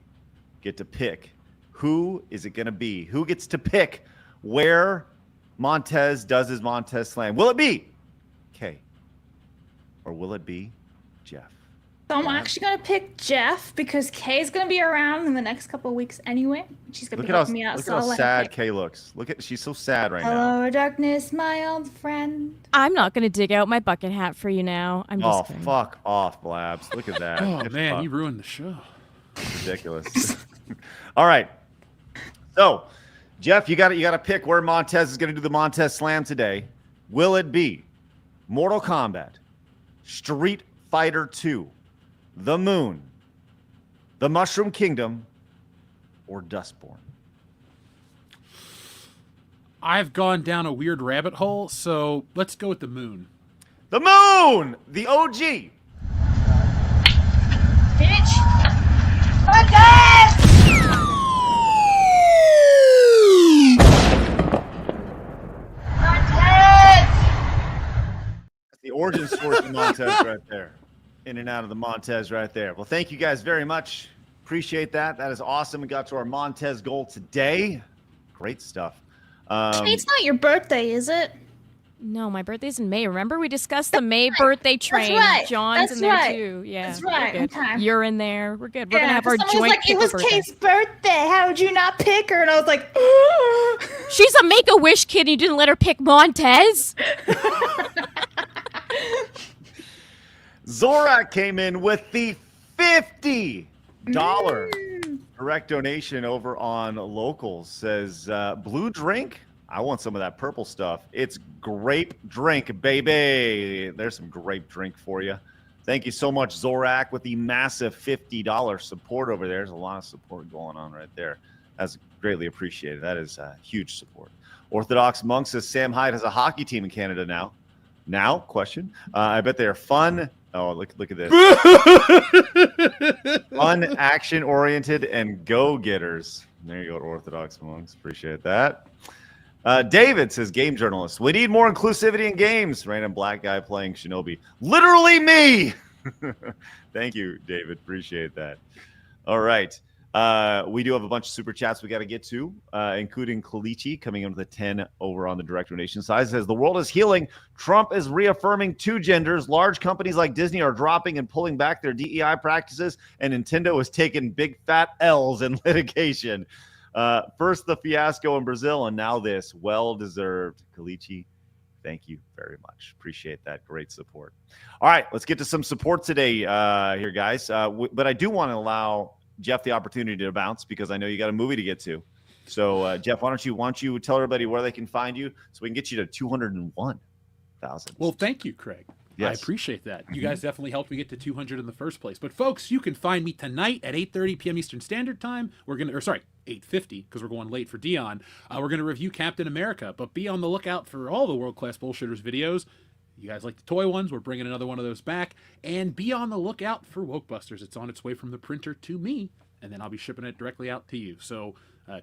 get to pick. Who is it going to be? Who gets to pick where Montez does his Montez slam? Will it be Kay? Or will it be Jeff? So I'm actually going to pick Jeff because Kay's going to be around in the next couple of weeks anyway. She's going to be helping me out. Look at how sad Kay looks. She's so sad right now. Hello, darkness, my old friend. I'm not going to dig out my bucket hat for you now. I'm just kidding. Fuck off, Blabs. Look at that. Oh, man, you ruined the show. Ridiculous. All right. So, Jeff, you got to pick where Montez is going to do the Montez Slam today. Will it be Mortal Kombat, Street Fighter 2, The Moon, The Mushroom Kingdom, or Dustborn? I've gone down a weird rabbit hole, so let's go with The Moon. The Moon! The OG! Bitch! Montez! The origin story of Montez right there. In and out of the Montez right there. Well, thank you guys very much. Appreciate that. That is awesome. We got to our Montez goal today. Great stuff. It's not your birthday, is it? No, my birthday's in May. Remember we discussed the May birthday train? That's right. John's That's in there right. too. Yeah, that's right. Okay. You're in there. We're good. We're Yeah, gonna have our someone joint. was like, it was birthday. Kay's birthday. How would you not pick her? And I was like, she's a Make-A-Wish kid. And you didn't let her pick Montez. Zorak came in with the $50 Direct donation over on Locals says, blue drink? I want some of that purple stuff. It's grape drink, baby. There's some grape drink for you. Thank you so much, Zorak, with the massive $50 support over there. There's a lot of support going on right there. That's greatly appreciated. That is huge support. Orthodox Monk says, Sam Hyde has a hockey team in Canada now. Now? Question. I bet they are fun. Oh, look at this. Fun, action-oriented, and go-getters. There you go, Orthodox Monks. Appreciate that. David says, game journalist. We need more inclusivity in games. Random black guy playing Shinobi. Literally me! Thank you, David. Appreciate that. All right. We do have a bunch of super chats we got to get to, including Kalichi coming in with a 10 over on the direct donation side. It says, the world is healing. Trump is reaffirming two genders. Large companies like Disney are dropping and pulling back their DEI practices, and Nintendo is taking big fat L's in litigation. First the fiasco in Brazil, and now this. Well-deserved. Kalichi, thank you very much. Appreciate that. Great support. All right, let's get to some support today here, guys. But I do want to allow Jeff the opportunity to bounce because I know you got a movie to get to. So, Jeff, why don't you tell everybody where they can find you so we can get you to 201,000. Well, thank you, Craig. Yes. I appreciate that. You guys definitely helped me get to 200 in the first place. But folks, you can find me tonight at 8:30 p.m. Eastern Standard Time. 8:50 because we're going late for Dion. We're going to review Captain America, but be on the lookout for all the World Class Bullshitters videos. You guys like the toy ones? We're bringing another one of those back. And be on the lookout for Wokebusters. It's on its way from the printer to me, and then I'll be shipping it directly out to you. So,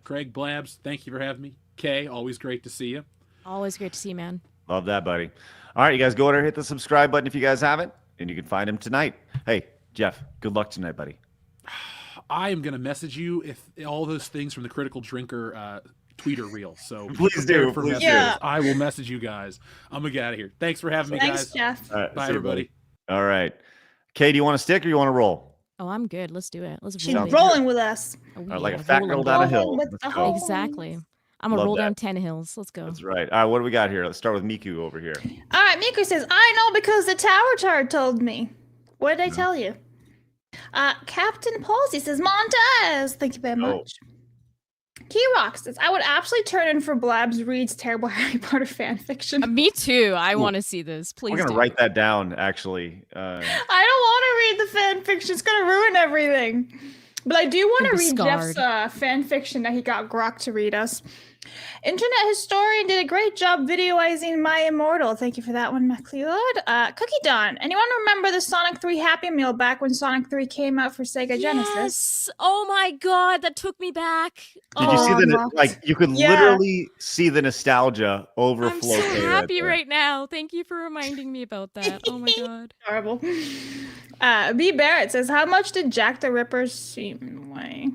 Craig, Blabs, thank you for having me. Kay, always great to see you. Always great to see you, man. Love that, buddy. All right, you guys go over there, hit the subscribe button if you guys haven't, and you can find him tonight. Hey, Jeff, good luck tonight, buddy. I am going to message you if all those things from the Critical Drinker tweet are real. So please do. I will message you guys. I'm going to get out of here. Thanks for having me, guys. Thanks, Jeff. Bye, everybody. All right. Kay, do you want to stick or you want to roll? Oh, I'm good. Let's do it. She's rolling with us. Oh, like a fat girl down a hill. Exactly. I'm going to roll down 10 hills. Let's go. That's right. All right, what do we got here? Let's start with Miku over here. All right, Miku says, I know because the tower chart told me. What did I tell you? Captain Palsy says, Montez. Thank you very much. Keyrock says, I would absolutely turn in for Blabs reads terrible Harry Potter fan fiction. Me too. I want to see this. Please. We're going to write that down, actually. I don't want to read the fan fiction. It's going to ruin everything. But I do want to read Jeff's fan fiction that he got Grok to read us. Internet historian did a great job videoizing My Immortal. Thank you for that one, MacLeod. Cookie Don. Anyone remember the Sonic 3 Happy Meal back when Sonic 3 came out for Sega Genesis? Yes. Oh my God, that took me back. Did you see you could literally see the nostalgia overflow. I'm so happy right now. Thank you for reminding me about that. Oh my God. Horrible. B. Barrett says, how much did Jack the Ripper seem like?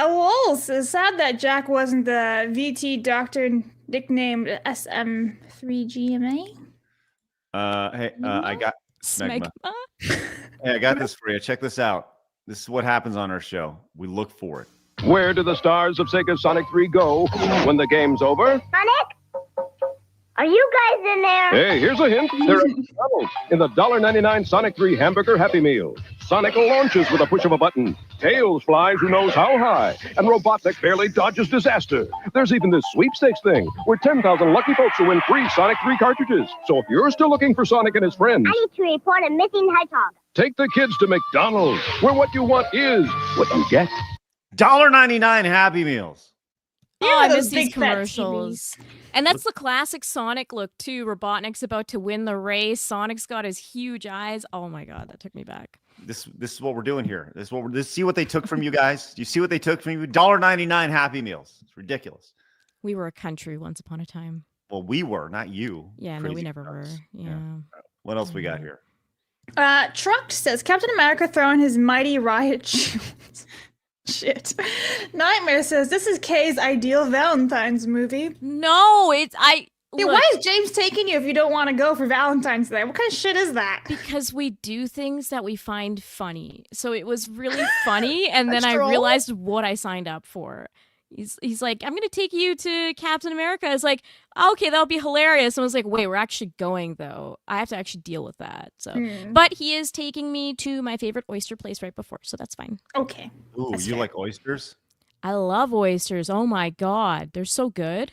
Wolves is sad that Jack wasn't the VT doctor nicknamed SM3GMA. Hey, I got Smegma. Hey, I got this for you. Check this out. This is what happens on our show. We look for it. Where do the stars of Sega Sonic 3 go when the game's over? Sonic? Are you guys in there? Hey, here's a hint. They're at McDonald's in the $1.99 Sonic 3 Hamburger Happy Meal. Sonic launches with a push of a button. Tails flies who knows how high. And Robotnik barely dodges disaster. There's even this sweepstakes thing where 10,000 lucky folks will win free Sonic 3 cartridges. So if you're still looking for Sonic and his friends, I need to report a missing hedgehog. Take the kids to McDonald's, where what you want is what you get. $1.99 Happy Meals. Oh, I miss these commercials. And that's the classic Sonic look, too. Robotnik's about to win the race. Sonic's got his huge eyes. Oh, my God. That took me back. This is what we're doing here. See what they took from you guys? Do you see what they took from you? $1.99 Happy Meals. It's ridiculous. We were a country once upon a time. Well, we were, not you. Yeah, no, we never were. Yeah. What else we got here? Trucked says, Captain America throwing his mighty riot shields. Shit. Nightmare says, this is Kay's ideal Valentine's movie. No, why is James taking you if you don't want to go for Valentine's Day? What kind of shit is that? Because we do things that we find funny. So it was really funny, and then I realized what I signed up for. He's like, I'm gonna take you to Captain America. It's like, okay, that'll be hilarious. And I was like, wait, we're actually going though. I have to actually deal with that. So, but he is taking me to my favorite oyster place right before, so that's fine. Okay. Ooh, you like oysters? I love oysters. Oh my god, they're so good.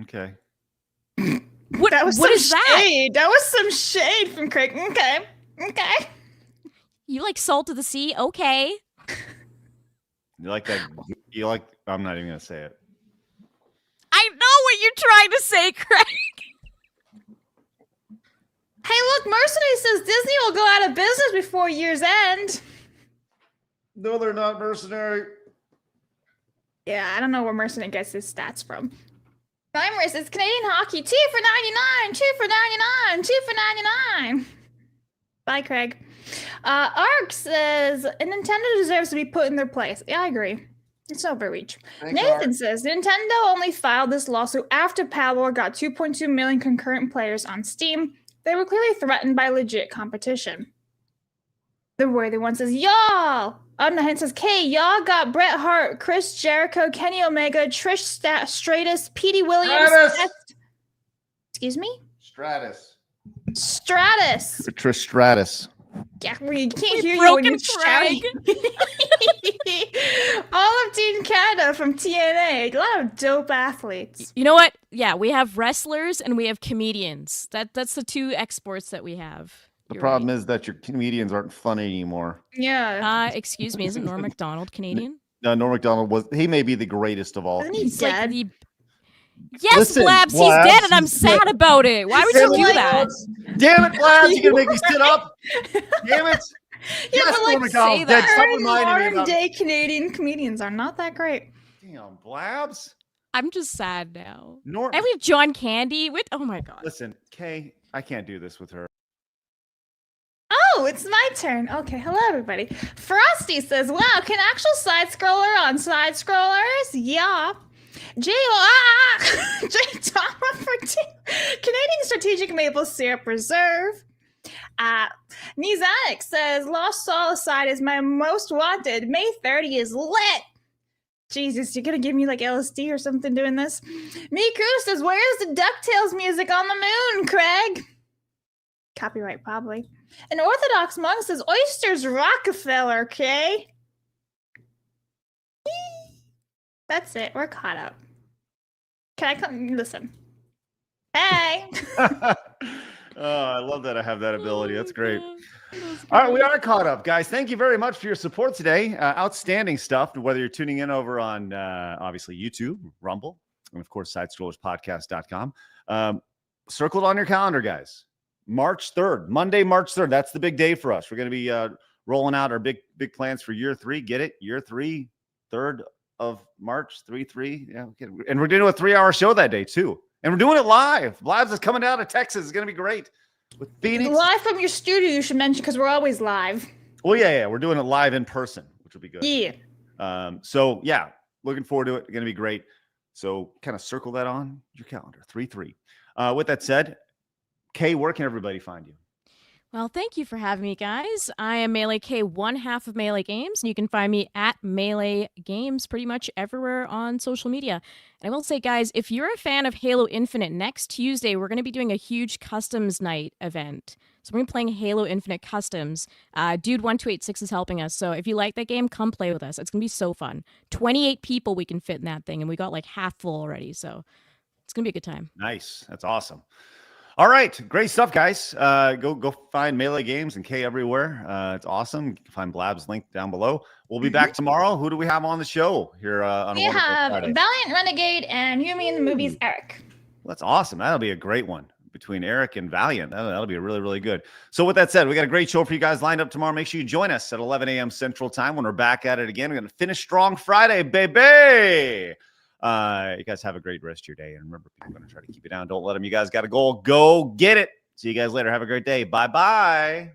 Okay. What is that? Shade. That was some shade from Craig. Okay. You like salt of the sea? Okay. You like that? You like? I'm not even gonna say it. I know what you're trying to say, Craig. Hey, look, Mercenary says Disney will go out of business before year's end. No, they're not Mercenary. Yeah, I don't know where Mercenary gets his stats from. Primer says Canadian hockey 2 for 99, 2 for 99, 2 for 99. Bye, Craig. Ark says Nintendo deserves to be put in their place. Yeah, I agree. It's overreach. Thanks, Nathan Ark. says Nintendo only filed this lawsuit after Palworld got 2.2 million concurrent players on Steam. They were clearly threatened by legit competition. The worthy one says, y'all. On the hand says, y'all got Bret Hart, Chris Jericho, Kenny Omega, Trish Stratus, Petey Williams. Excuse me? Stratus. Stratus. Stratus. Yeah, we can't hear you when you're shouting. All of Team Canada from TNA. A lot of dope athletes. You know what? Yeah, we have wrestlers and we have comedians. That's the two exports that we have. The problem is that your comedians aren't funny anymore. Yeah. Excuse me, isn't Norm Macdonald Canadian? No, Norm Macdonald he may be the greatest of all. He's dead. Like yes, Listen, Blabs, he's dead and I'm sad about it. Why would you do that? Damn it, Blabs, you're gonna make me sit up. Damn it. Yeah, yes, but like, Norm Macdonald's dead. Stop reminding me modern about day Canadian comedians are not that great. Damn, Blabs. I'm just sad now. Norm. And we have John Candy with oh my god. Listen, Kay, I can't do this with her. Oh, it's my turn. Okay, hello everybody. Frosty says, wow, can actual side scroller on side scrollers? Yeah. J Tama for Canadian Strategic Maple Syrup Reserve. Nizanic says, Lost Soul Aside is my most wanted. May 30 is lit. Jesus, you're gonna give me like LSD or something doing this? Miku says, where's the DuckTales music on the moon, Craig? Copyright, probably. An Orthodox monk says, oysters Rockefeller, okay? That's it. We're caught up. Can I come? Listen. Hey! I love that I have that ability. That's great. All right, we are caught up, guys. Thank you very much for your support today. Outstanding stuff, whether you're tuning in over on, obviously, YouTube, Rumble, and, of course, sidescrollerspodcast.com. Circled on your calendar, guys. March 3rd, Monday, March 3rd. That's the big day for us. We're going to be rolling out our big plans for year 3. Get it? Year 3, 3rd of March, 3/3. Yeah, and we're doing a 3-hour show that day, too. And we're doing it live. Blabs is coming down to Texas. It's going to be great. With Phoenix. Live from your studio, you should mention, because we're always live. Well, yeah. We're doing it live in person, which will be good. Yeah. So, yeah, looking forward to it. It's going to be great. So kind of circle that on your calendar, 3/3. With that said, Kay, where can everybody find you? Well, thank you for having me, guys. I am Melee K, one half of Melee Games, and you can find me at Melee Games pretty much everywhere on social media. And I will say, guys, if you're a fan of Halo Infinite, next Tuesday, we're going to be doing a huge Customs Night event. So we're going to be playing Halo Infinite Customs. Dude1286 is helping us. So if you like that game, come play with us. It's going to be so fun. 28 people we can fit in that thing, and we got like half full already. So it's going to be a good time. Nice. That's awesome. All right. Great stuff, guys. Go find Melee Games and K everywhere. It's awesome. You can find Blab's link down below. We'll be back tomorrow. Who do we have on the show here on We have Valiant Renegade and You Mean the Movies Eric. Well, that's awesome. That'll be a great one between Eric and Valiant. That'll be really, really good. So with that said, we got a great show for you guys lined up tomorrow. Make sure you join us at 11 a.m. Central Time when we're back at it again. We're going to finish strong Friday, baby. You guys have a great rest of your day. And remember, people are going to try to keep you down. Don't let them. You guys got a goal. Go get it. See you guys later. Have a great day. Bye-bye.